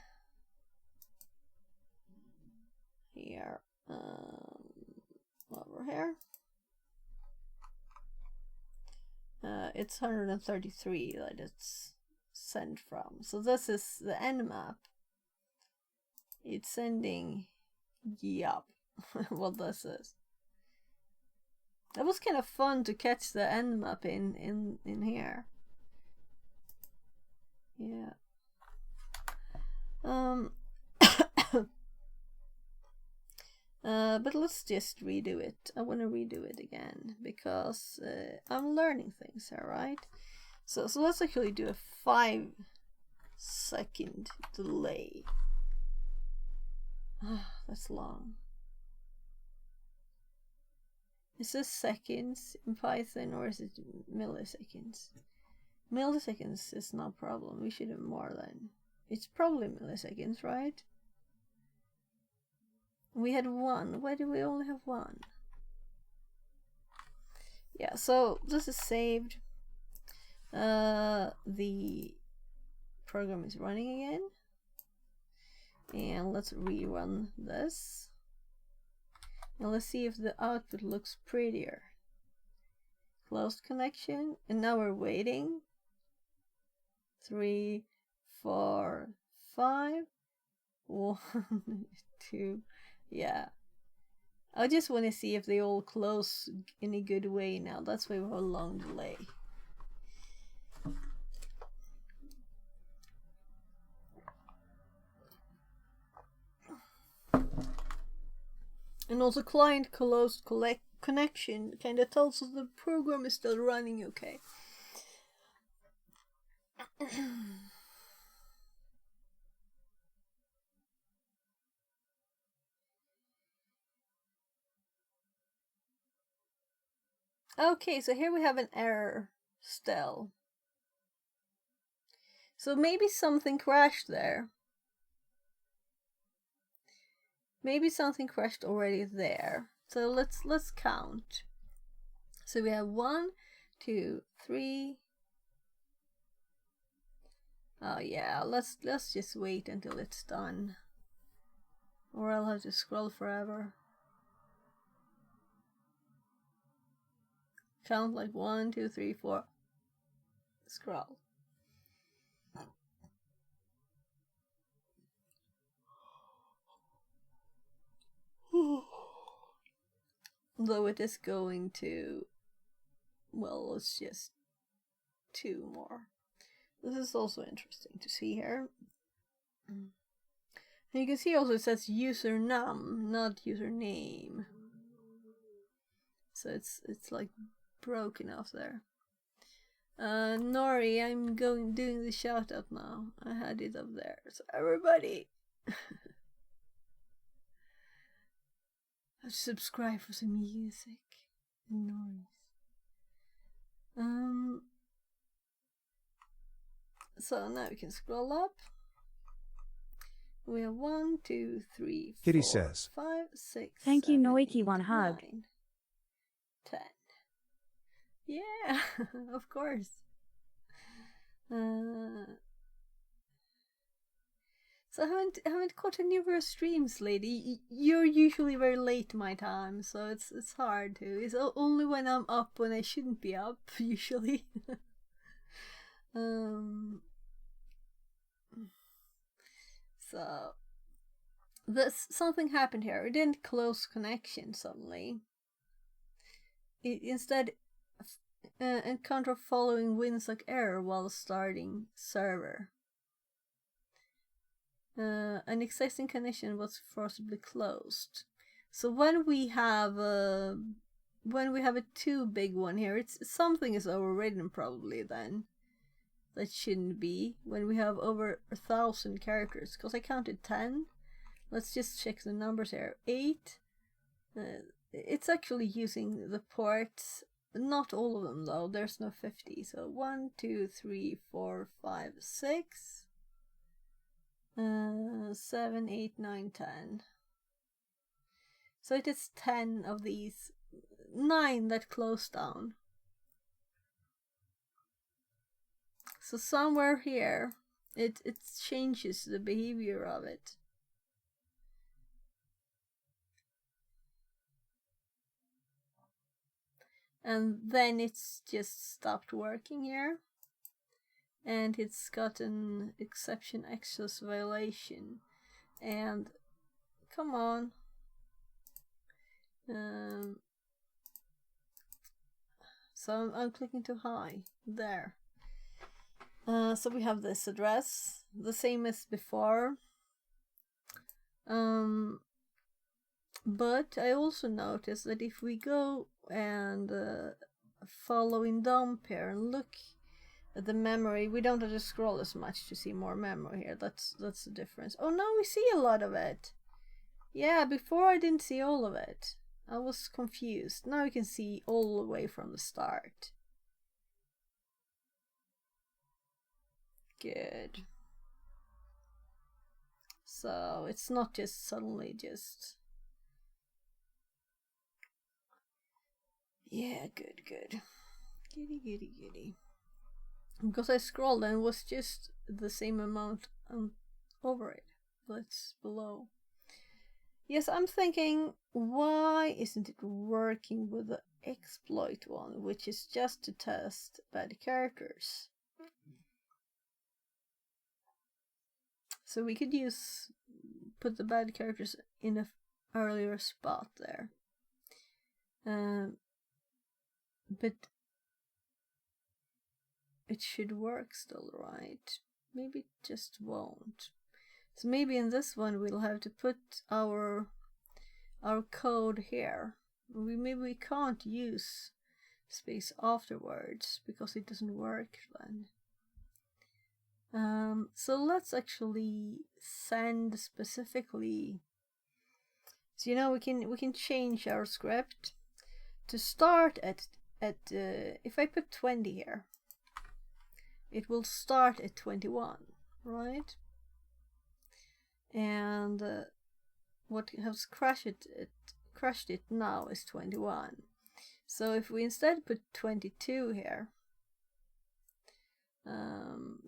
here, over here, it's 133 that it's sent from. So this is the Nmap. It's sending, yup, what this is. That was kind of fun to catch the Nmap in here. Yeah. But let's just redo it. I want to redo it again because I'm learning things here, right? So let's actually do a 5-second delay. That's long. Is this seconds in Python or is it milliseconds? Milliseconds is no problem. We should have more than. It's probably milliseconds, right? We had 1. Why do we only have 1? Yeah, so this is saved. The program is running again. And let's rerun this. And let's see if the output looks prettier. Closed connection. And now we're waiting. 3, 4, 5. 1, 2. Yeah. I just want to see if they all close in a good way now. That's why we have a long delay. And also client closed connection kind of tells us the program is still running okay. Okay, so here we have an error still. So maybe something crashed there. Maybe something crashed already there. So let's count. So we have 1, 2, 3. Oh yeah, let's just wait until it's done. Or I'll have to scroll forever. Count like 1, 2, 3, 4. Scroll. Though it is going to, well, it's just 2 more. This is also interesting to see here. And you can see also it says user num, not username. So it's like broken off there. Nori, I'm doing the shout out now. I had it up there. So everybody subscribe for some music and noise. So now we can scroll up. We have 1, 2, 3, 4, Kitty says, 5, 6. Thank you, 7, Noiki. 8, One hug. 9, 10. Yeah, of course. So I haven't caught any of your streams, lady. You're usually very late my time, so it's hard to. It's only when I'm up when I shouldn't be up usually. So something happened here. It didn't close connection suddenly. It instead encounter following Winsock error while starting server. An existing connection was forcibly closed. So when we have a too big one here, it's something is overridden probably then. That shouldn't be when we have over 1,000 characters, because I counted 10. Let's just check the numbers here. 8. It's actually using the ports. Not all of them though. There's no 50. So 1, 2, 3, 4, 5, 6. 7, 8, 9, 10. So it is 10 of these. 9 that closed down. So somewhere here, it changes the behavior of it. And then it's just stopped working here. And it's got an exception access violation. And come on. So I'm clicking too high. There. So we have this address, the same as before. But I also noticed that if we go and follow in dump here and look at the memory, we don't have to scroll as much to see more memory here. That's the difference. Oh, now we see a lot of it. Yeah, before I didn't see all of it. I was confused. Now we can see all the way from the start. Good. So it's not just suddenly just. Yeah, good. Giddy. Because I scrolled and it was just the same amount over it. That's below. Yes, I'm thinking, why isn't it working with the exploit one, which is just to test bad characters? So we could put the bad characters in an earlier spot there. But it should work still, right? Maybe it just won't. So maybe in this one we'll have to put our code here. Maybe we can't use space afterwards because it doesn't work then. So let's actually send specifically. So we can change our script to start at at if I put 20 here, it will start at 21, right? And what has crashed it now is 21. So if we instead put 22 here,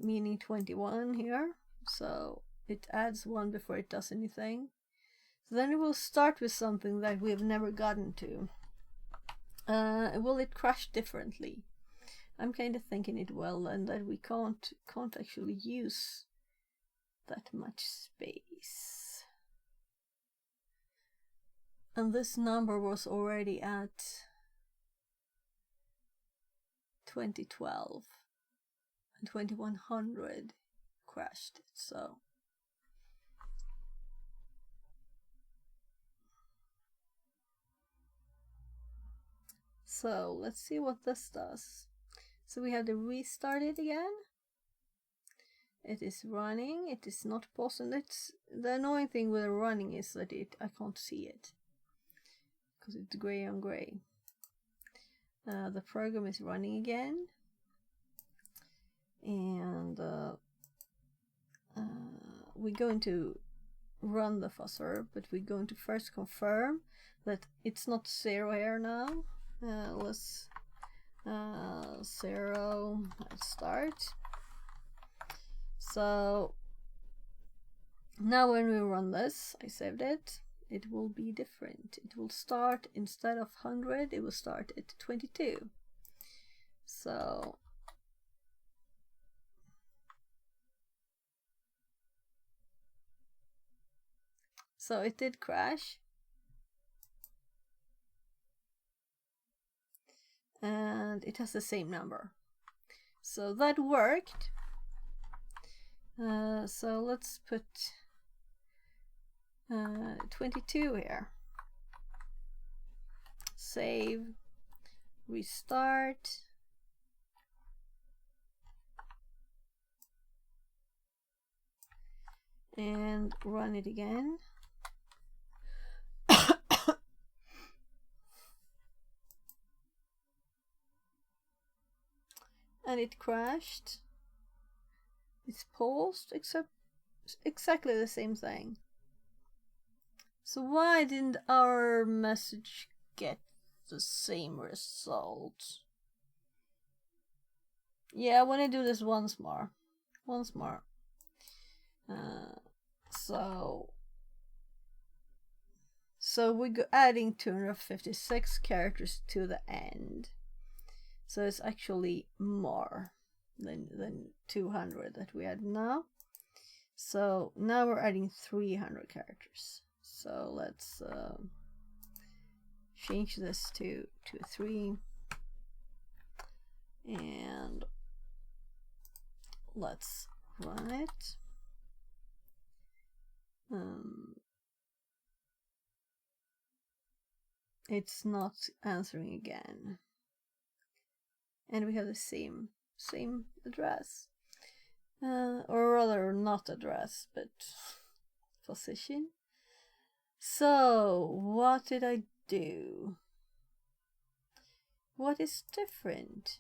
meaning 21 here, so it adds 1 before it does anything. So then it will start with something that we have never gotten to. Will it crash differently? I'm kind of thinking it will, and that we can't actually use that much space. And this number was already at 2012, and 2100 crashed it, so let's see what this does. So we have to restart it again. It is running, it is not pausing. The annoying thing with running is that I can't see it because it's gray on gray. The program is running again, and we're going to run the fuzzer, but we're going to first confirm that it's not 0 here now. Let's 0, let's start. So now when we run this, I saved it, it will be different. It will start, instead of 100, it will start at 22. So it did crash, and it has the same number, so that worked. So let's put 22 here, save, restart, and run it again. And it crashed. It's paused, except exactly the same thing. So why didn't our message get the same result? Yeah, I want to do this once more. So we go adding 256 characters to the end. So it's actually more than 200 that we had now. So now we're adding 300 characters. So let's change this to 3, and let's run it. It's not answering again. And we have the same address, or rather not address, but position. So what did I do? What is different?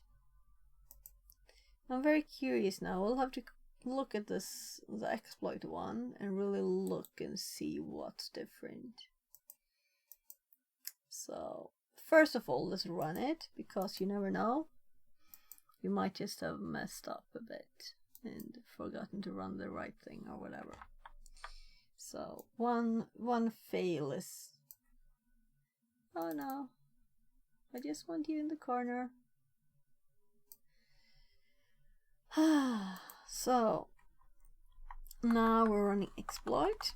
I'm very curious now. We'll have to look at this, the exploit one, and really look and see what's different. So first of all, let's run it, because you never know. You might just have messed up a bit and forgotten to run the right thing or whatever. So one fail is, oh no, I just want you in the corner. So now we're running exploit,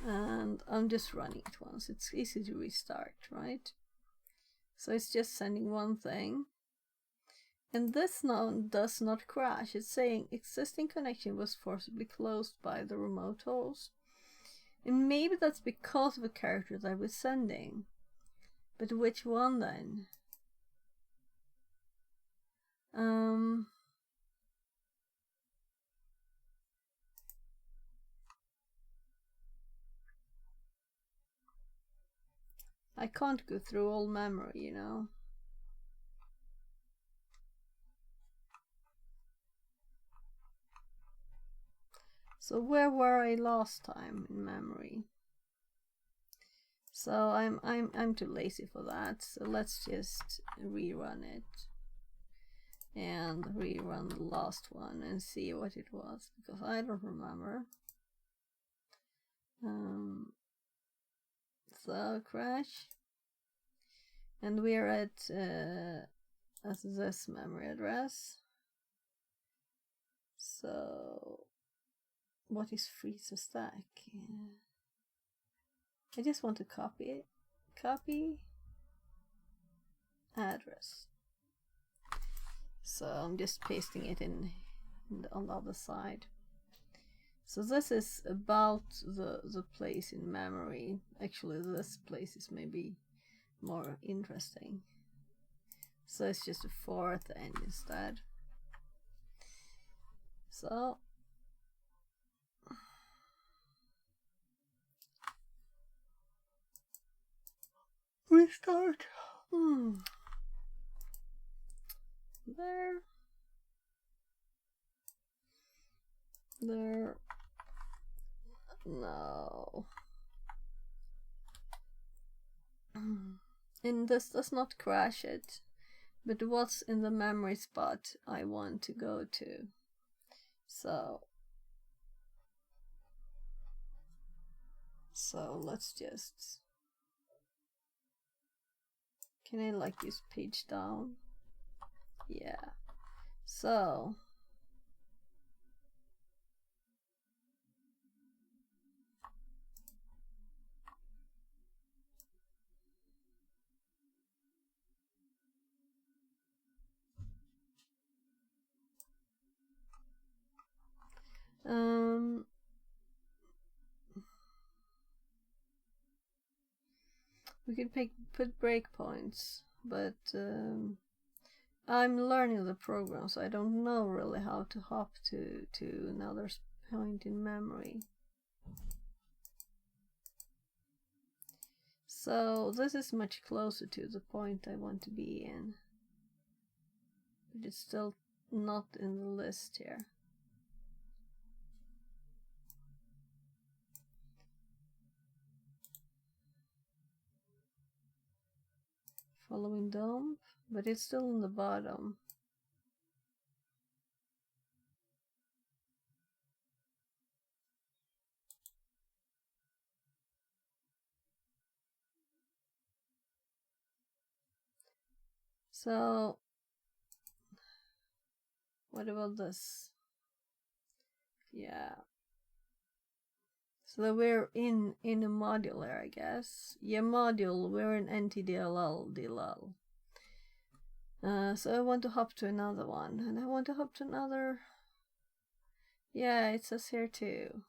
and I'm just running it once. It's easy to restart, right? So it's just sending one thing, and this now does not crash. It's saying existing connection was forcibly closed by the remote host, and maybe that's because of a character that we're sending. But which one then? I can't go through all memory, you know. So where were I last time in memory? So I'm too lazy for that. So let's just rerun it and rerun the last one and see what it was, because I don't remember. So crash, and we're at this memory address. So what is freeze a stack? I just want to copy it. Copy address. So I'm just pasting it in on the other side. So this is about the place in memory. Actually, this place is maybe more interesting. So it's just a fourth end instead. So restart. There. No. And this does not crash it, but what's in the memory spot I want to go to. So let's just, can I like use page down? Yeah. So we could put breakpoints, but I'm learning the program, so I don't know really how to hop to another point in memory. So this is much closer to the point I want to be in, but it's still not in the list here. Following dump, but it's still in the bottom. So what about this? Yeah. So we're in a module here, I guess. Yeah, module, we're in ntdll dll. So I want to hop to another one, and I want to hop to another. Yeah, it says here too.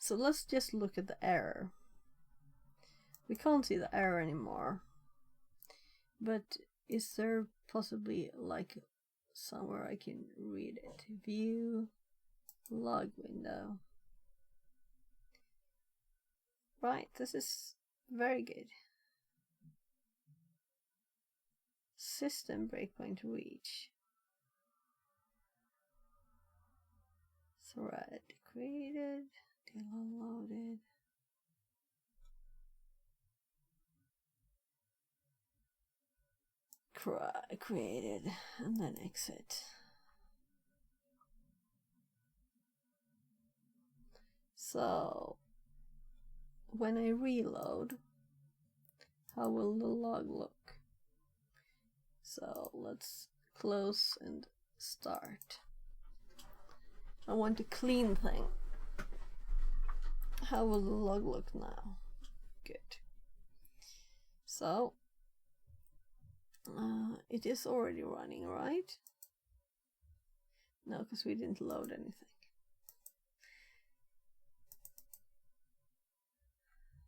So let's just look at the error. We can't see the error anymore, but is there possibly like somewhere I can read it? View log window. Right, this is very good. System breakpoint reach. Thread created, downloaded. Created, and then exit. So when I reload, how will the log look? So let's close and start. I want a clean thing. How will the log look now? Good. So it is already running, right? No, because we didn't load anything.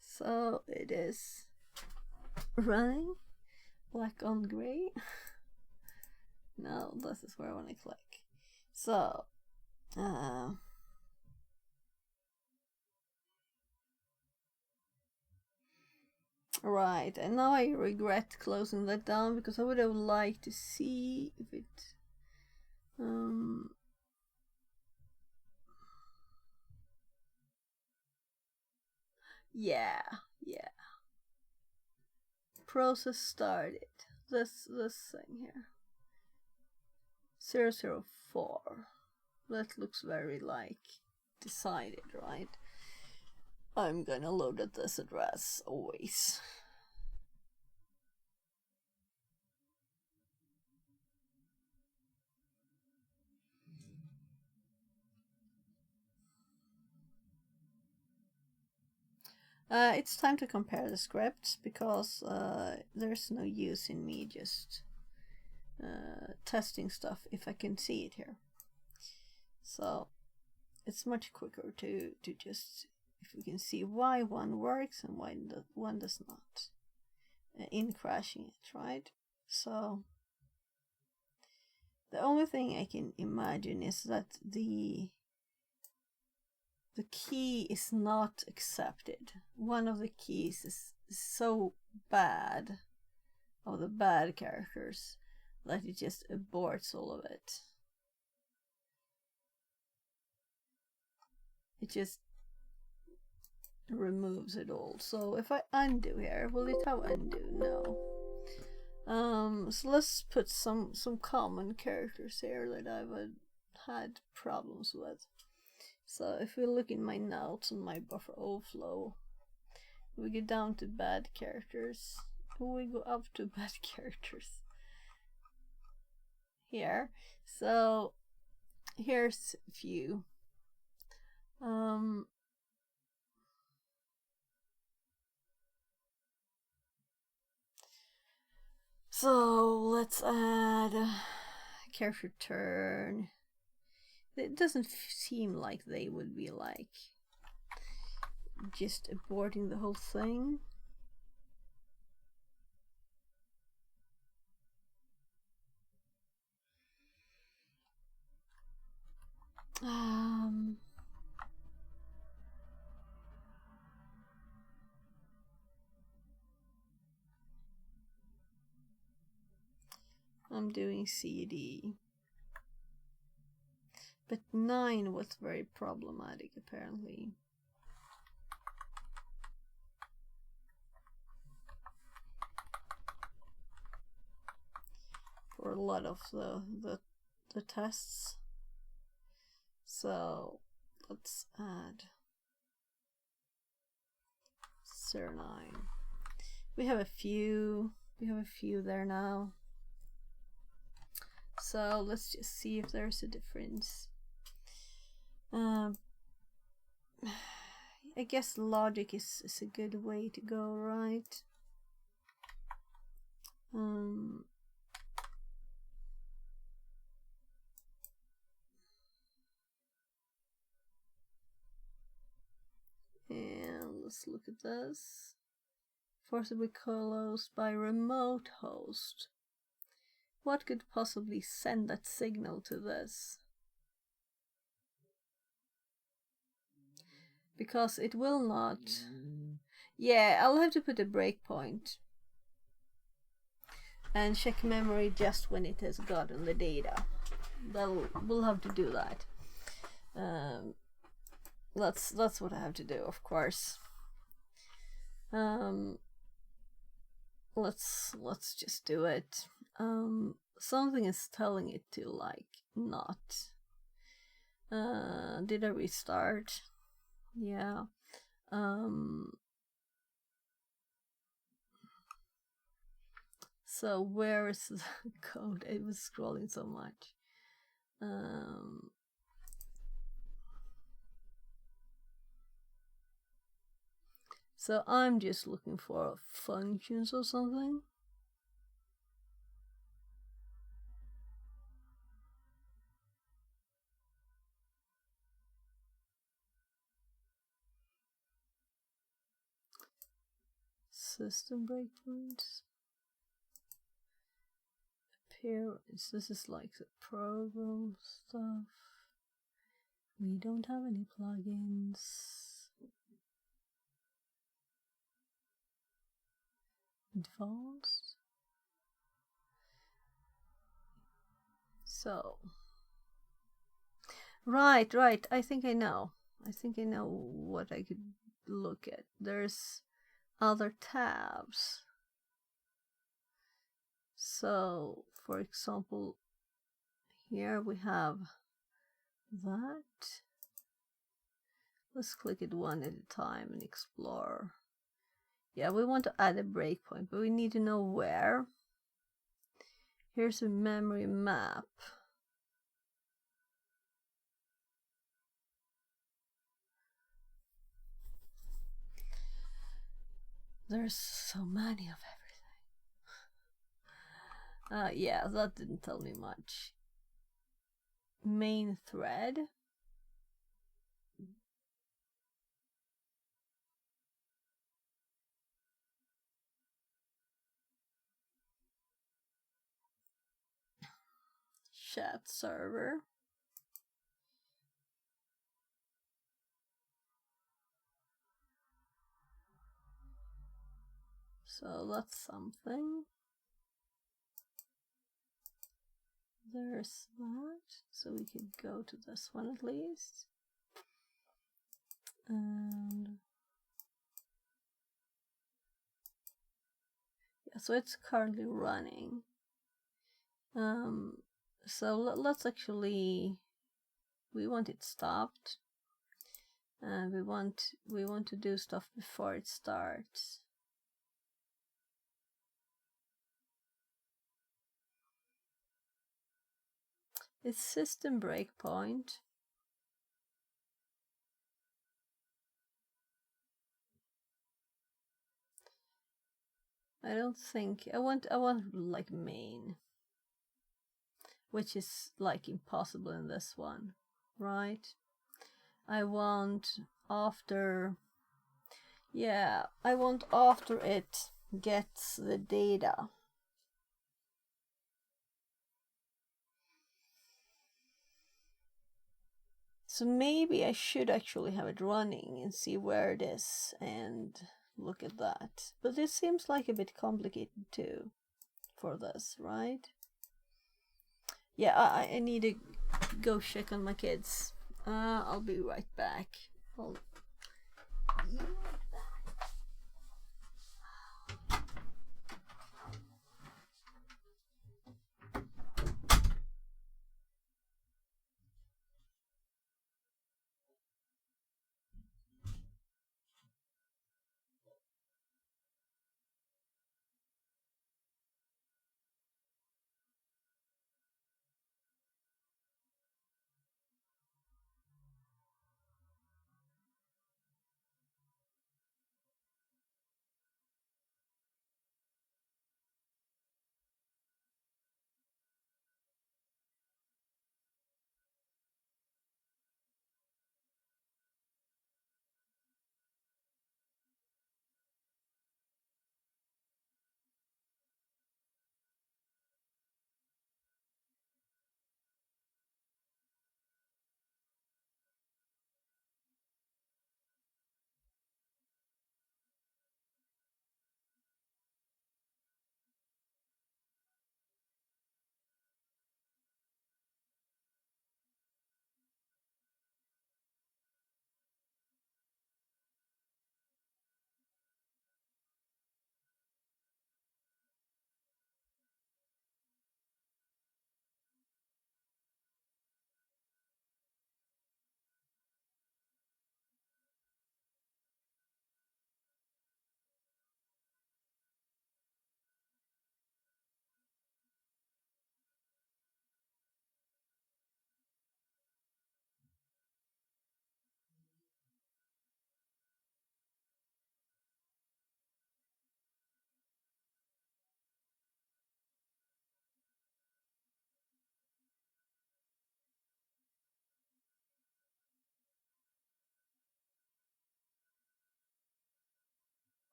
So it is running? Black on gray? No, this is where I want to click. So, right, and now I regret closing that down because I would have liked to see if it yeah. Process started. This thing here. 004. That looks very like decided, right? I'm gonna load at this address always. It's time to compare the scripts because there's no use in me just testing stuff if I can see it here. So it's much quicker to just, if we can see why one works and why one does not, in crashing it, right? So the only thing I can imagine is that the key is not accepted. One of the keys is so bad, of the bad characters, that it just aborts all of it. It just removes it all. So if I undo here, will it have undo? No. So let's put some common characters here that I've had problems with. So if we look in my notes on my buffer overflow, we get down to bad characters. We go up to bad characters here. So here's a few. So let's add character turn. It doesn't seem like they would be like just aborting the whole thing. I'm doing CD. But 9 was very problematic, apparently. For a lot of the tests. So let's add 09. We have a few there now. So let's just see if there's a difference. I guess logic is a good way to go, right? And let's look at this. Forcibly closed by remote host. What could possibly send that signal to this? Because it will not. Yeah, I'll have to put a breakpoint and check memory just when it has gotten the data. We'll have to do that. That's what I have to do, of course. Let's just do it. Something is telling it to like not. Did I restart? Yeah. So where is the code? It was scrolling so much. So I'm just looking for functions or something. System breakpoints. Appearance. This is like the program stuff. We don't have any plugins. Advanced. So. Right. I think I know. What I could look at. There's other tabs. So, for example, here we have that. Let's click it one at a time and explore. Yeah, we want to add a breakpoint, but we need to know where. Here's a memory map. There's so many of everything. Yeah, that didn't tell me much. Main thread. Chat server. So that's something. There's that. So we could go to this one at least. And yeah, so it's currently running. So let's actually, we want it stopped, and we want to do stuff before it starts. It's system breakpoint. I don't think I want like main, which is like impossible in this one, right? I want after, yeah, I want after it gets the data. So maybe I should actually have it running and see where it is and look at that. But this seems like a bit complicated too for this, right? Yeah, I need to go check on my kids. I'll be right back.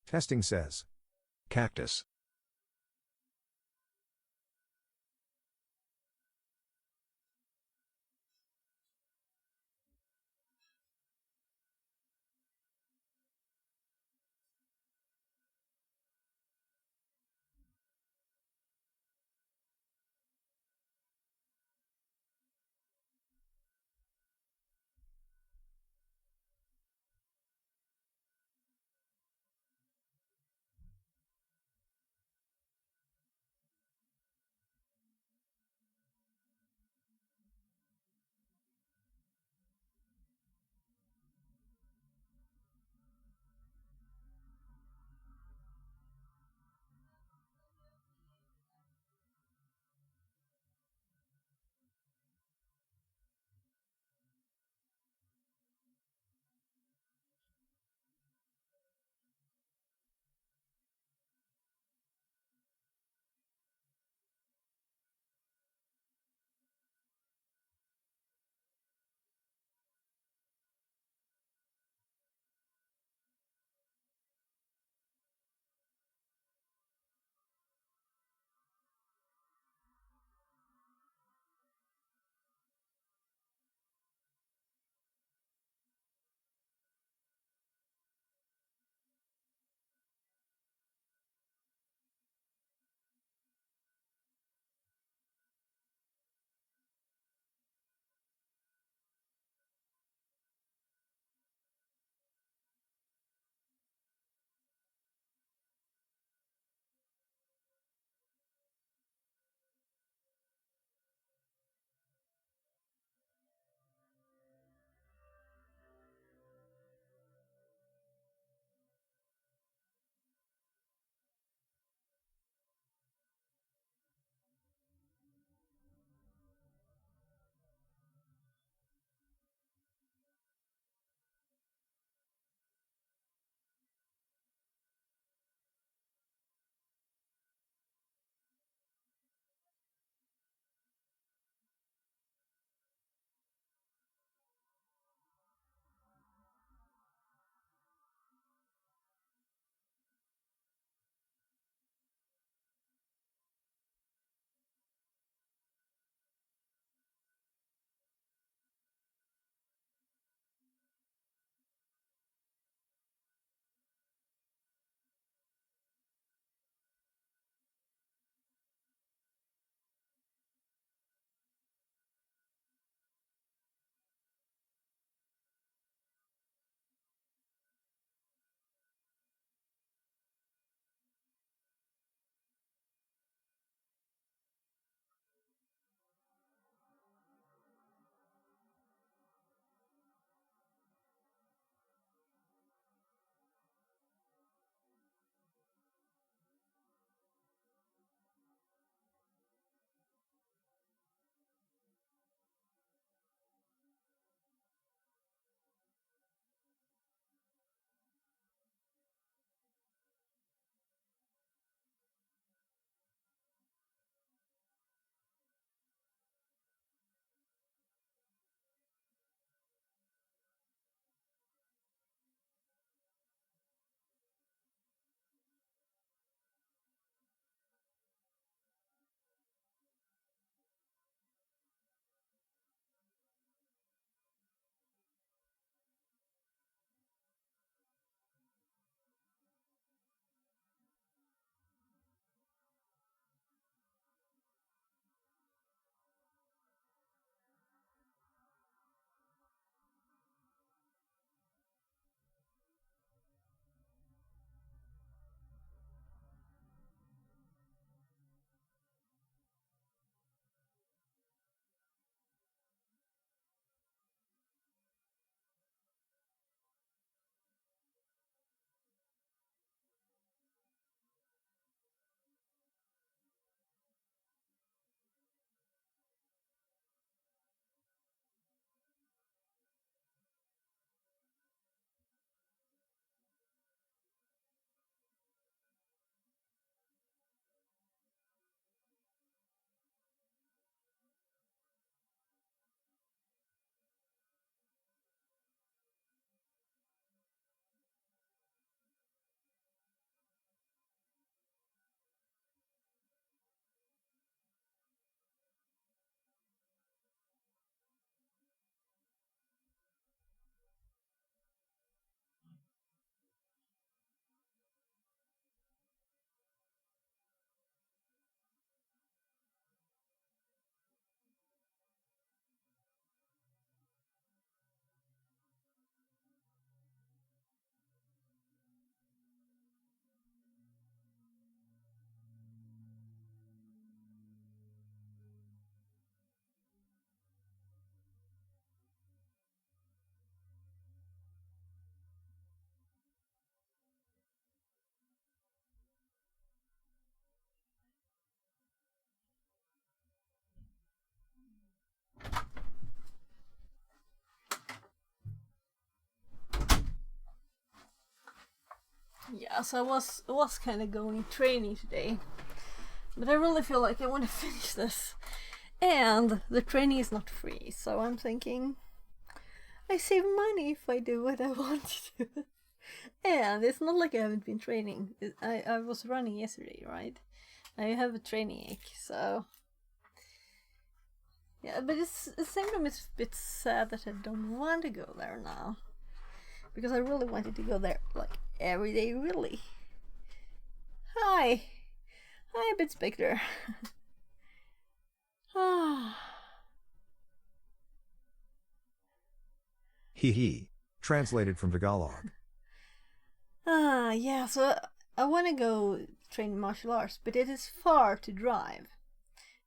Testing says. Cactus. Yeah, so I was kind of going training today, but I really feel like I want to finish this, and the training is not free. So I'm thinking I save money if I do what I want to do. And it's not like I haven't been training. I was running yesterday, right? I have a training ache, so yeah. But it's the same time. It's a bit sad that I don't want to go there now, because I really wanted to go there like every day, really. Hi, Bit Spectre. Hee hee. Translated from Tagalog. Yeah. So I want to go train martial arts, but it is far to drive.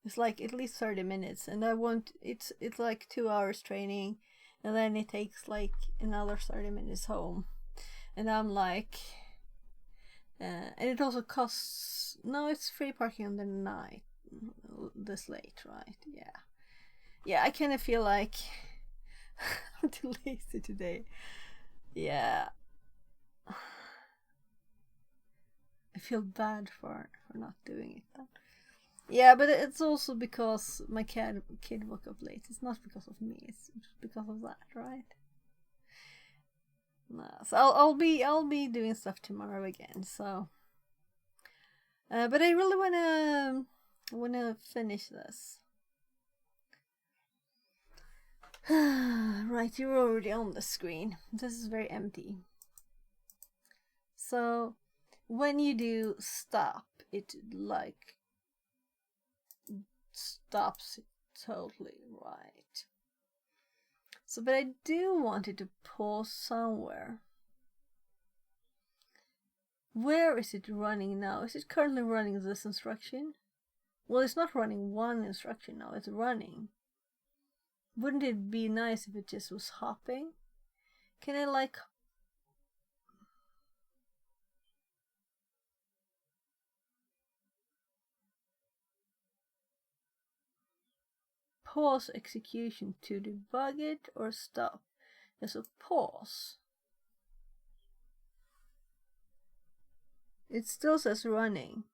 It's like at least 30 minutes, and I want it's like 2 hours training, and then it takes like another 30 minutes home, and I'm like, and it also costs. No, it's free parking on the night, this late, right? Yeah. I kind of feel like I'm too lazy today. Yeah. I feel bad for not doing it then. Yeah, but it's also because my kid woke up late. It's not because of me. It's because of that, right? No, so I'll be doing stuff tomorrow again. So, but I really wanna finish this. Right, you're already on the screen. This is very empty. So, when you do stop, it like stops it totally, right? So, but I do want it to pause somewhere. Where is it running now? Is it currently running this instruction? Well, it's not running one instruction now, it's running. Wouldn't it be nice if it just was hopping? Can I like... pause execution to debug it or stop? Yes, so pause. It still says running.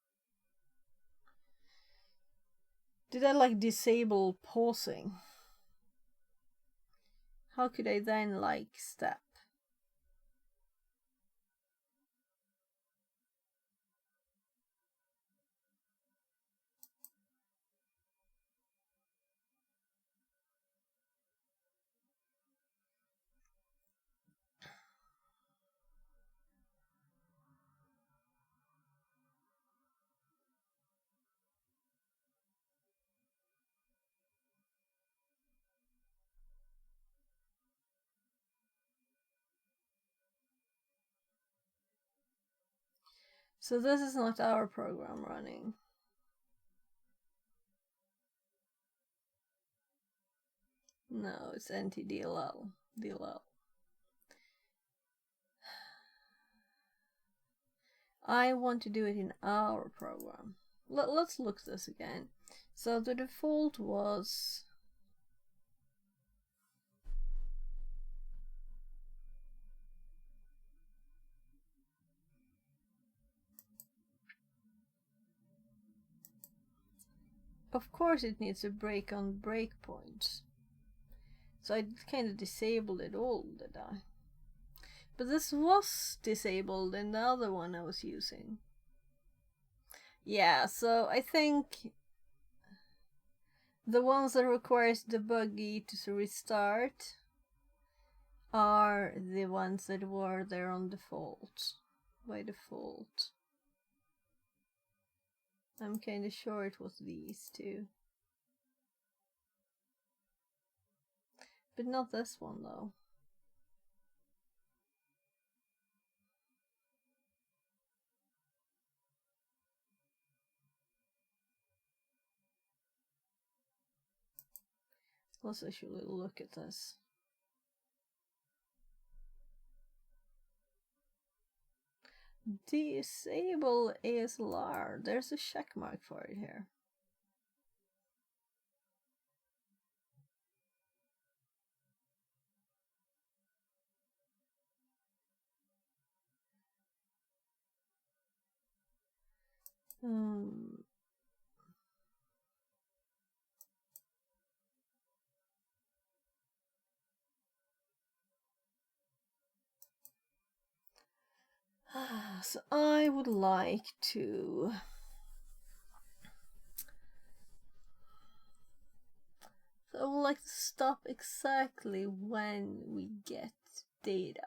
Did I like disable pausing? How could I then like step? So this is not our program running. No, it's NTDLL. DLL. I want to do it in our program. Let's look this again. So the default was... Of course it needs a break on breakpoints. So I kind of disabled it all, did I? But this was disabled in the other one I was using. Yeah, so I think the ones that requires debuggy to restart are the ones that were there on default, by default. I'm kind of sure it was these two. But not this one though. Let's actually look at this. Disable ASLR. There's a check mark for it here. So I would like to stop exactly when we get data,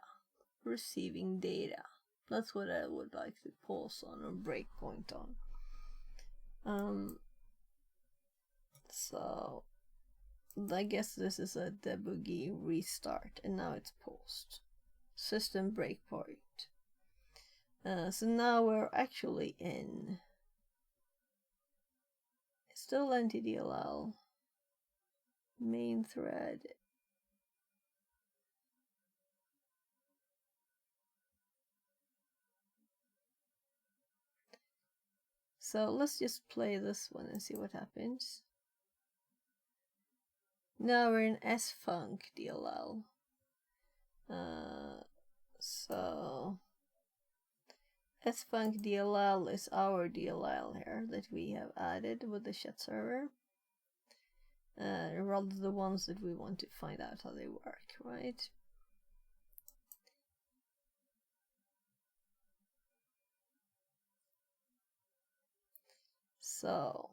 receiving data. That's what I would like to pause on or breakpoint on. So I guess this is a debuggy restart, and now it's paused. System breakpoint. So now we're actually in still ntdll main thread. So let's just play this one and see what happens. Now we're in sfunc DLL. So sfunc DLL is our DLL here that we have added with the chat server. Rather the ones that we want to find out how they work, right? So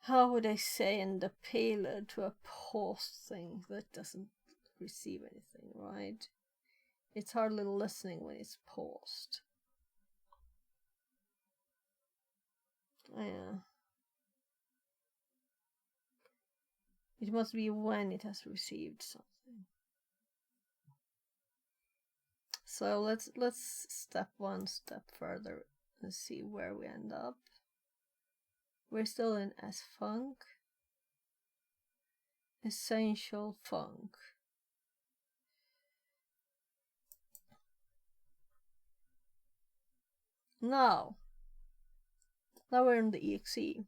how would I say in the payload to a pause thing that doesn't receive anything, right? It's hardly listening when it's paused. Yeah. It must be when it has received something. So let's step one step further and see where we end up. We're still in sfunc. Essential func. Now we're in the exe.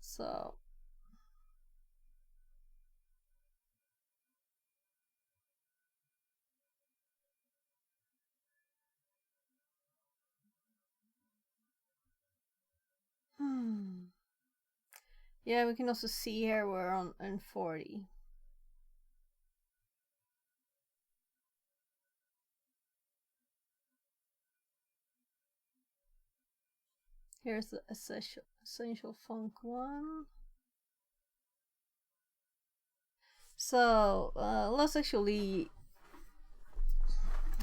So yeah, we can also see here we're on 40. Here's the essential func one. So let's actually,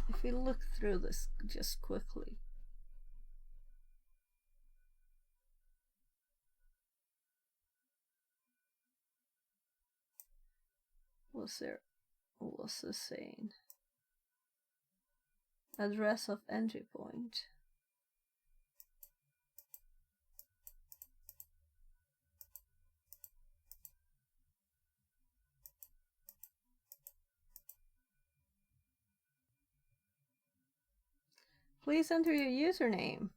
if we look through this just quickly. What's this saying? Address of entry point. Please enter your username.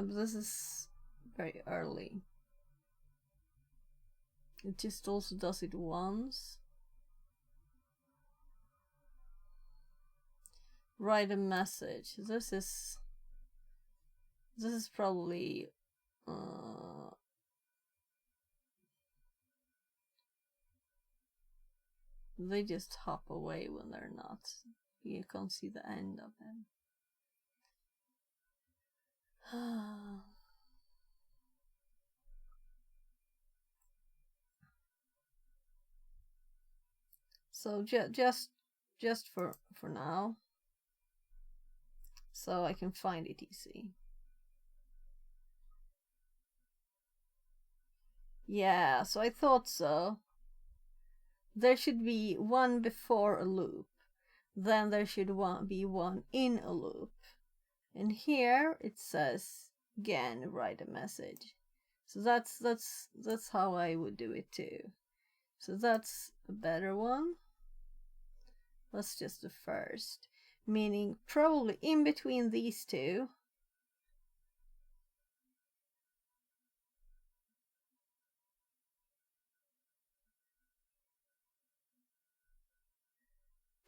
This is very early. It just also does it once. Write a message. This is probably they just hop away when they're not. You can't see the end of them. So just for now. so I can find it easy. Yeah, so I thought so. There should be one before a loop, then there should be one in a loop. And here it says again, write a message. So that's how I would do it too. So that's a better one. That's just the first, meaning probably in between these two.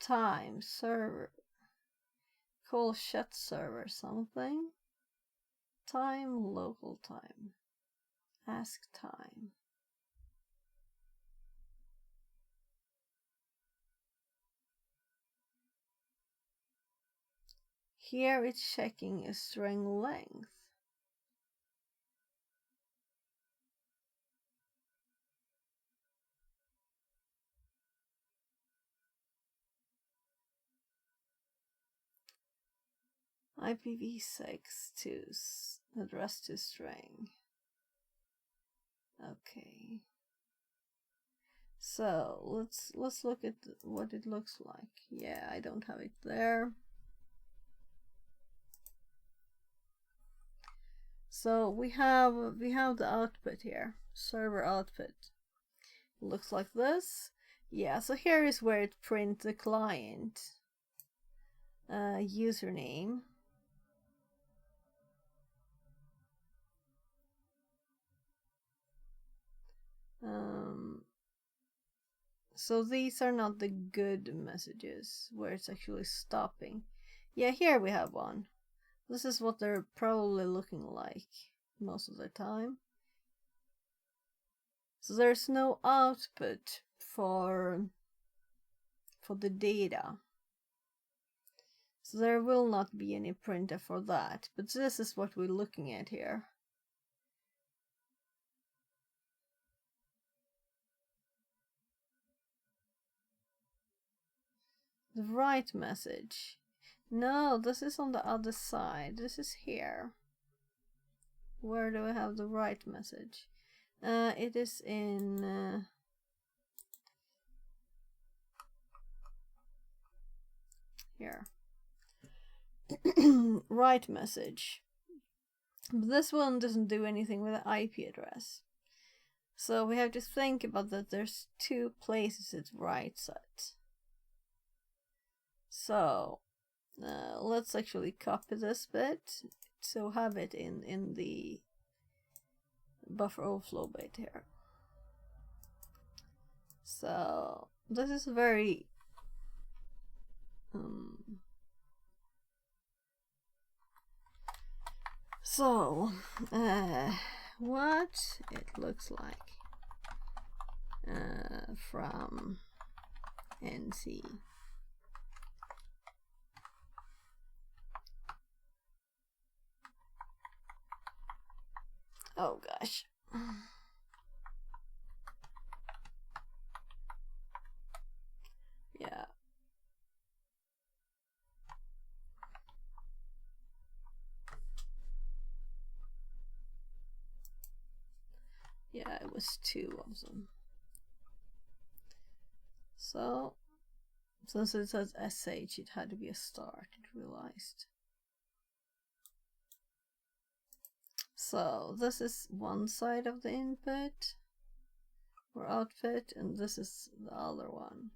Time server, call chat server something. Time, local time, ask time. Here it's checking a string length. IPv6 to address to string. Okay. So let's look at what it looks like. Yeah, I don't have it there. So we have the output here, server output. It looks like this. Yeah, so here is where it prints the client username. So these are not the good messages where it's actually stopping. Yeah, here we have one. This is what they're probably looking like most of the time. So there's no output for the data. So there will not be any printer for that, but this is what we're looking at here. The write message. No, this is on the other side. This is here. Where do I have the write message? It is in here. Write message. But this one doesn't do anything with the IP address. So we have to think about that there's two places it writes at. So let's actually copy this bit, so have it in the buffer overflow bit here. So this is very what it looks like from NC. Oh gosh. Yeah. Yeah, it was two of them. So, since it says SH, it had to be a start, it realized. So, this is one side of the input or output, and this is the other one.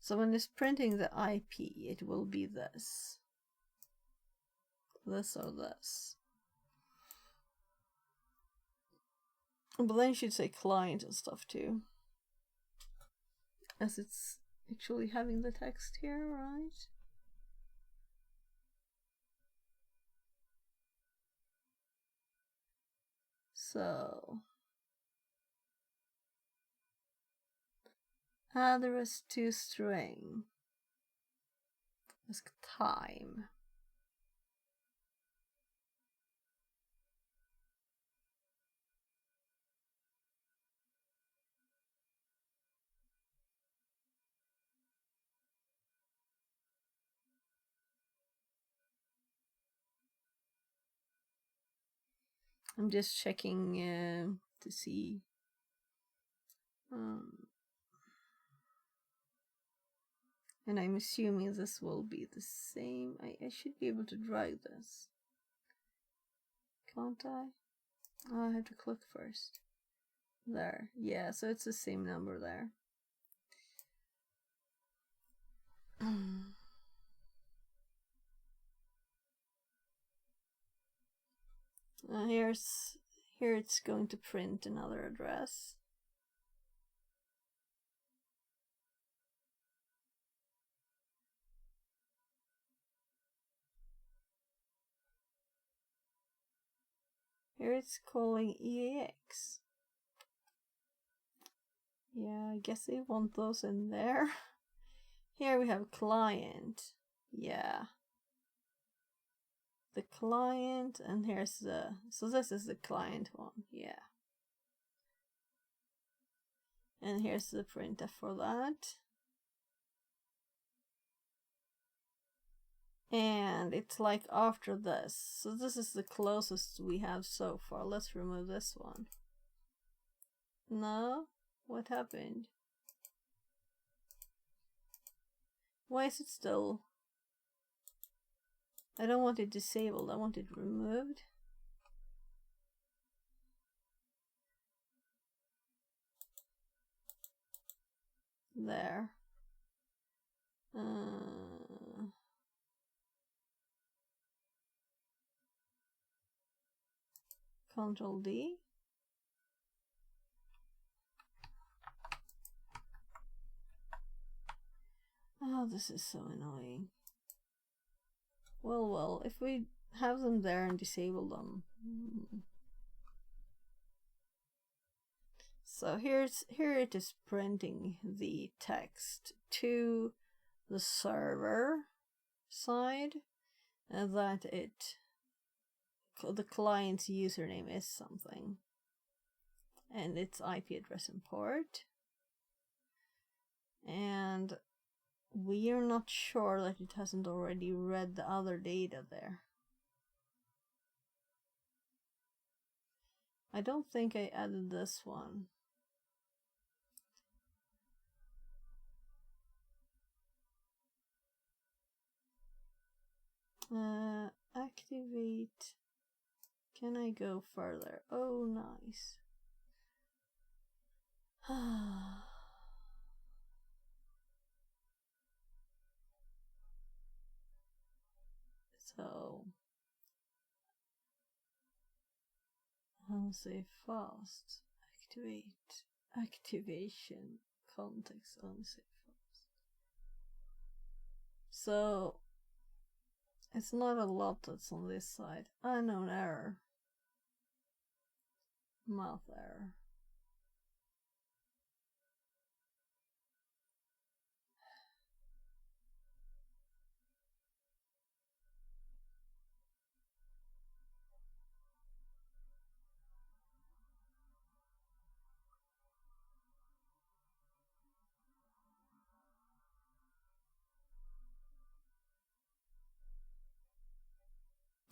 So when it's printing the IP, it will be this. This or this. But then you should say client and stuff too, as it's actually having the text here, right? So address to string. Ask time. I'm just checking to see. And I'm assuming this will be the same. I should be able to drag this. Can't I? Oh, I have to click first. There. Yeah, so it's the same number there. Here it's going to print another address. Here it's calling EAX. Yeah, I guess they want those in there. Here we have client. Yeah. The client, and here's the, so this is the client one, yeah. And here's the printf for that. And it's like after this. So this is the closest we have so far. Let's remove this one. No? What happened? Why is it still? I don't want it disabled, I want it removed. There. Control D. Oh, this is so annoying. Well, if we have them there and disable them. So here it is printing the text to the server side, and that the client's username is something, and its IP address and port. And we are not sure that it hasn't already read the other data there. I don't think I added this one. Activate. Can I go further? Oh, nice. So, unsafe fast. Activation. Context unsafe fast. So, it's not a lot that's on this side. Unknown error. Math error.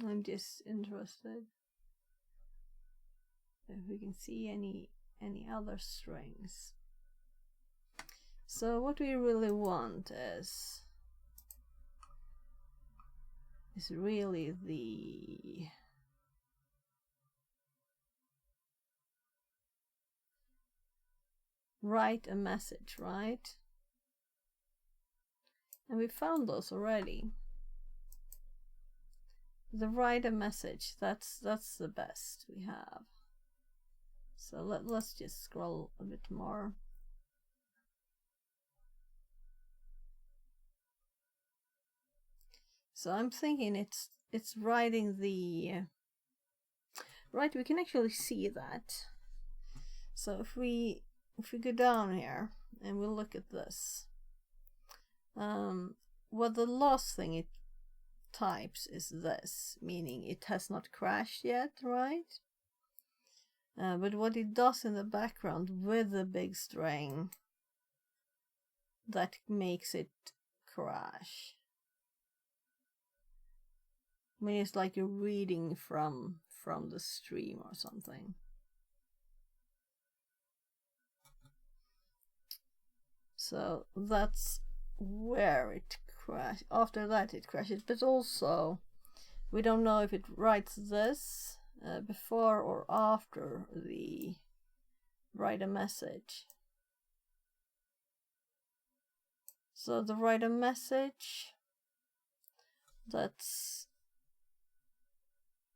I'm just interested if we can see any other strings. So what we really want is really the write a message, right? And we found those already. The write a message, that's the best we have. So let's just scroll a bit more. So I'm thinking it's writing the right, we can actually see that. So if we go down here and we look at this, well, the last thing it types is this, meaning it has not crashed yet, right? But what it does in the background with the big string, that makes it crash. I mean, it's like you're reading from from the stream or something. So that's where it crashed. After that it crashes, but also we don't know if it writes this before or after the write a message. So the write a message, that's,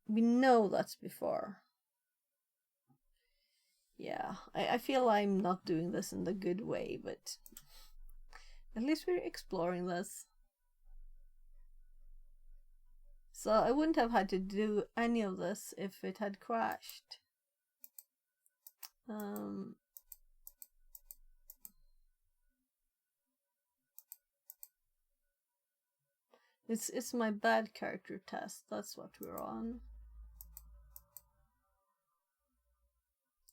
we know that's before. Yeah, I feel I'm not doing this in the good way, but at least we're exploring this. So I wouldn't have had to do any of this if it had crashed. It's my bad character test, that's what we're on.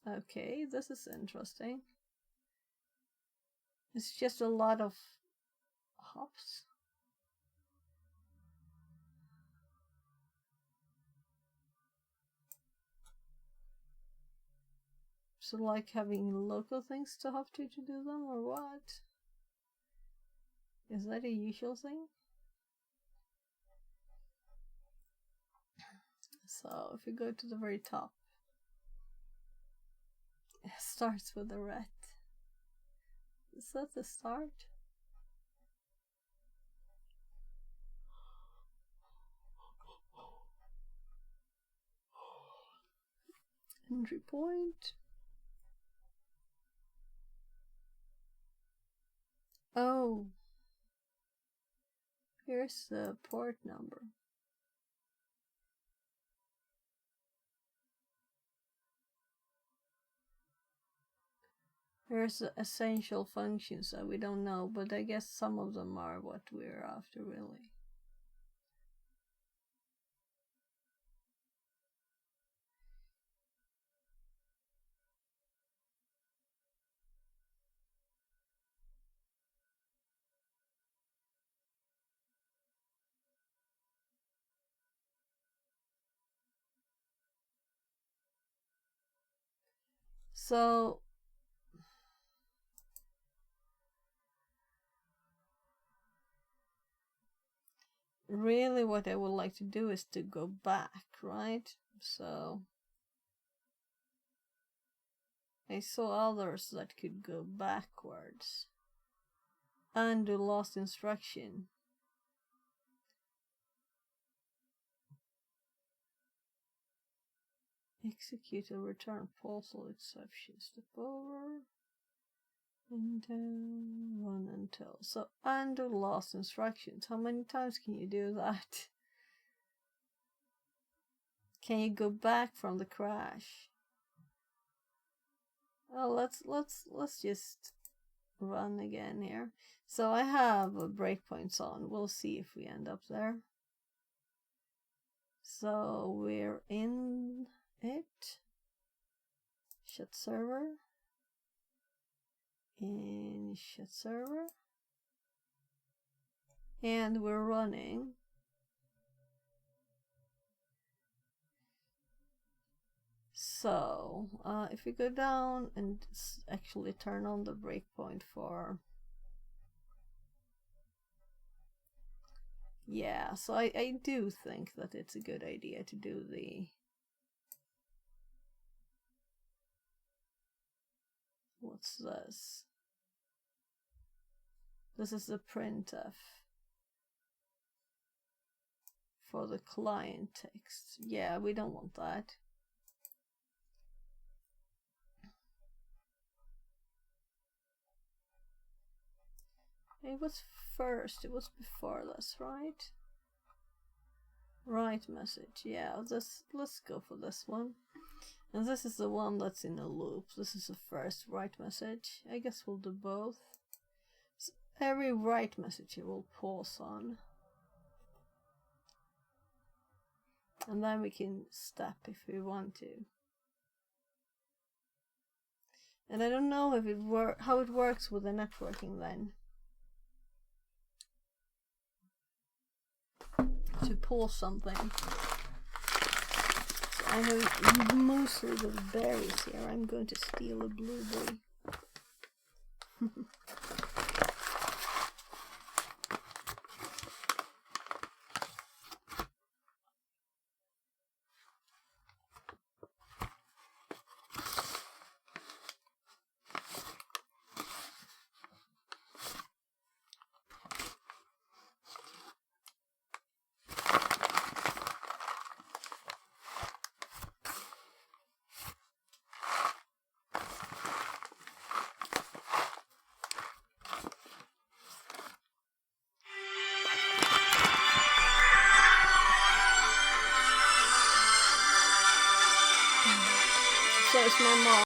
Okay, this is interesting. It's just a lot of hops. So like having local things to hop to do them, or what? Is that a usual thing? So if you go to the very top, it starts with a ret. Is that the start? Entry point. Oh, here's the port number. Here's the essential functions that we don't know, but I guess some of them are what we're after, really. So really what I would like to do is to go back, right? So I saw others that could go backwards. Undo lost instruction. Execute or return postal exception. Step over. And run until. So undo lost instructions. How many times can you do that? Can you go back from the crash? Oh, let's just run again here. So I have breakpoints on. We'll see if we end up there. So we're in it. Shut server. In shut server. And we're running. So if we go down and actually turn on the breakpoint for, yeah, so I do think that it's a good idea to do the, what's this? This is the printf for the client text. Yeah, we don't want that. It was first, it was before this, right? Write message, yeah, let's go for this one. And this is the one that's in a loop. This is the first write message. I guess we'll do both. So every write message it will pause on. And then we can step if we want to. And I don't know if how it works with the networking then. To pause something. So I have mostly the berries here. I'm going to steal a blueberry. So it's my mom.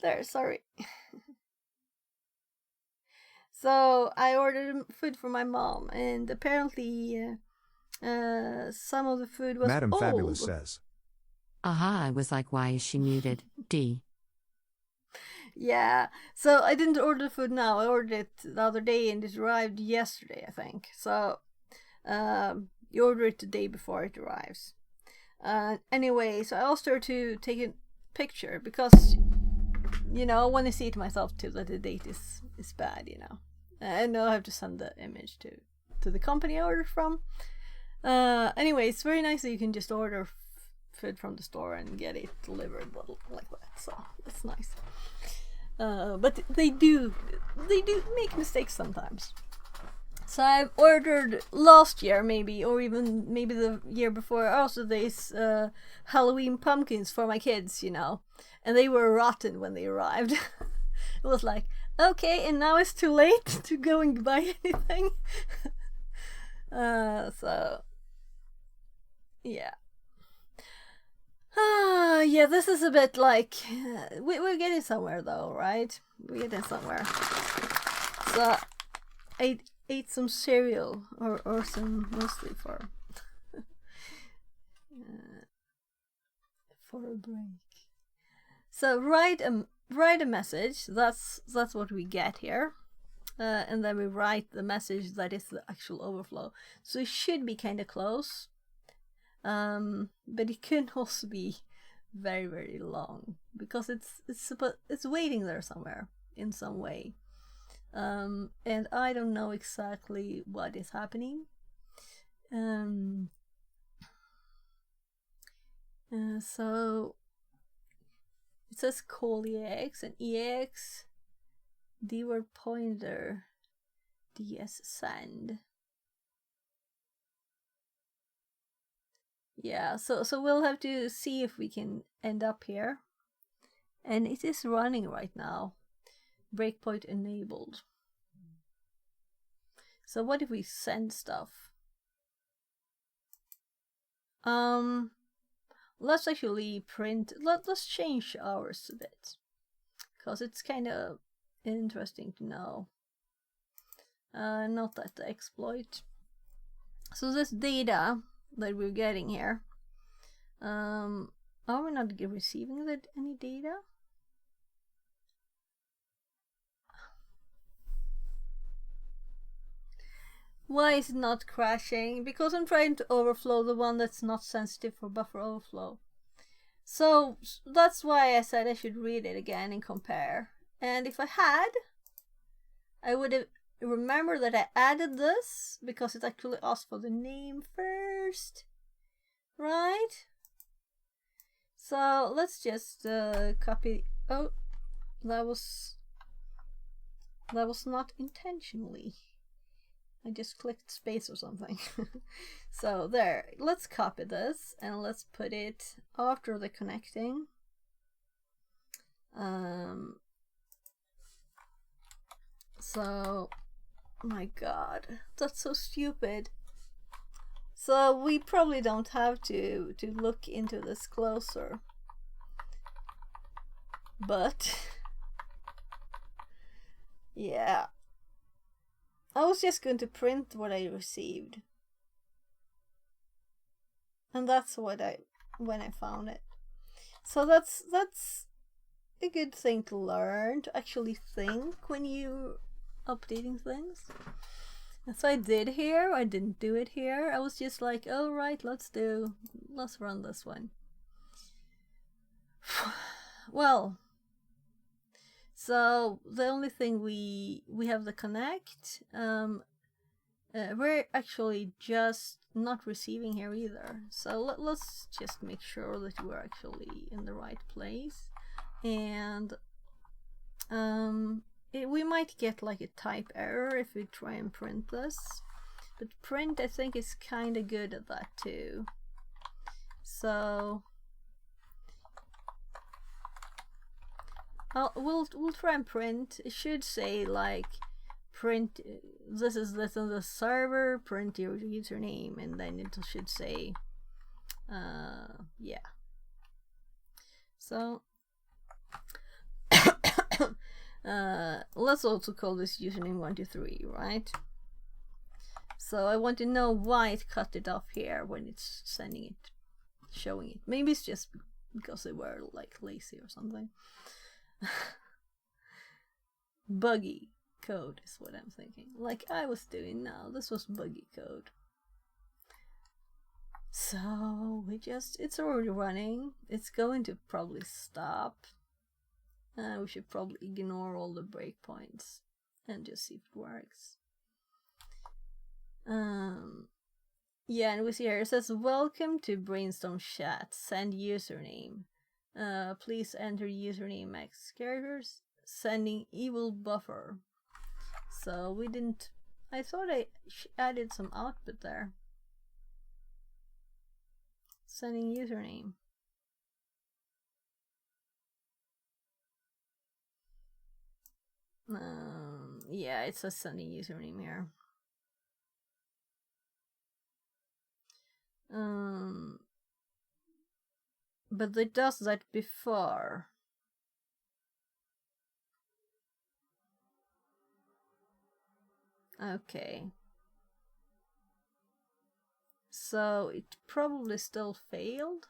There, sorry. So I ordered food for my mom, and apparently some of the food was Madam old. Fabulous says. Aha, I was like, why is she muted? D. Yeah, so I didn't order the food now. I ordered it the other day, and it arrived yesterday, I think. So you order it the day before it arrives. Anyway, so I asked her to take a picture because, you know, I want to see it myself too that the date is bad, you know. I know I have to send the image to the company I ordered from. Anyway, it's very nice that you can just order food from the store and get it delivered like that. So that's nice. But they do make mistakes sometimes. So I ordered last year, maybe, or even maybe the year before, also these Halloween pumpkins for my kids, you know, and they were rotten when they arrived. It was like, okay, and now it's too late to go and buy anything. So yeah. Yeah, this is a bit like we're getting somewhere though, right? We're getting somewhere. So I ate some cereal or some mostly for a break. So write a message. That's what we get here, and then we write the message that is the actual overflow. So it should be kind of close, but it can also be very, very long because it's waiting there somewhere in some way. And I don't know exactly what is happening. So it says call EAX and EAX dword pointer ds send. Yeah, so we'll have to see if we can end up here. And it is running right now. Breakpoint enabled. So what if we send stuff? Let's actually print. Let's change ours a bit, because it's kind of interesting to know. Not that the exploit. So this data that we're getting here, are we not receiving any data? Why is it not crashing? Because I'm trying to overflow the one that's not sensitive for buffer overflow. So that's why I said I should read it again and compare. And if I had, I would have remembered that I added this because it actually asked for the name first, right? So let's just copy. Oh, that was not intentionally. I just clicked space or something. So there, let's copy this and let's put it after the connecting. So, my god, that's so stupid. So we probably don't have to look into this closer. But yeah. I was just going to print what I received. And that's when I found it. So that's a good thing to learn, to actually think when you're updating things. That's what I did here. I didn't do it here. I was just like, oh right, let's run this one. Well, so the only thing we have the connect. We're actually just not receiving here either. So let's just make sure that we're actually in the right place. And we might get like a type error if we try and print this. But print, I think, is kind of good at that too. So we'll try and print. It should say like print this is on the server, print your username, and then it should say yeah. So Let's also call this username 123, right? So I want to know why it cut it off here when it's sending it, showing it. Maybe it's just because they were like lazy or something. Buggy code is what I'm thinking. Like I was doing now. This was buggy code. So it's already running. It's going to probably stop. We should probably ignore all the breakpoints and just see if it works. Yeah, and we see here it says welcome to Brainstorm chat. Send username. Please enter username max characters. Sending evil buffer. So we didn't. I thought I added some output there. Sending username. Yeah, it says sending username here. But it does that before. Okay. So it probably still failed.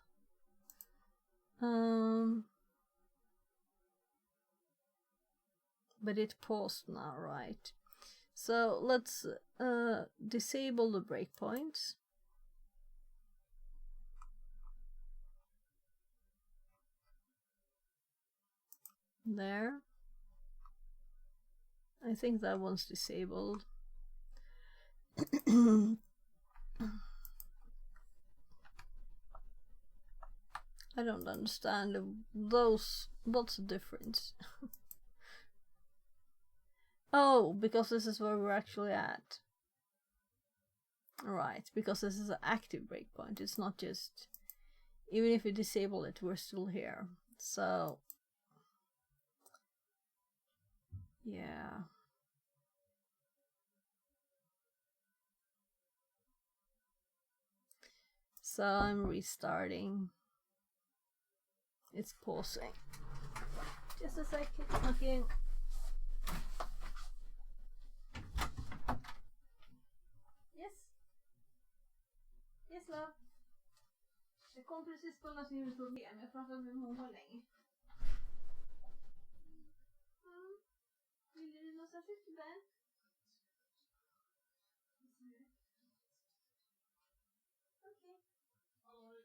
But it paused now, right? So let's disable the breakpoints. There. I think that one's disabled. I don't understand those. What's the difference? Oh, because this is where we're actually at. Right, because this is an active breakpoint. It's not just... Even if we disable it, we're still here. So... Yeah. So I'm restarting. It's pausing. Just a second. Okay. Yes. Yes, love. Jag kom precis på något som problem. Jag pratade med mamma länge. Vill du något särskilt, Ben? Okej. Hello.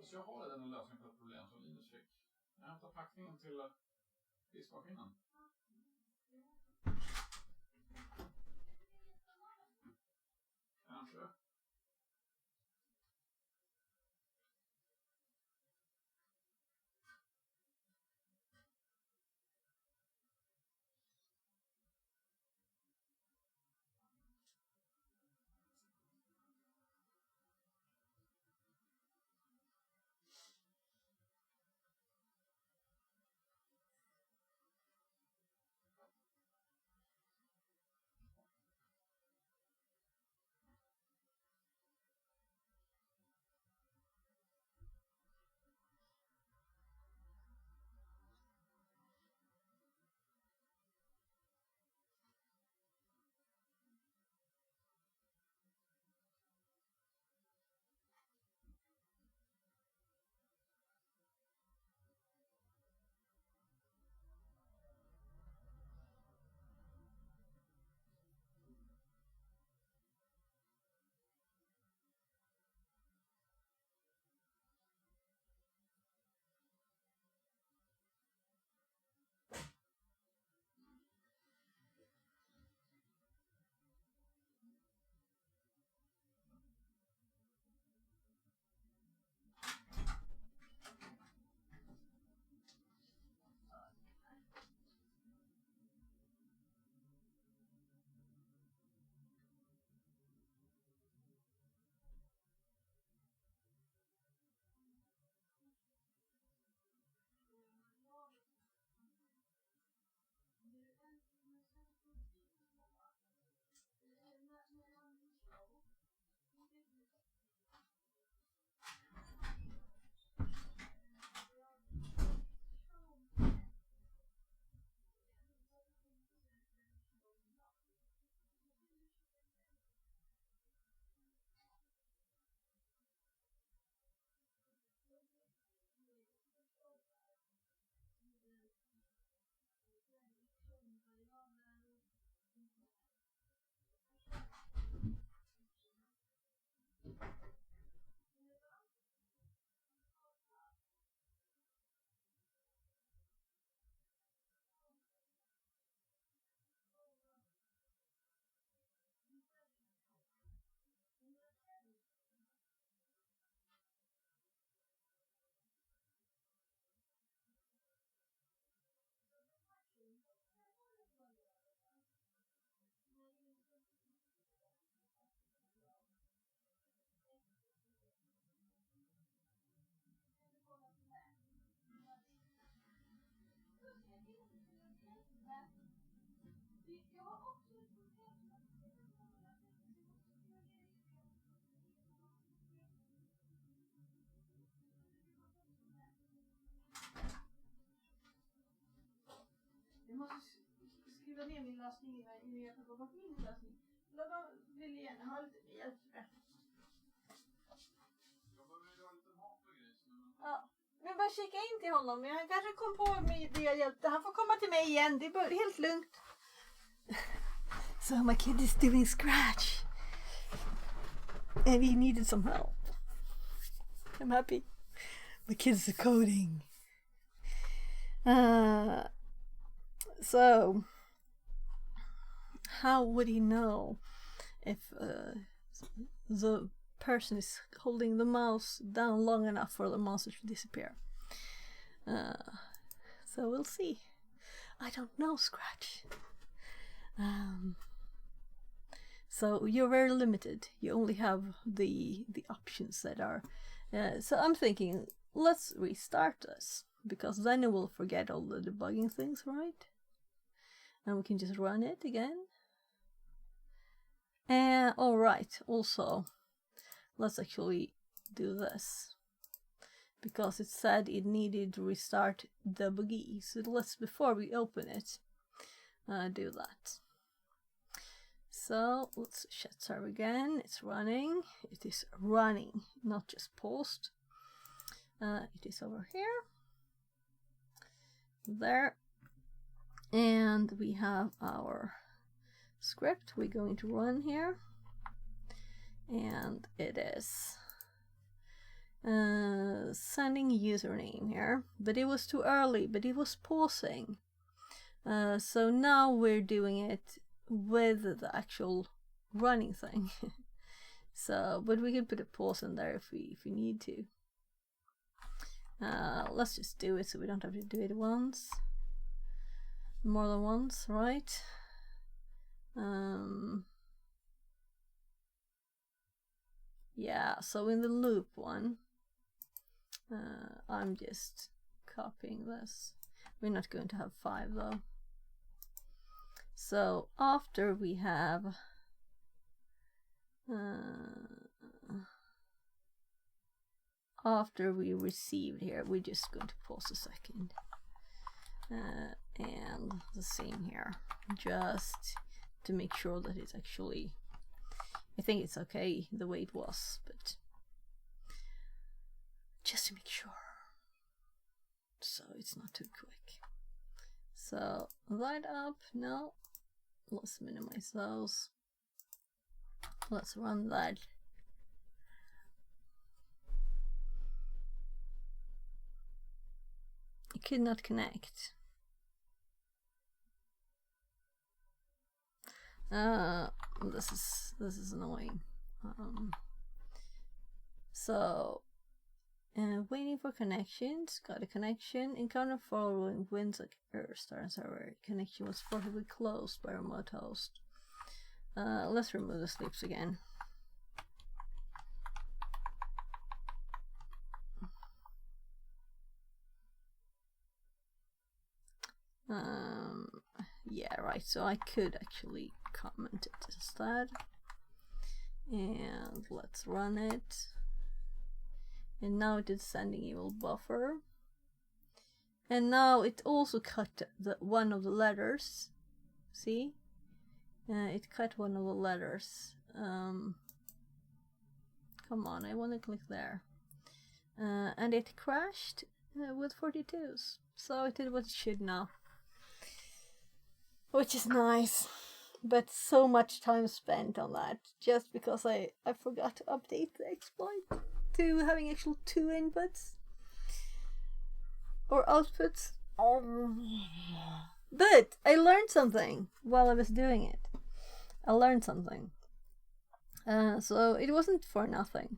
Så jag har redan en lösning på ett problem som Linus fick. Jag hämtar packningen till diskmaskinen. Kanske. Jag måste skriva ner min lösning innan jag tar bort min lösning. Jag vill gärna ha lite mer hjälp för det. Jag behöver göra lite mat och grejer. Ja, vi bara kika in till honom. Jag kanske kom på mig det jag hjälpte. Han får komma till mig igen. Det är helt lugnt. So my kid is doing Scratch. And he needed some help. I'm happy. My kids are coding. So, how would he know if the person is holding the mouse down long enough for the monster to disappear? So we'll see. I don't know Scratch. So you're very limited. You only have the options that are. So I'm thinking, let's restart this, because then it will forget all the debugging things, right? And we can just run it again. And all right, also, let's actually do this, because it said it needed to restart debuggy. So let's, before we open it, do that. So let's shut server again. It's running. It is running, not just paused. It is over here. There. And we have our script we're going to run here. And it is sending username here, but it was too early, but it was pausing. So now we're doing it with the actual running thing. So, but we can put a pause in there if we need to. Let's just do it so we don't have to do it once. More than once, right? Yeah, so in the loop one, I'm just copying this. We're not going to have 5 though. So after we have after we received here, we're just going to pause a second. And the same here, just to make sure that it's actually, I think it's okay the way it was, but just to make sure, so it's not too quick. So light up, no, let's minimize those. Let's run that. It could not connect. This is annoying. So waiting for connections. Got a connection. Encounter following winds like error star and server. Connection was forcibly closed by remote host. Let's remove the sleeps again. Yeah, right, so I could actually comment it instead. And let's run it. And now it is sending evil buffer. And now it also cut one of the letters. See? It cut one of the letters. Come on, I want to click there. And it crashed with 42s. So it did what it should now. Which is nice. But so much time spent on that. Just because I forgot to update the exploit to having actual 2 inputs. Or outputs. But I learned something while I was doing it. I learned something. So it wasn't for nothing.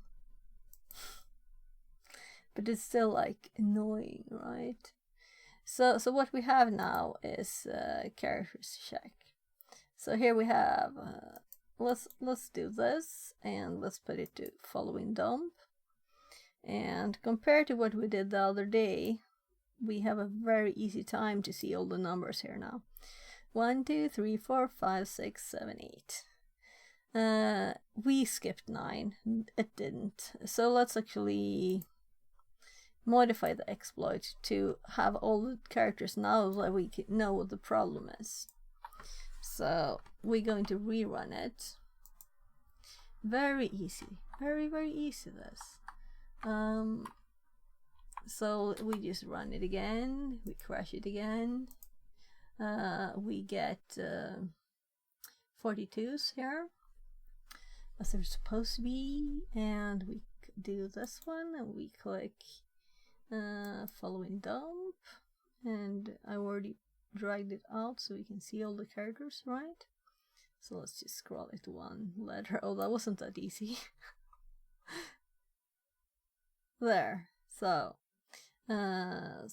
But it's still like annoying, right? So what we have now is characters check. So here we have let's do this and let's put it to following dump. And compared to what we did the other day, we have a very easy time to see all the numbers here now. 1, 2, 3, 4, 5, 6, 7, 8. We skipped 9. It didn't. So let's actually modify the exploit to have all the characters now so that we can know what the problem is. So we're going to rerun it. Very easy. Very, very easy this. So we just run it again. We crash it again. We get 42s here, as they're supposed to be, and we do this one, and we click following dump, and I already dragged it out so we can see all the characters, right? So let's just scroll it one letter. Oh, that wasn't that easy. There. So 0,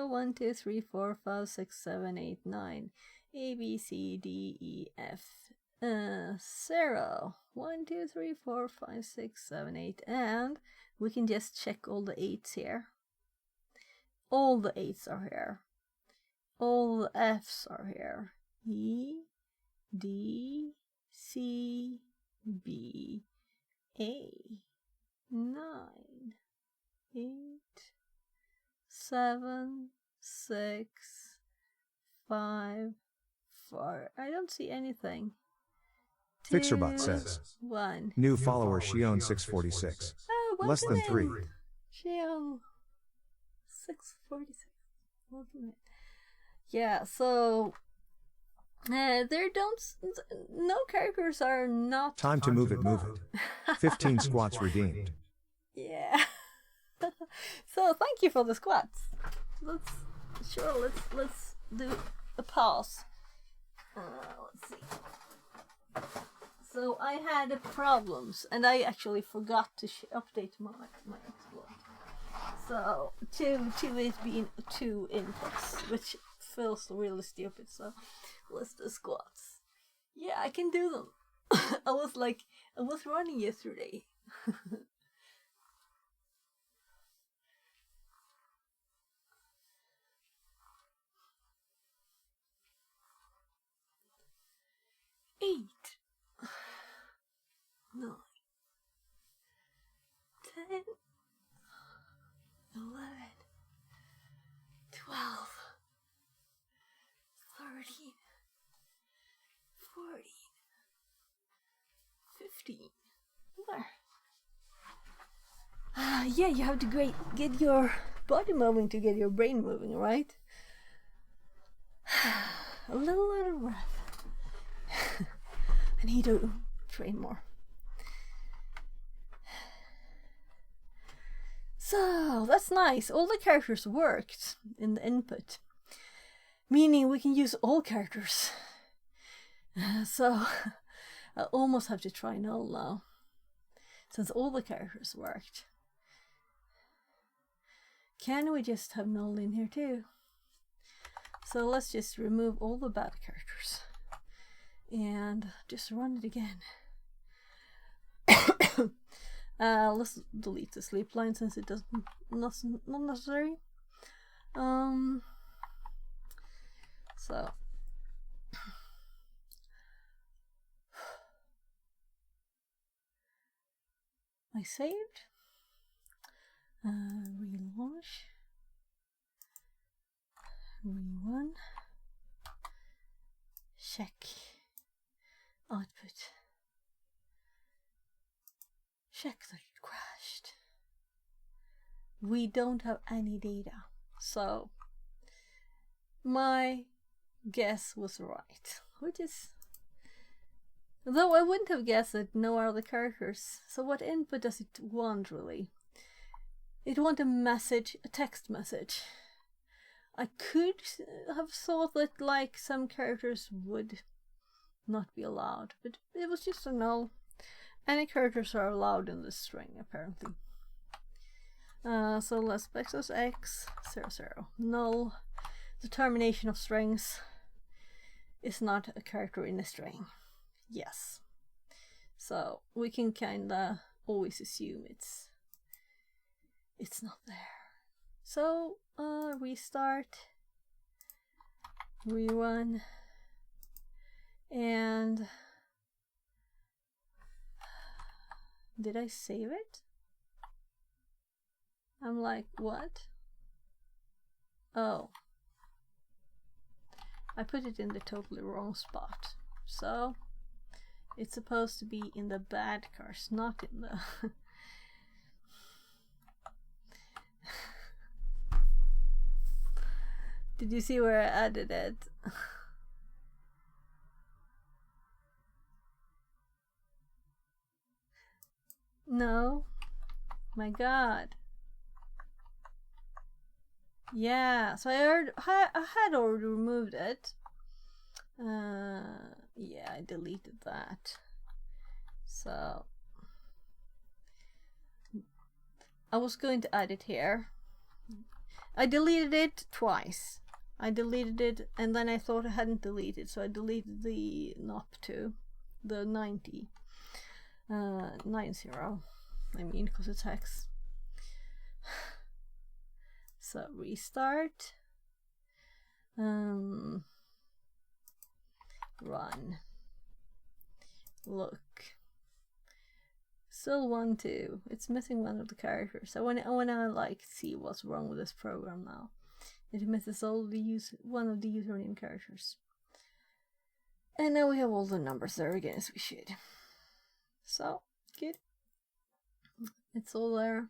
1, 2, 3, 4, 5, 6, 7, 8, 9. A, B, C, D, E, F. 0, 1, 2, 3, 4, 5, 6, 7, 8. And we can just check all the 8s here. All the 8s are here. All the F's are here. E, D, C, B, A. 9, 8, 7, 6, 5, 4. I don't see anything. Fixerbot says. 1. New follower Shion 646. Oh, Less than 3. Shion 646. Welcome in. Yeah, so no characters are not. Time to move it, move it. 15 squats redeemed. Yeah. So thank you for the squats. Let's do a pause. Let's see. So I had problems, and I actually forgot to update my exploit. So two is being 2 inputs, which feels really stupid. So let's do squats. Yeah, I can do them. I was running yesterday. Eight, 9, 10, 11, 12, 13, 14, 15. There. Yeah, you have to get your body moving to get your brain moving, right? A little out of breath. I need to train more. So that's nice. All the characters worked in the input, meaning we can use all characters. So I almost have to try null now, since all the characters worked. Can we just have null in here too? So let's just remove all the bad characters and just run it again. Let's delete the sleep line since it doesn't not necessary. So I saved. Relaunch. Rerun. Check. Output. Check that it crashed. We don't have any data, so my guess was right, which is, though I wouldn't have guessed that no other characters. So what input does it want really? It wants a message, a text message. I could have thought that like some characters would not be allowed, but it was just a null. Any characters are allowed in this string apparently. So let's backslash x 00 null. The termination of strings is not a character in a string. Yes. So we can kinda always assume it's not there. So restart, rerun, and did I save it? I'm like, what? Oh, I put it in the totally wrong spot. So it's supposed to be in the bad cars, not in the Did you see where I added it? No. My god. Yeah, so I had already removed it. Yeah, I deleted that. So I was going to add it here. I deleted it twice. I deleted it and then I thought I hadn't deleted, so I deleted the NOP too, the 90. 90, I mean, because it's hex. So restart, run, look, still 1, 2. It's missing one of the characters. I wanna like see what's wrong with this program now. It misses all the one of the username characters. And now we have all the numbers there again as we should. So good. It's all there.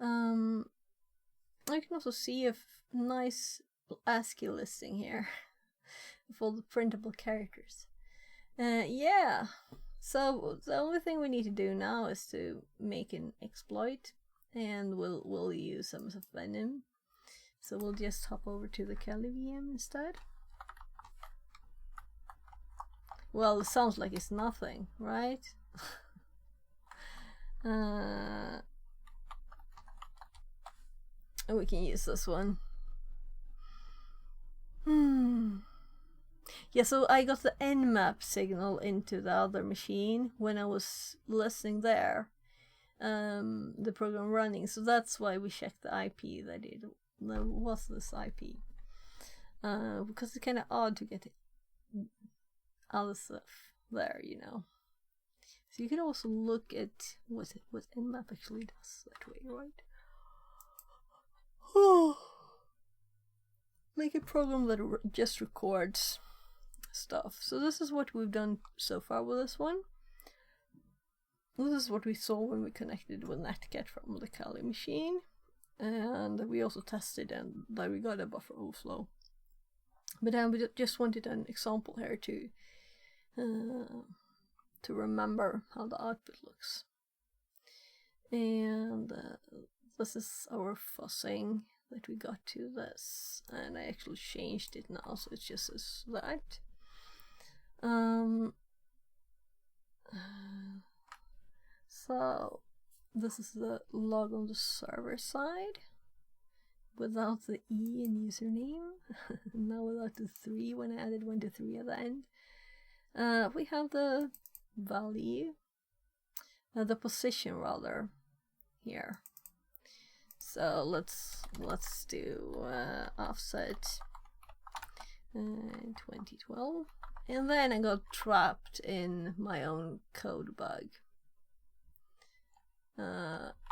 I can also see a nice ASCII listing here of all the printable characters. Yeah. So the only thing we need to do now is to make an exploit and we'll use some of Venom. So we'll just hop over to the Kali VM instead. Well, it sounds like it's nothing, right? We can use this one. Yeah, so I got the Nmap signal into the other machine when I was listening there, the program running. So that's why we checked the IP that it was this IP. Because it's kind of odd to get other stuff there, you know. So you can also look at what Nmap actually does that way, right? Make a program that just records stuff. So this is what we've done so far with this one. This is what we saw when we connected with Netcat from the Kali machine, and we also tested and that we got a buffer overflow. But then we just wanted an example here to remember how the output looks. And this is our fuzzing that we got to this, and I actually changed it now, so it's just as that. So this is the log on the server side without the E in username. Now without the 3 when I added 1 to 3 at the end. We have the value, the position rather, here. So let's do offset 2012, and then I got trapped in my own code bug.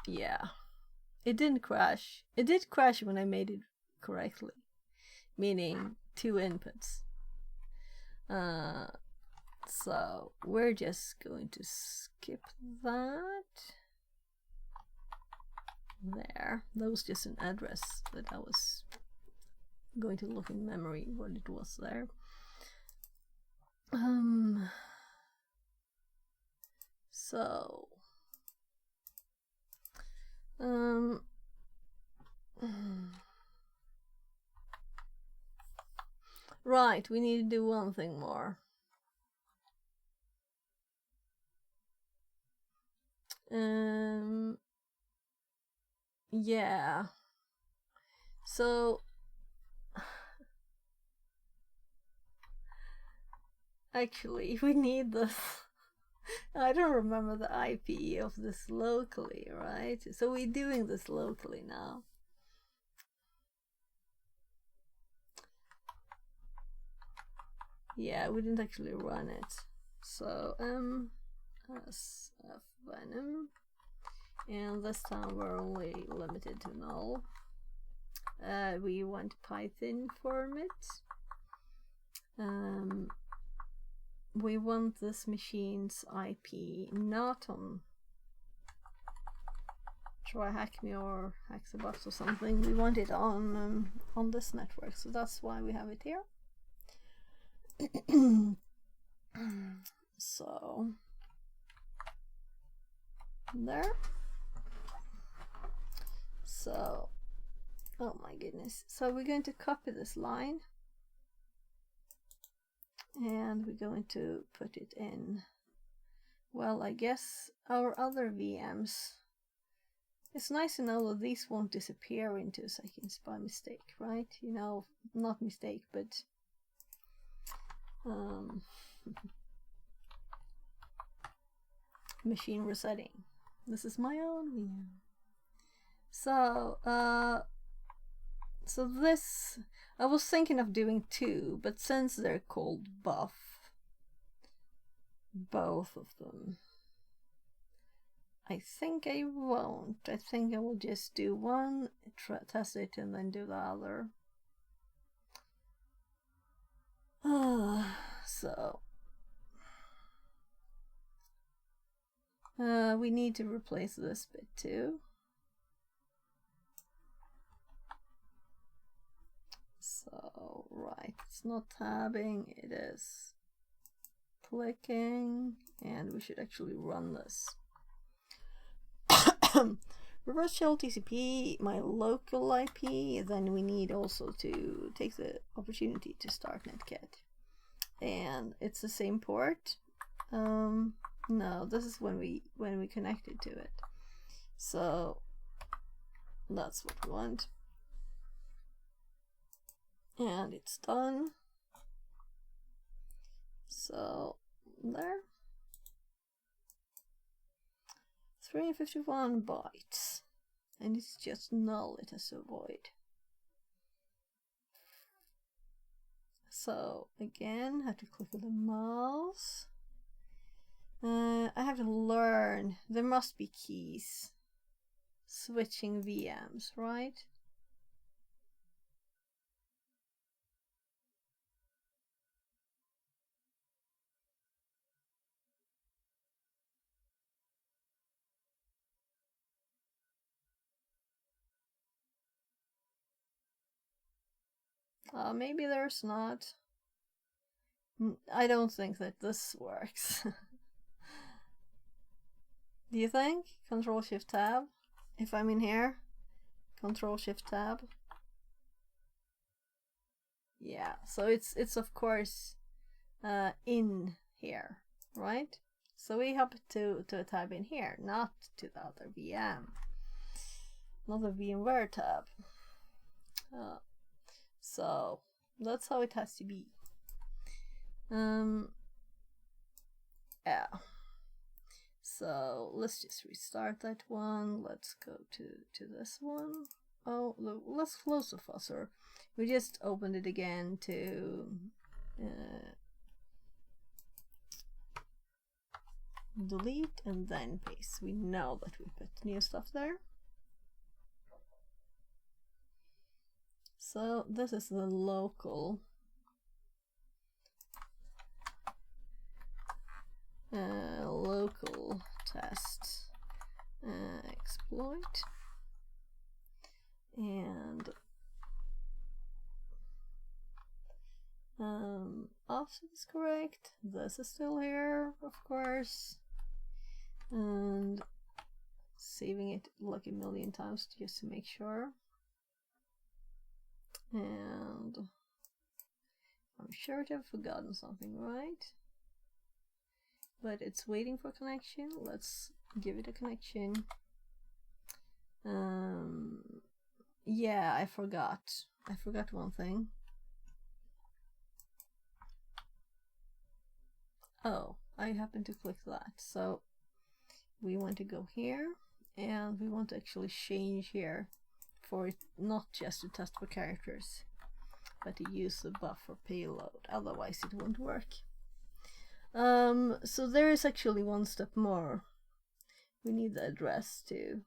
Yeah, it didn't crash. It did crash when I made it correctly, meaning 2 inputs. So we're just going to skip that. There, that was just an address that I was going to look in memory what it was there. So right, we need to do one thing more. Yeah, so actually we need this. I don't remember the IP of this locally, right? So we're doing this locally now. Yeah, we didn't actually run it. So sf venom, and this time we're only limited to null. We want Python format. We want this machine's IP not on TryHackMe or Haxabox or something. We want it on this network, so that's why we have it here. So there. So, oh my goodness. So we're going to copy this line, and we're going to put it in, well, I guess our other VMs. It's nice to know that these won't disappear in 2 seconds by mistake, right? You know, not mistake, but machine resetting. This is my own VM. So, so this, I was thinking of doing 2, but since they're called buff, both of them, I think I won't. I think I will just do one, test it, and then do the other. So we need to replace this bit too. So right, it's not tabbing, it is clicking, and we should actually run this. reverse shell TCP, my local IP, then we need also to take the opportunity to start netcat. And it's the same port. No, this is when we connected to it. So that's what we want. And it's done. So there. 351 bytes. And it's just null it has to avoid. So again, I have to click with the mouse. I have to learn. There must be keys. Switching VMs, right? Maybe there's not. I don't think that this works. Do you think? Control Shift Tab. If I'm in here, Control Shift Tab. Yeah, so it's of course in here, right? So we hop to a tab in here, not to the other VM, not the VMware tab. So that's how it has to be. Yeah. So let's just restart that one. Let's go to this one. Oh, let's close the fuzzer. We just opened it again to delete and then paste. We know that we put new stuff there. So this is the local local test exploit, and offset is correct. This is still here, of course, and saving it like a million times just to make sure. And I'm sure to have forgotten something, right? But it's waiting for connection. Let's give it a connection. Yeah, I forgot one thing. Oh, I happened to click that. So we want to go here, and we want to actually change here for it not just to test for characters, but to use the buffer payload. Otherwise it won't work. So there is actually one step more. We need the address too.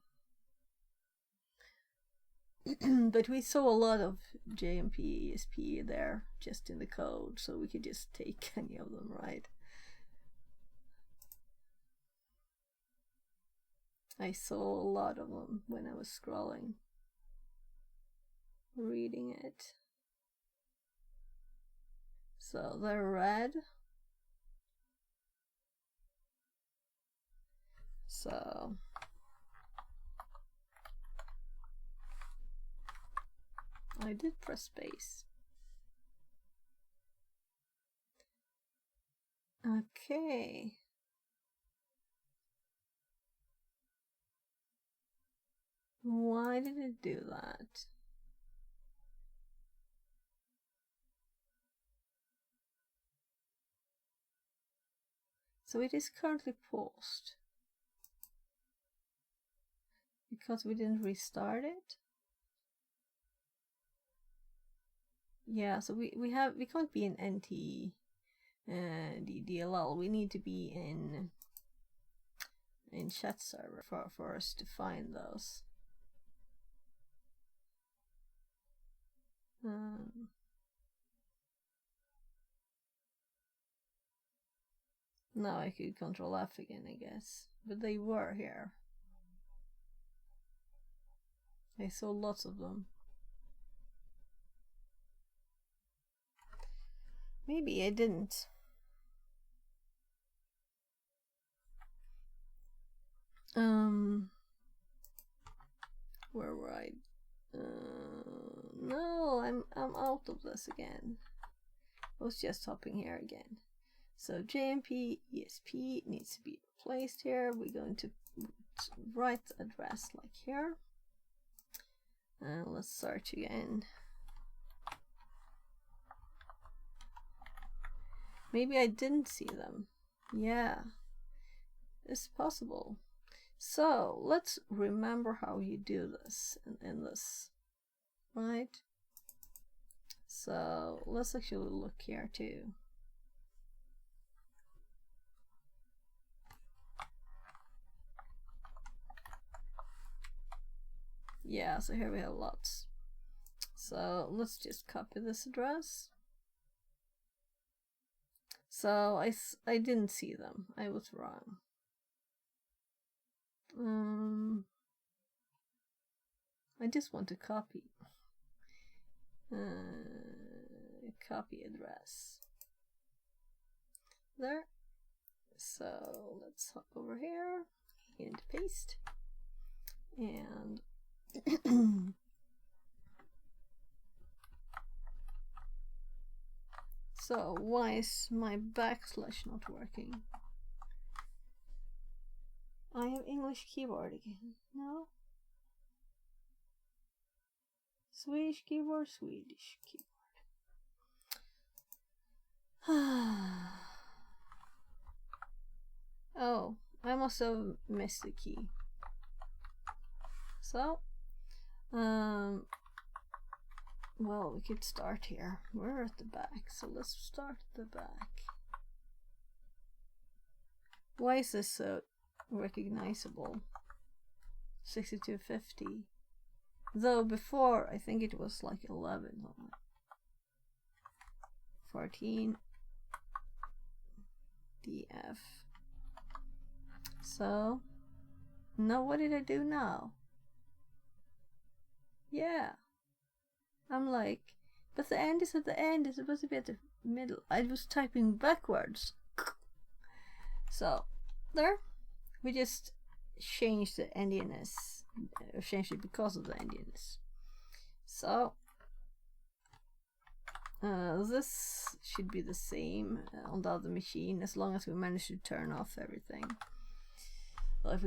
But we saw a lot of JMP, ESP there just in the code, so we could just take any of them, right? I saw a lot of them when I was scrolling, reading it. So they're red. So I did press space. Okay. Why did it do that? So it is currently paused because we didn't restart it. Yeah, so we can't be in NT DLL. We need to be in chat server for us to find those. Now I could Control F again, I guess, but they were here. I saw lots of them. Maybe I didn't. Where were I? No, I'm out of this again. I was just hopping here again. So JMP ESP needs to be placed here. We're going to write the address like here. And let's search again. Maybe I didn't see them. Yeah, it's possible. So let's remember how you do this in this, right? So let's actually look here too. Yeah, so here we have lots. So let's just copy this address. So I didn't see them. I was wrong. I just want to copy. Copy address. There. So let's hop over here and paste. And so why is my backslash not working? I have English keyboard again. No? Swedish keyboard, Swedish keyboard. Oh, I must have missed the key. So, well, we could start here. We're at the back, so let's start at the back. Why is this so recognizable? 6250. Though before, I think it was like 11. 14. DF. So, now what did I do now? Yeah. I'm like, but the end is at the end, it's supposed to be at the middle. I was typing backwards. So, there. We just changed the endiness. Changed it because of the endiness. So, this should be the same on the other machine as long as we manage to turn off everything. Well,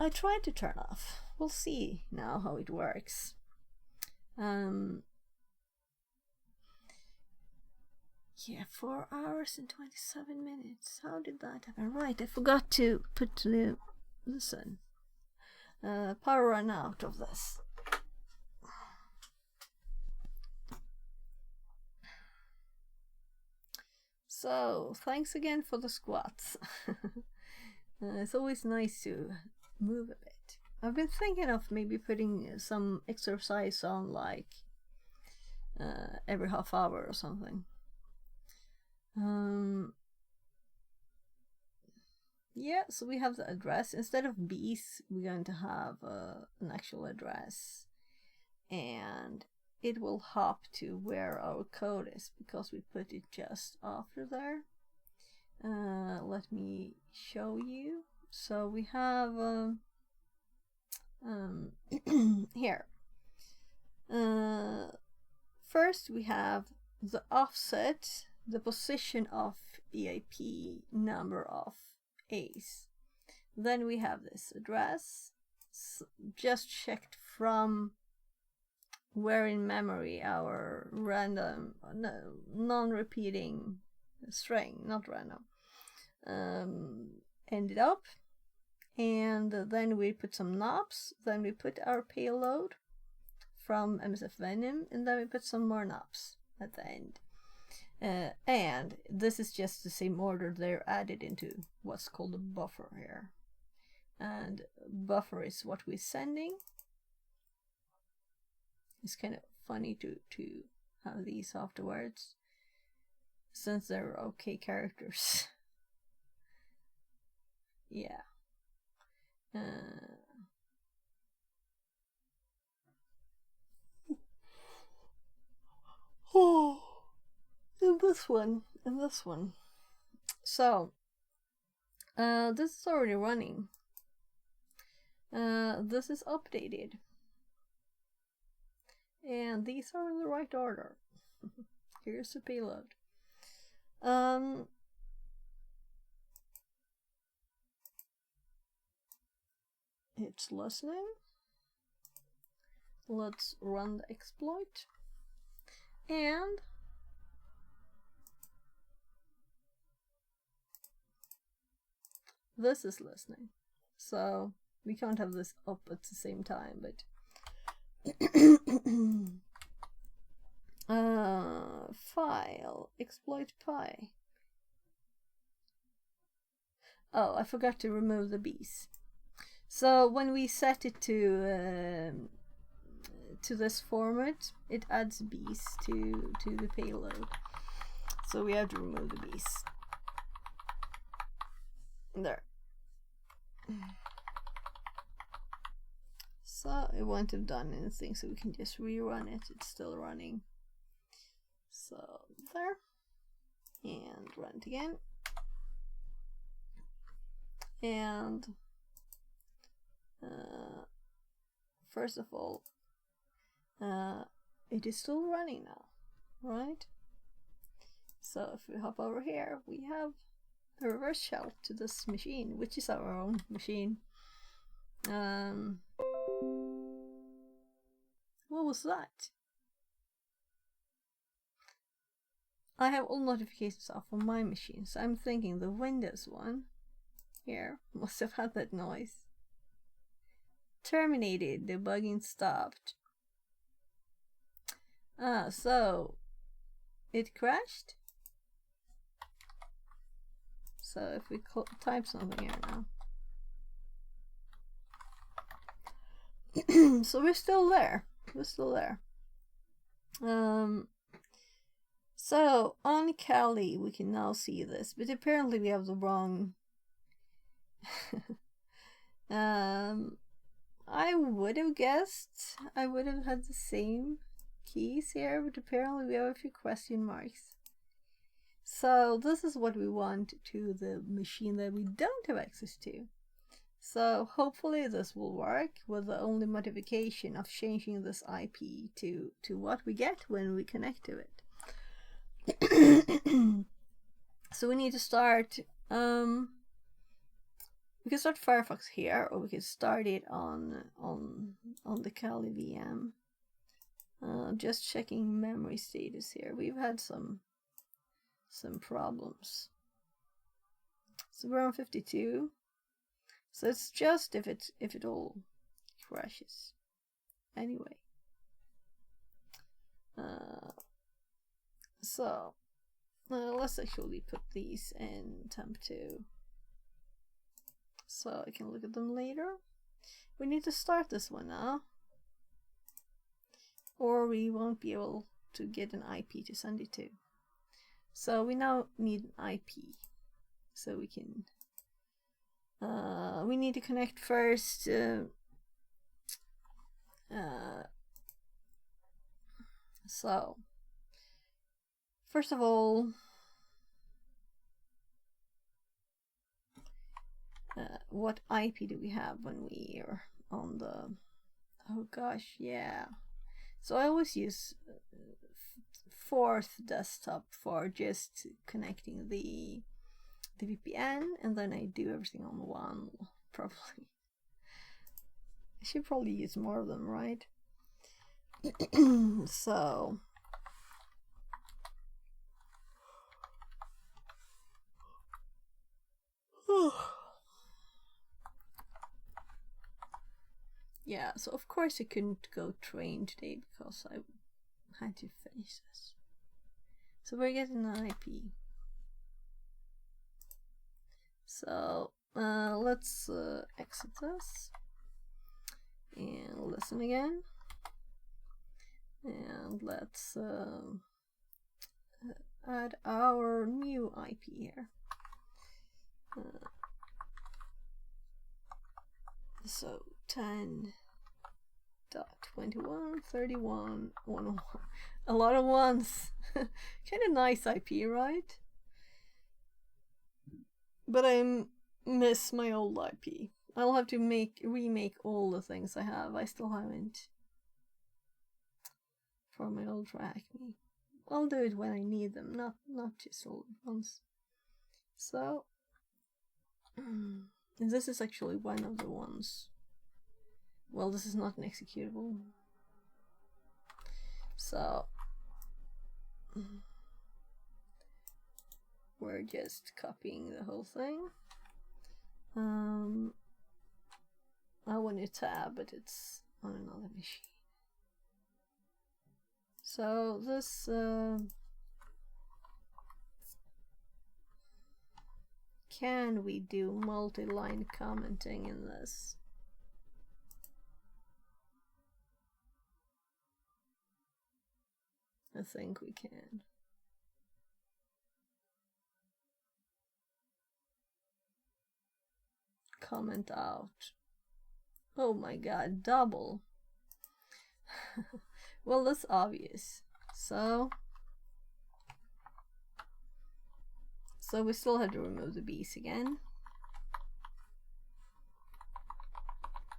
I tried to turn off. We'll see now how it works. Yeah, 4 hours and 27 minutes. How did that happen? Right, I forgot to put the listen. Power run out of this. So, thanks again for the squats. It's always nice to move a bit. I've been thinking of maybe putting some exercise on, like every half hour or something. Yeah, so we have the address. Instead of B's, we're going to have an actual address. And it will hop to where our code is because we put it just after there. Let me show you. So we have here. First we have the offset, the position of EIP, number of A's. Then we have this address, just checked from where in memory our random, non-repeating string, not random, ended up. And then we put some knobs, then we put our payload from MSF Venom, and then we put some more knobs at the end. And this is just the same order they're added into what's called a buffer here. And buffer is what we're sending. It's kind of funny to have these afterwards, since they're okay characters. Yeah. Oh, and this one, and this one. So, this is already running. This is updated. And these are in the right order. Here's the payload. It's listening. Let's run the exploit. And this is listening. So we can't have this up at the same time, but file exploit pi. Oh, I forgot to remove the bees. So when we set it to this format, it adds bees to the payload. So we have to remove the bees. There. So it won't have done anything, so we can just rerun it. It's still running. So there. And run it again. And first of all, it is still running now, right? So if we hop over here, we have a reverse shell to this machine, which is our own machine. What was that? I have all notifications off on my machine, so I'm thinking the Windows one here must have had that noise. Terminated, debugging stopped. So it crashed. So if we type something here now. So we're still there. We're still there. So on Kali we can now see this, but apparently we have the wrong I would have guessed I would have had the same keys here, but apparently we have a few question marks. So this is what we want to the machine that we don't have access to. So hopefully this will work with the only modification of changing this IP to what we get when we connect to it. So we need to start we can start Firefox here, or we can start it on the Kali VM. Just checking memory status here. We've had some problems. So we're on 52. So it's just if it all crashes. Anyway. So let's actually put these in temp 2. So I can look at them later. We need to start this one now, or we won't be able to get an IP to send it to. So we now need an IP, so we can we need to connect first. So first of all, what IP do we have when we are on the, oh gosh, yeah. So I always use fourth desktop for just connecting the VPN, and then I do everything on one, probably. I should probably use more of them, right? So yeah, so of course I couldn't go train today because I had to finish this. So we're getting an IP. So let's exit this and listen again, and let's add our new IP here. So 10.21.31.101. A lot of ones. Kind of nice IP, right? But I miss my old IP. I'll have to remake all the things I have. I still haven't from my old TryHackMe. I'll do it when I need them, not just all at once. So, and this is actually one of the ones. Well, this is not an executable. So, we're just copying the whole thing. I want a tab, but it's on another machine. So this can we do multi-line commenting in this? I think we can. Comment out. Oh my god, double. Well, that's obvious. So we still have to remove the B's again.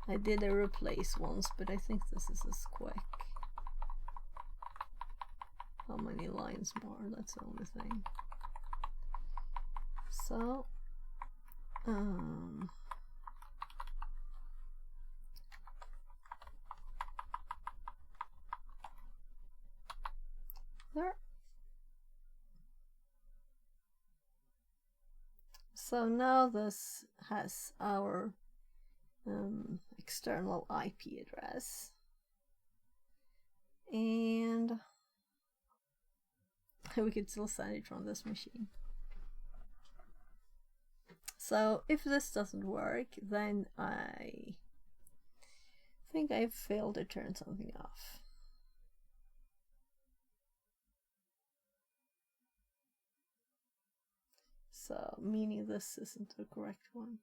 I did a replace once, but I think this is as quick. How many lines more? That's the only thing. So, there. So now this has our external IP address, and we could still send it from this machine. So if this doesn't work, then I think I failed to turn something off. So, meaning this isn't the correct one.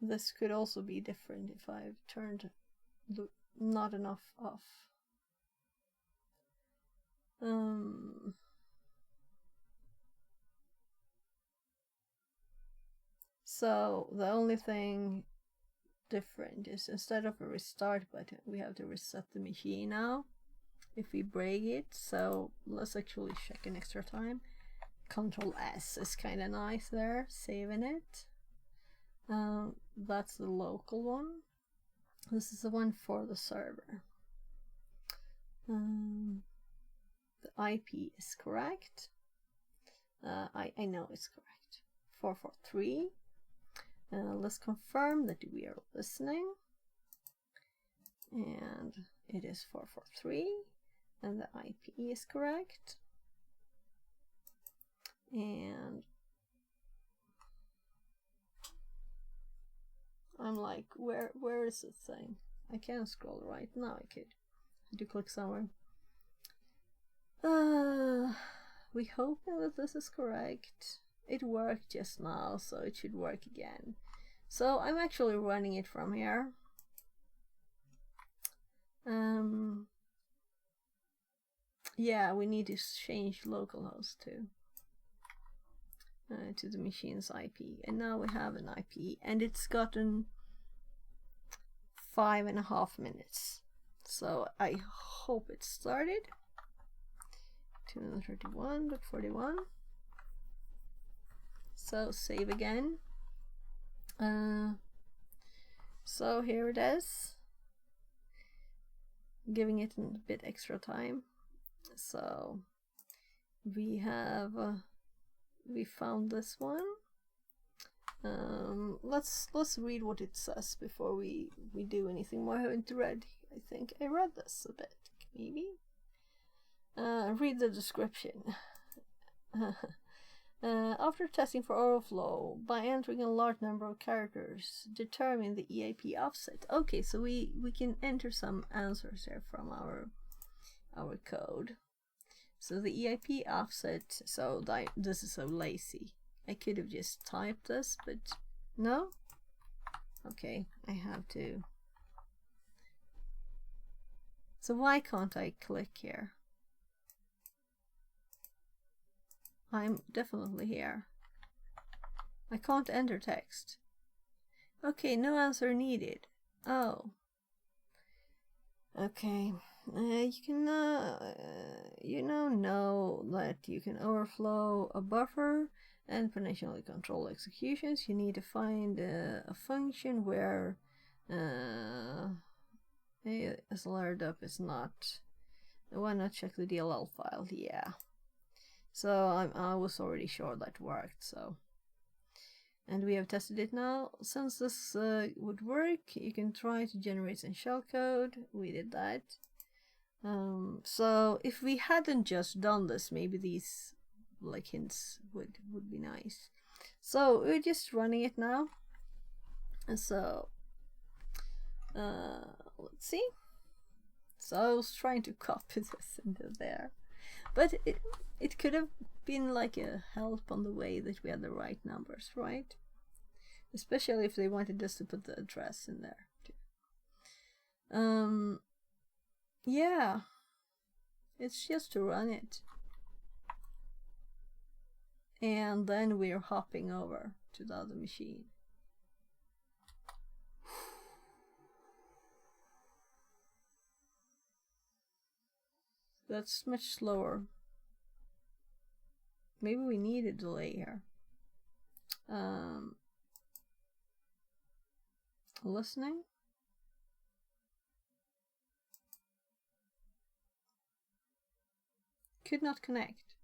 This could also be different if I've turned not enough off. So the only thing different is instead of a restart button, we have to reset the machine now if we break it. So let's actually check an extra time. Control S is kind of nice there, saving it. That's the local one. This is the one for the server. The IP is correct. I know it's correct. 443. Let's confirm that we are listening. And it is 443. And the IP is correct. And I'm like, where is this thing? I can't scroll right now. I could. I had to click somewhere. We hope that this is correct. It worked just now, so it should work again. So I'm actually running it from here. Yeah, we need to change localhost to the machine's IP, and now we have an IP, and it's gotten 5.5 minutes. So I hope it started. 231.41. So save again. So here it is. Giving it a bit extra time. So we have we found this one. Let's read what it says before we do anything more. I haven't read. I think I read this a bit, maybe. Read the description. After testing for overflow by entering a large number of characters, determine the EIP offset. Okay, so we can enter some answers here from our code. So the EIP offset. So this is so lazy. I could have just typed this, but no. Okay, I have to. So why can't I click here? I'm definitely here. I can't enter text. Okay, no answer needed. Oh, Okay, you can know that you can overflow a buffer and potentially control executions. You need to find a function where SLRDup is not. Why not check the DLL file? Yeah. So I was already sure that worked. So, and we have tested it now. Since this would work, you can try to generate some shellcode. We did that. So if we hadn't just done this, maybe these like hints would be nice. So we're just running it now. And so let's see. So I was trying to copy this into there, but it could have been like a help on the way that we had the right numbers, right? Especially if they wanted us to put the address in there too. Yeah, it's just to run it, and then we're hopping over to the other machine. That's much slower. Maybe we need a delay here. Listening. Could not connect.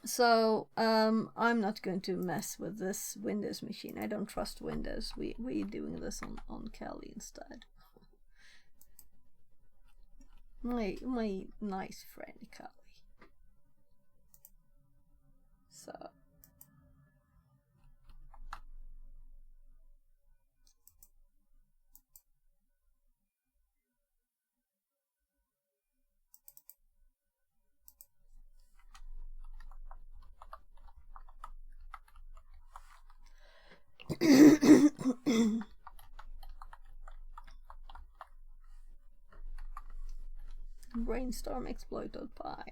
So I'm not going to mess with this Windows machine. I don't trust Windows. We're doing this on Kali instead. My nice friend Kali. So Brainstorm exploit.py,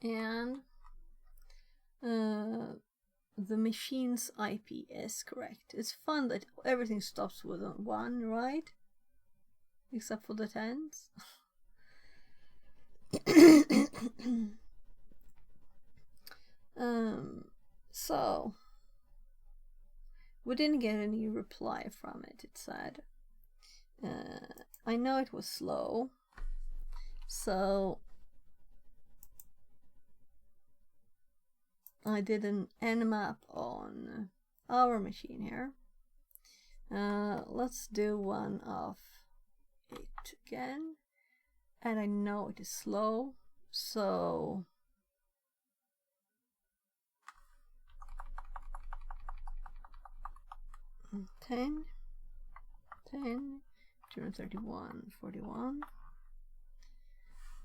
and the machine's IP is correct. It's fun that everything stops with 1, right? Except for the tens. So we didn't get any reply from it. It said, I know it was slow, so I did an nmap on our machine here. Let's do one of it again, and I know it is slow, so ten, 231, 41,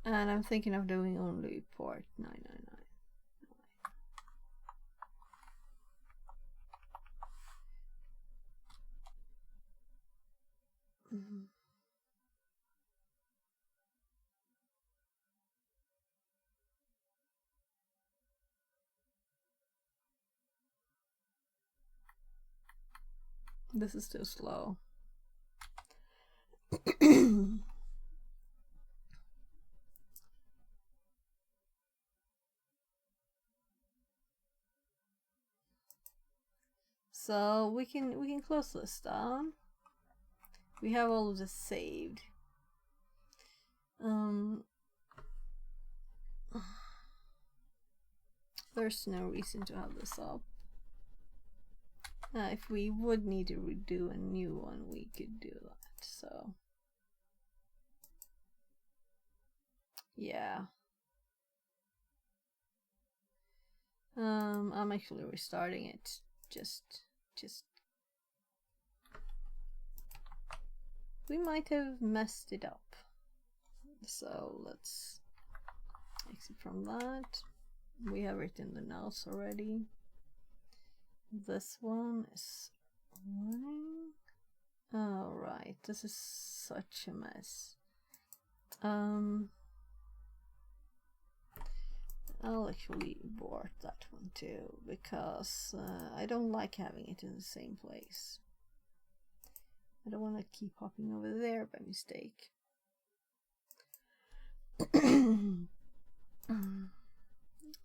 and I'm thinking of doing only port 999. This is too slow. So we can close this down. We have all of this saved. There's no reason to have this up. If we would need to redo a new one, we could do that. So yeah. I'm actually restarting it. Just we might have messed it up. So let's exit from that. We have it in the notes already. This one is running. Oh right, this is such a mess. I'll actually abort that one too, because I don't like having it in the same place. I don't want to keep hopping over there by mistake.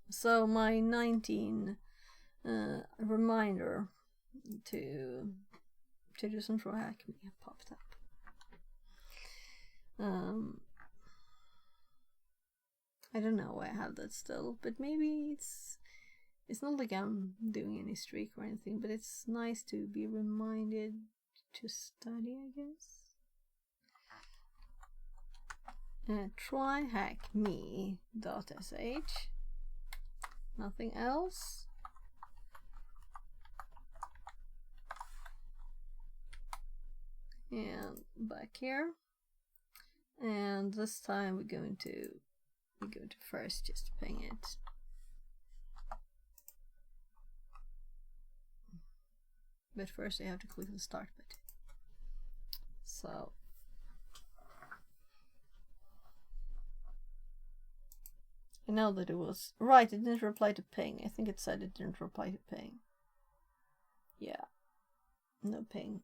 So my 19 reminder to do some TryHackMe popped up. I don't know why I have that still, but maybe it's not like I'm doing any streak or anything, but it's nice to be reminded to study, I guess. TryHackMe.sh. Nothing else. And back here. And this time we're going to first just ping it. But first I have to click the start button. So I know that it was right, it didn't reply to ping. I think it said it didn't reply to ping. Yeah. No ping.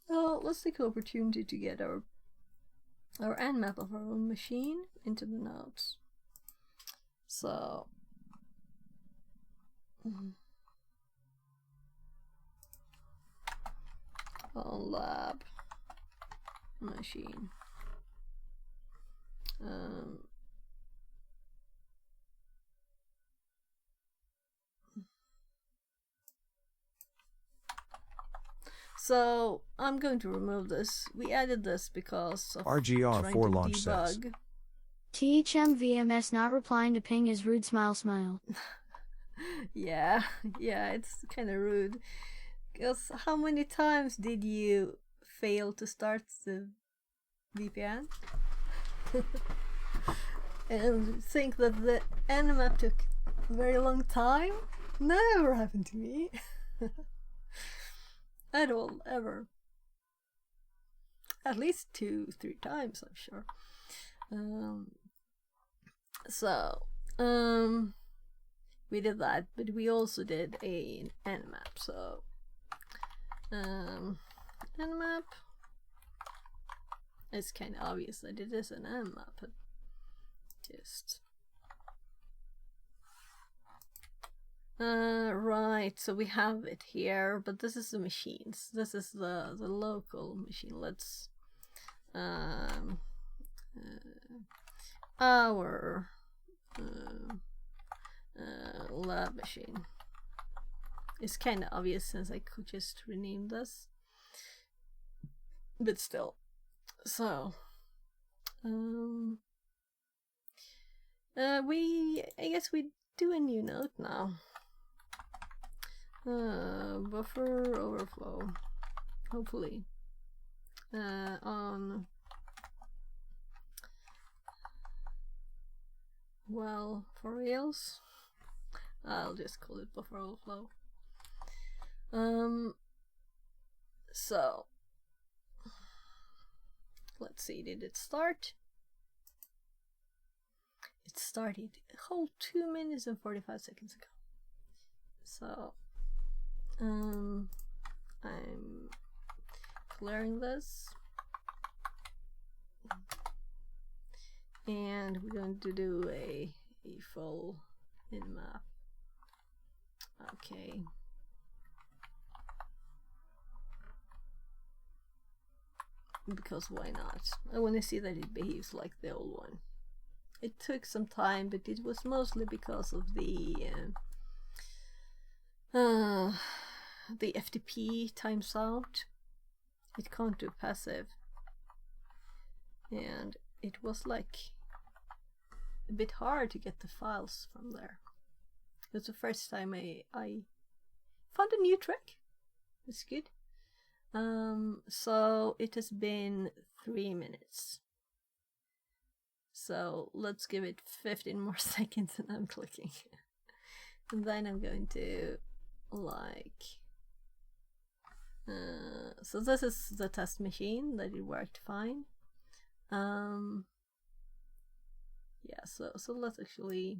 Well, let's take the opportunity to get our nmap of our own machine into the notes. So on lab machine. So I'm going to remove this. We added this because of RGR4 launch says. THM VMS not replying to ping is rude smile. Yeah, it's kind of rude. Because how many times did you fail to start the VPN? And think that the nmap took a very long time? Never happened to me. At all, ever. At least 2-3 times, I'm sure. We did that, but we also did an nmap. So nmap. It's kind of obvious that it is an nmap, but just right. So we have it here, but this is the machines. This is the local machine. Let's our lab machine. It's kind of obvious since I could just rename this, but still. So I guess we do a new note now. Buffer overflow, hopefully. On well, for reals, I'll just call it buffer overflow. So let's see, did it start? It started a whole 2 minutes and 45 seconds ago. So I'm clearing this, and we're going to do a full nmap. Okay. Because why not? I want to see that it behaves like the old one. It took some time, but it was mostly because of the FTP times out. It can't do passive, and it was like a bit hard to get the files from there. It was the first time I found a new trick. It's good. So it has been 3 minutes. So let's give it 15 more seconds and I'm clicking. And then I'm going to so this is the test machine that it worked fine. Yeah, yeah, so let's actually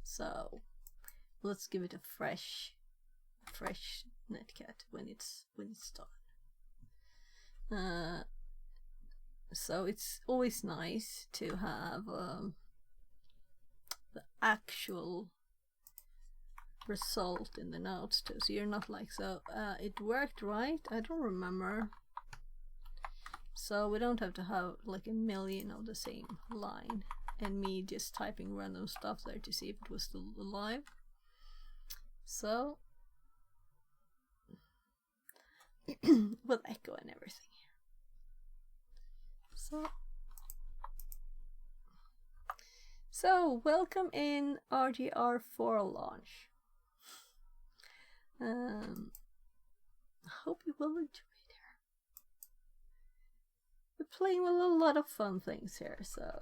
so let's give it a fresh netcat when it's done. So it's always nice to have the actual result in the notes too, so you're not like, so it worked, right? I don't remember. So we don't have to have like a million of the same line and me just typing random stuff there to see if it was still alive. So with echo and everything. So welcome in RGR4 launch. I hope you will enjoy there. We're playing with a lot of fun things here, so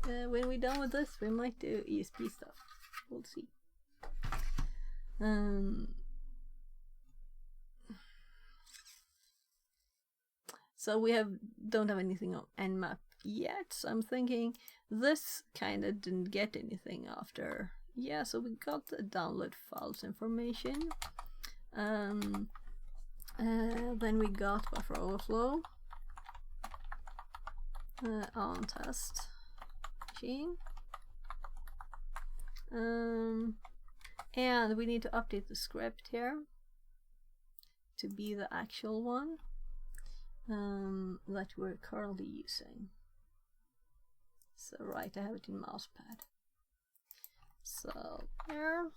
when we're done with this, we might do ESP stuff. We'll see. So we don't have anything on Nmap yet, so I'm thinking this kind of didn't get anything after. Yeah, so we got the download files information. Then we got buffer overflow on test machine. And we need to update the script here to be the actual one that we're currently using. So right, I have it in mousepad. So there.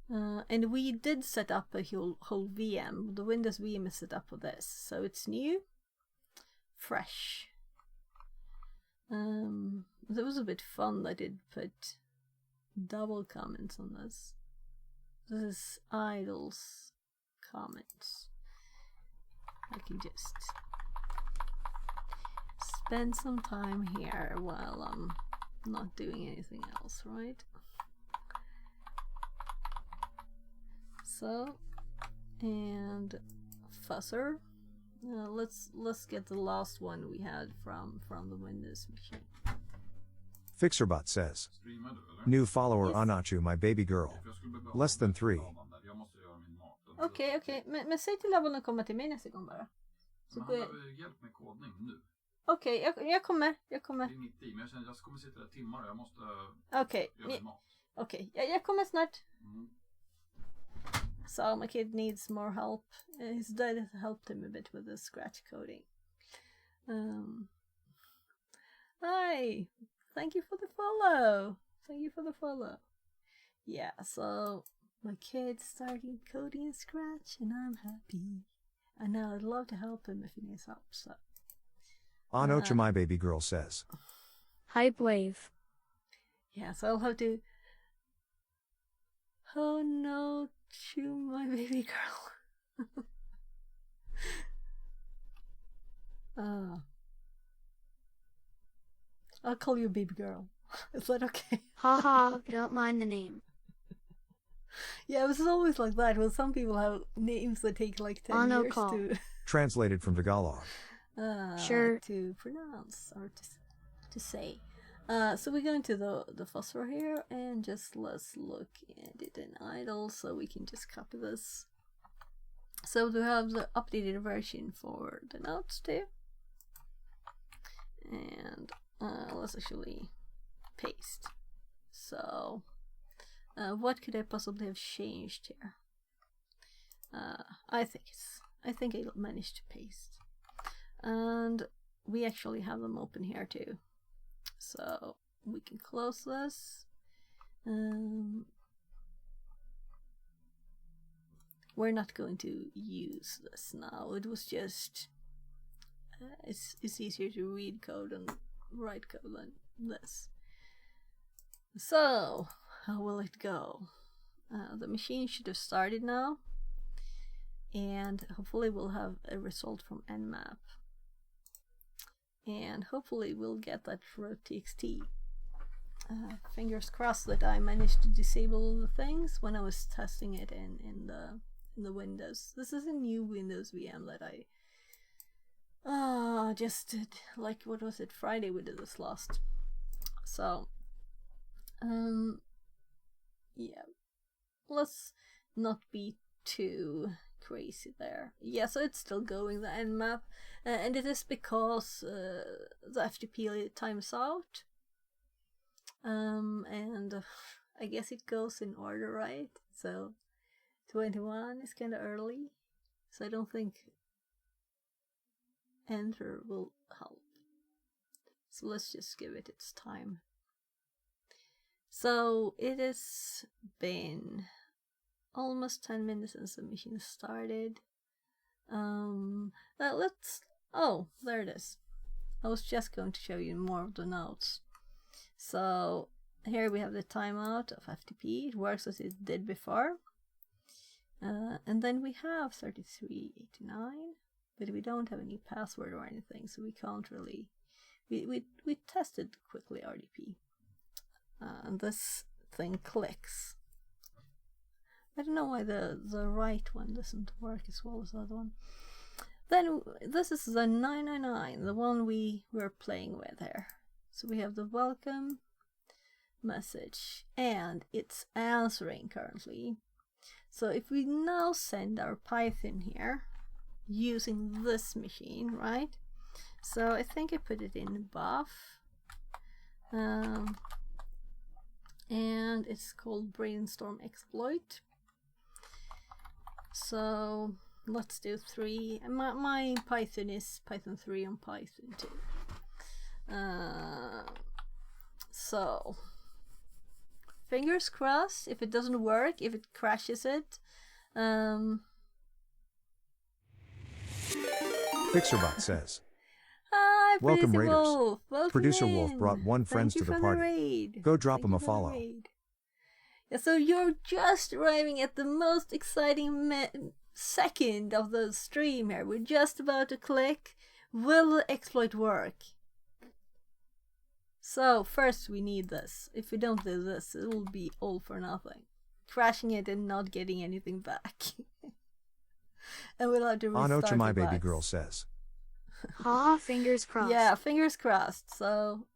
And we did set up a whole VM. The Windows VM is set up for this, so it's new, fresh. That was a bit fun. I did put double comments on this. This is idles comments. I can just spend some time here while I'm not doing anything else, right? So, and fuzzer. Let's get the last one we had from the Windows machine. Fixerbot says, Streamar du eller? new follower Yes. Anachu, my baby girl. För jag skulle behöva Less than 3. Jag måste göra min mat. Okej. Men säg till Lavon att komma till mig nästa gång bara. Så Men går han jag... behöver hjälp med kodning nu. Okej, jag kommer. Det är mitt i, men jag känner att jag kommer sitta där timmar och jag måste Okej, göra min mat. jag kommer snart. Mm. So my kid needs more help. His dad helped him a bit with the scratch coding. Hi, thank you for the follow. Yeah, so my kid's starting coding in Scratch, and I'm happy. And now I'd love to help him if he needs help. So Anocha, my baby girl says, Hype wave. yeah, so I'll have to. Oh no, chew my baby girl. I'll call you baby girl. Is that okay? Haha, don't mind the name. Yeah, it was always like that. Well, some people have names that take like 10 years call. to translated from Tagalog. Sure. to pronounce or to say. So we're going to the fuzzer here, and just let's look at it in idle so we can just copy this. So we have the updated version for the notes too. And let's actually paste. So what could I possibly have changed here? I think I managed to paste. And we actually have them open here too. So we can close this. We're not going to use this now. It was just it's easier to read code and write code than this. So how will it go? The machine should have started now, and hopefully we'll have a result from Nmap. And hopefully we'll get that row.txt. Fingers crossed that I managed to disable the things when I was testing it in the Windows. This is a new Windows VM that I just did, like, what was it, Friday we did this last. So yeah, let's not be too crazy there. Yeah, so it's still going, the nmap, and it is because the FTP times out. And I guess it goes in order, right? So 21 is kind of early, so I don't think enter will help. So let's just give it its time. So it has been almost 10 minutes since the machine started. Oh, there it is. I was just going to show you more of the notes. So here we have the timeout of FTP. It works as it did before. And then we have 3389, but we don't have any password or anything, so we can't really. We tested quickly RDP. And this thing clicks. I don't know why the right one doesn't work as well as the other one. Then this is the 999, the one we were playing with here. So we have the welcome message, and it's answering currently. So if we now send our Python here using this machine, right? So I think I put it in buff. And it's called Brainstorm exploit. So let's do 3. My Python is Python 3 and Python 2. So fingers crossed. If it doesn't work, if it crashes it, Fixerbot says, hi, welcome Producer Raiders. Wolf. Welcome Producer in. Wolf brought one friends Thank to you the for party. raid. Go drop Thank him you a for the follow. raid. Yeah, so you're just arriving at the most exciting second of the stream here. We're just about to click. Will the exploit work? So first we need this. If we don't do this, it will be all for nothing. Crashing it and not getting anything back. And we'll have to restart Ano to my the baby bugs. girl says, Ha, fingers crossed. Yeah, fingers crossed. So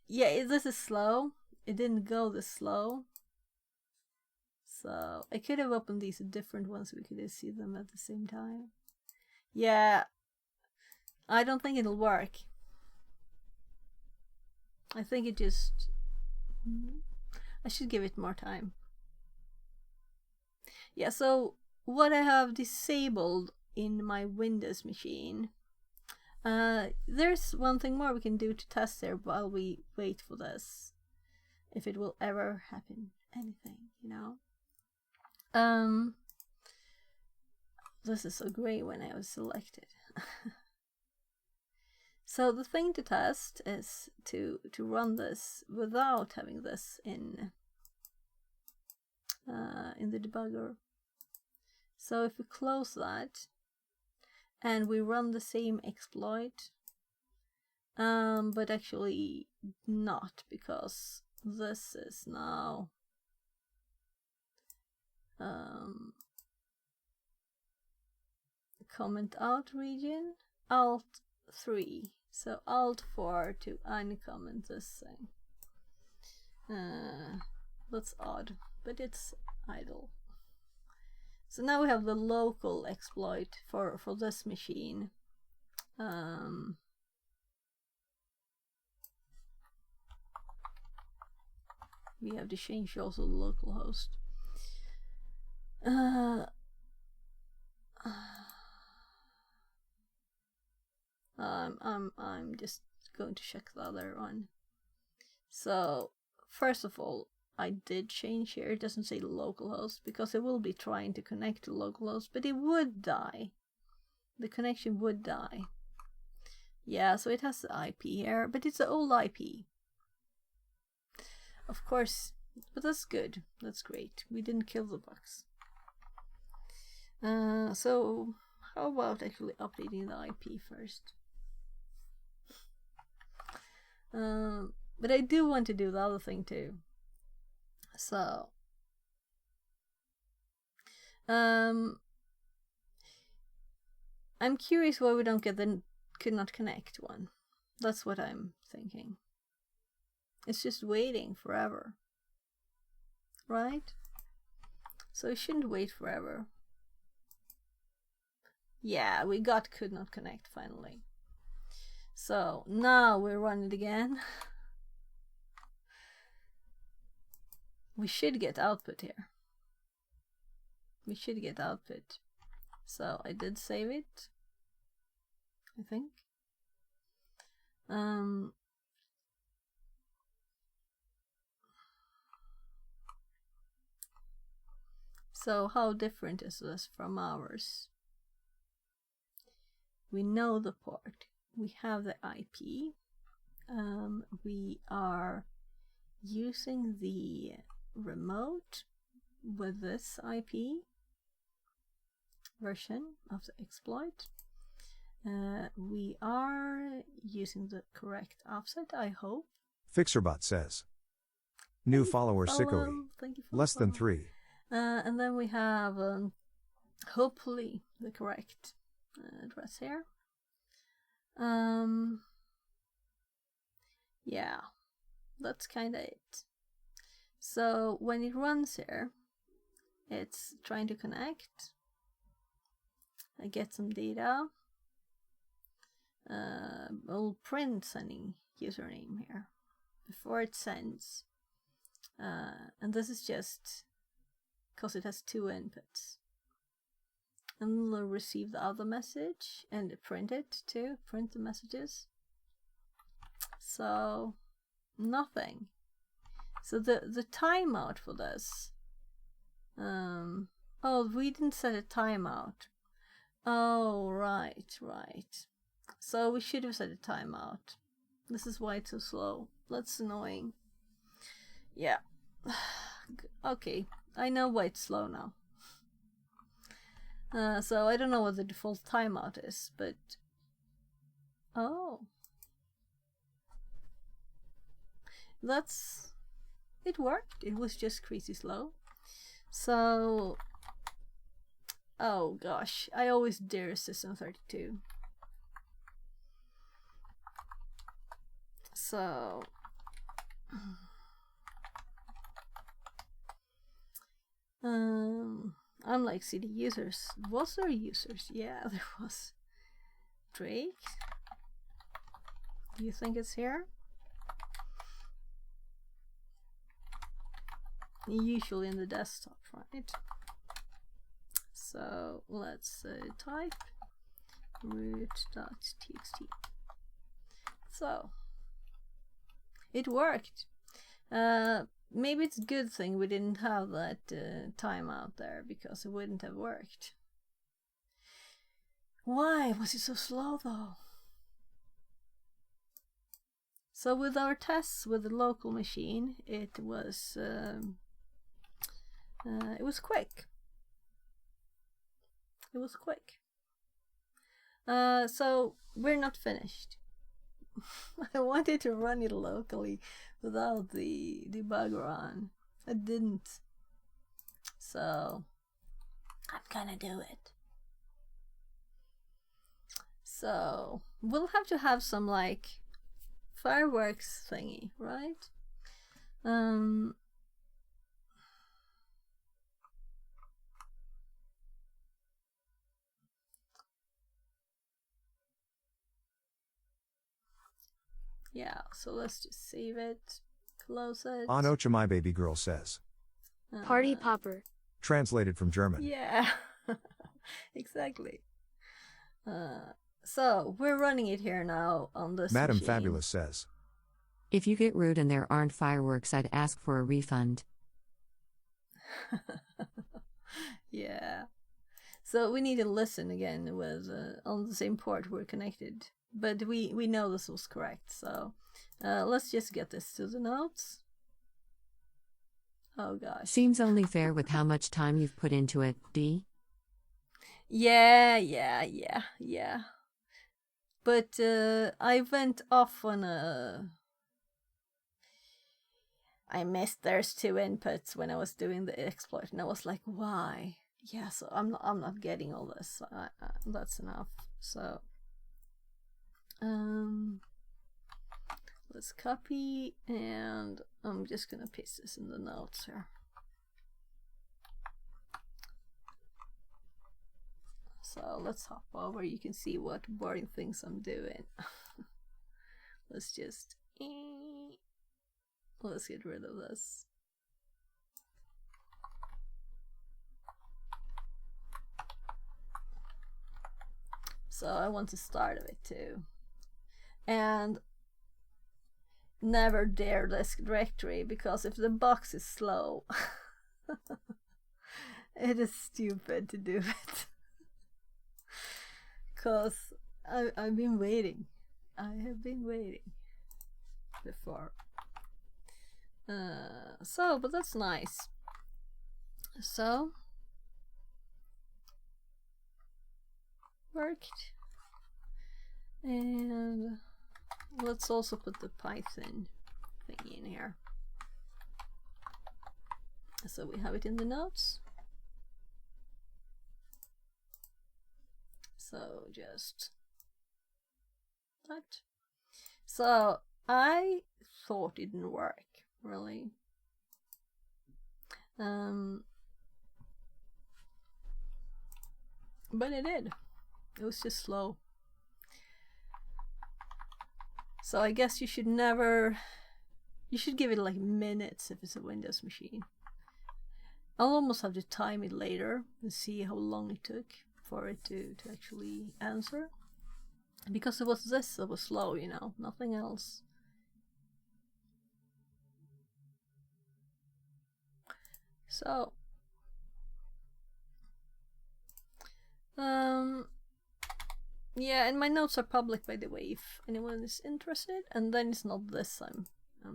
yeah, this is slow. It didn't go this slow. So I could have opened these different ones so we could see them at the same time. Yeah, I don't think it'll work. I think it just... I should give it more time. Yeah, so what I have disabled in my Windows machine, there's one thing more we can do to test there while we wait for this. If it will ever happen, anything, you know. This is so great when I was selected. So the thing to test is to run this without having this in the debugger. So if we close that and we run the same exploit, but actually not, because this is now comment out region, Alt 3. So Alt 4 to uncomment this thing. That's odd, but it's idle. So now we have the local exploit for this machine. We have to change also the local host. I'm just going to check the other one. So first of all, I did change here. It doesn't say localhost because it will be trying to connect to localhost, but it would die. The connection would die. Yeah, so it has the IP here, but it's an old IP. Of course, but that's good. That's great. We didn't kill the bugs. So how about actually updating the IP first? But I do want to do the other thing too. So I'm curious why we don't get the could not connect one. That's what I'm thinking. It's just waiting forever. Right? So it shouldn't wait forever. Yeah, we got could not connect finally. So now we run it again. We should get output here. We should get output. So I did save it, I think. So how different is this from ours? We know the port. We have the IP. We are using the remote with this IP version of the exploit. We are using the correct offset, I hope. Fixerbot says. New follower Sikoi. Thank you for Less than 3. And then we have hopefully the correct address here. Yeah, that's kind of it. So when it runs here, it's trying to connect. I get some data. I'll print sending username here before it sends. And this is just because it has 2 inputs. And we'll receive the other message and print it too, print the messages. So nothing. So the timeout for this. Oh, we didn't set a timeout. Oh, right. So we should have set a timeout. This is why it's so slow. That's annoying. Yeah. Okay, I know why it's slow now. So I don't know what the default timeout is, but... Oh. It worked. It was just crazy slow. So... Oh gosh, I always dare System32. So... unlike CD users. Was there users? Yeah, there was. Drake? Do you think it's here? Usually in the desktop, right? So let's type root.txt. So it worked. Maybe it's a good thing we didn't have that timeout there, because it wouldn't have worked. Why was it so slow though? So with our tests with the local machine, it was quick. It was quick. So we're not finished. I wanted to run it locally without the debugger on. I didn't. So I'm gonna do it. So we'll have to have some like fireworks thingy, right? Yeah, so let's just save it, close it. Anocha my baby girl says. Party popper. Translated from German. Yeah, exactly. So we're running it here now on this Madam machine. Fabulous says. If you get rude and there aren't fireworks, I'd ask for a refund. Yeah. So we need to listen again with on the same port we're connected. But we know this was correct, so let's just get this to the notes. Oh gosh. Seems only fair with how much time you've put into it, D? Yeah. But I went off on a I missed there's 2 inputs when I was doing the exploit, and I was like, why? Yeah, so I'm not getting all this. That's enough. So let's copy, and I'm just gonna paste this in the notes here. So let's hop over. You can see what boring things I'm doing. Let's just let's get rid of this. So I want to start of it too. And never dare this directory, because if the box is slow, it is stupid to do it. Because I've been waiting. I have been waiting before. But that's nice. So worked. And let's also put the Python thing in here. So we have it in the notes. So just that. So I thought it didn't work, really. But it did. It was just slow. So I guess you should give it like minutes if it's a Windows machine. I'll almost have to time it later and see how long it took for it to actually answer. Because it was this that was slow, you know, nothing else. So yeah, and my notes are public, by the way, if anyone is interested. And then it's not this I'm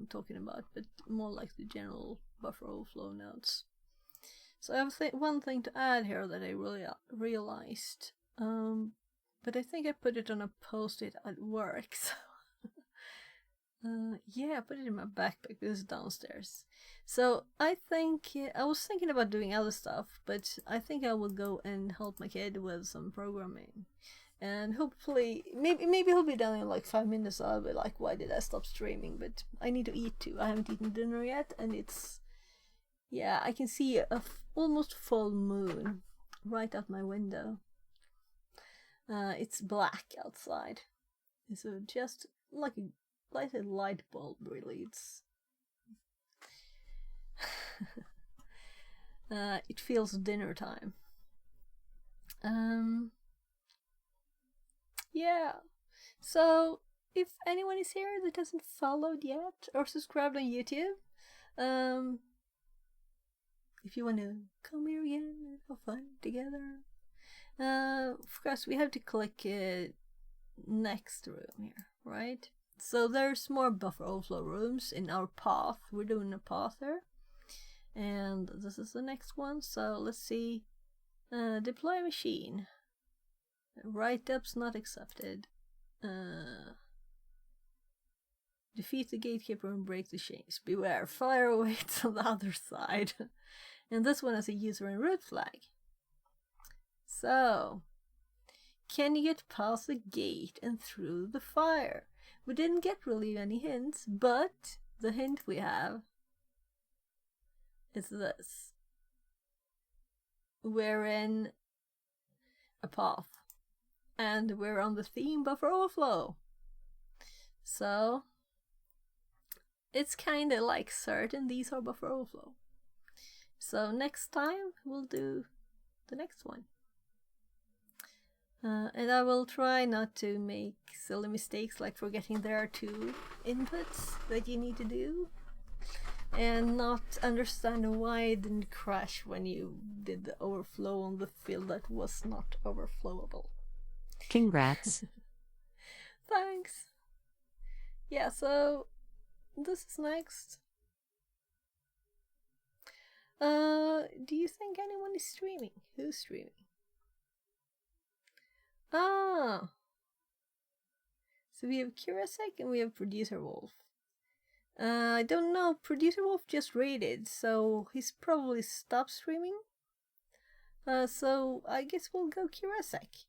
talking about, but more like the general buffer overflow notes. So I have one thing to add here that I really realized, but I think I put it on a post-it at work. So yeah, I put it in my backpack. This is downstairs. So I think I was thinking about doing other stuff, but I think I will go and help my kid with some programming. And hopefully, maybe he'll be done in like 5 minutes. I'll be like, why did I stop streaming? But I need to eat too. I haven't eaten dinner yet, and it's, yeah, I can see a almost full moon right out my window. It's black outside. So just like a light bulb, really. It's it feels dinner time. Yeah, so if anyone is here that hasn't followed yet or subscribed on YouTube, if you want to come here again and have fun together, of course we have to click next room here, right? So there's more buffer overflow rooms in our path. We're doing a path here, and this is the next one. So let's see, deploy machine. Write-ups not accepted. Defeat the gatekeeper and break the chains. Beware, fire awaits on the other side. And this one has a user and root flag. So, can you get past the gate and through the fire? We didn't get really any hints, but the hint we have is this. We're in a path. And we're on the theme buffer overflow. So it's kind of like certain these are buffer overflow. So next time we'll do the next one. And I will try not to make silly mistakes like forgetting there are 2 inputs that you need to do. And not understand why it didn't crash when you did the overflow on the field that was not overflowable. Congrats. Thanks. Yeah, so this is next. Do you think anyone is streaming? Who's streaming? Ah. So we have Curasek and we have Producer Wolf. I don't know. Producer Wolf just raided, so he's probably stopped streaming. So I guess we'll go Kirasek.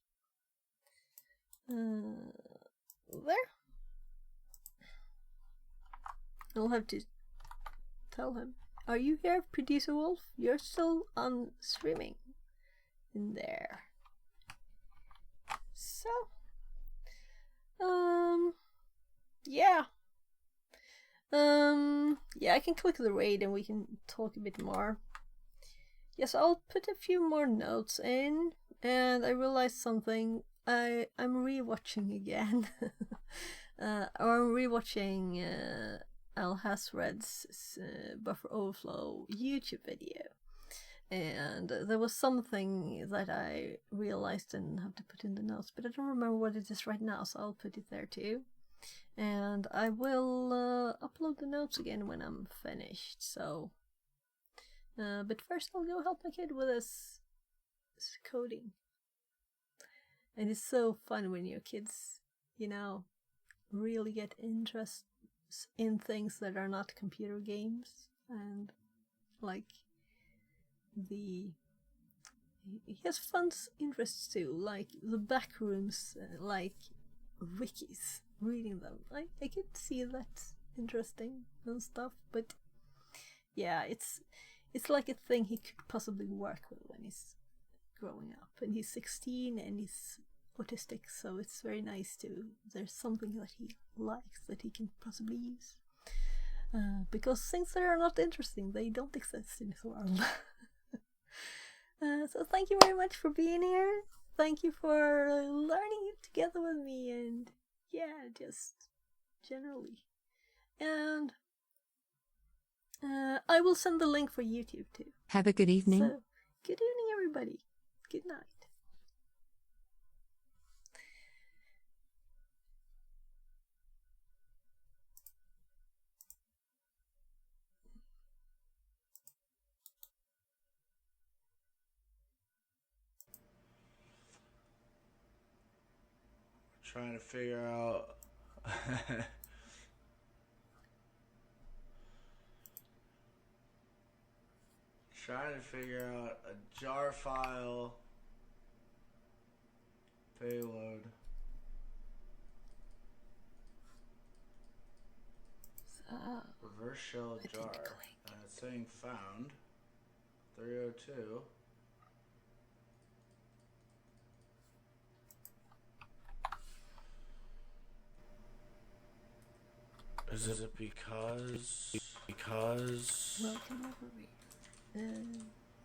There. I'll have to tell him. Are you here, Producer Wolf? You're still on streaming in there. So, yeah. Yeah, I can click the raid and we can talk a bit more. Yes, I'll put a few more notes in, and I realized something. I'm rewatching again. Or I'm rewatching Al Hasred's Buffer Overflow YouTube video. And there was something that I realized and have to put in the notes, but I don't remember what it is right now, so I'll put it there too. And I will upload the notes again when I'm finished, so... but first I'll go help my kid with his coding. And it's so fun when your kids, you know, really get interest in things that are not computer games, and like he has fun interests too, like the backrooms, like wikis, reading them. I can see that's interesting and stuff, but yeah, it's like a thing he could possibly work with when he's growing up, and he's 16 and he's autistic, so it's very nice to there's something that he likes that he can possibly use, because things that are not interesting, they don't exist in this world. So thank you very much for being here. Thank you for learning it together with me, and yeah, just generally. And I will send the link for YouTube too. Have a good evening. So, good evening, everybody. Good night. Trying to figure out a jar file payload. Reverse shell jar. And it's saying found 302. Is it because Welcome everybody,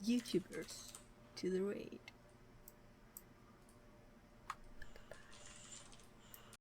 YouTubers, to the raid.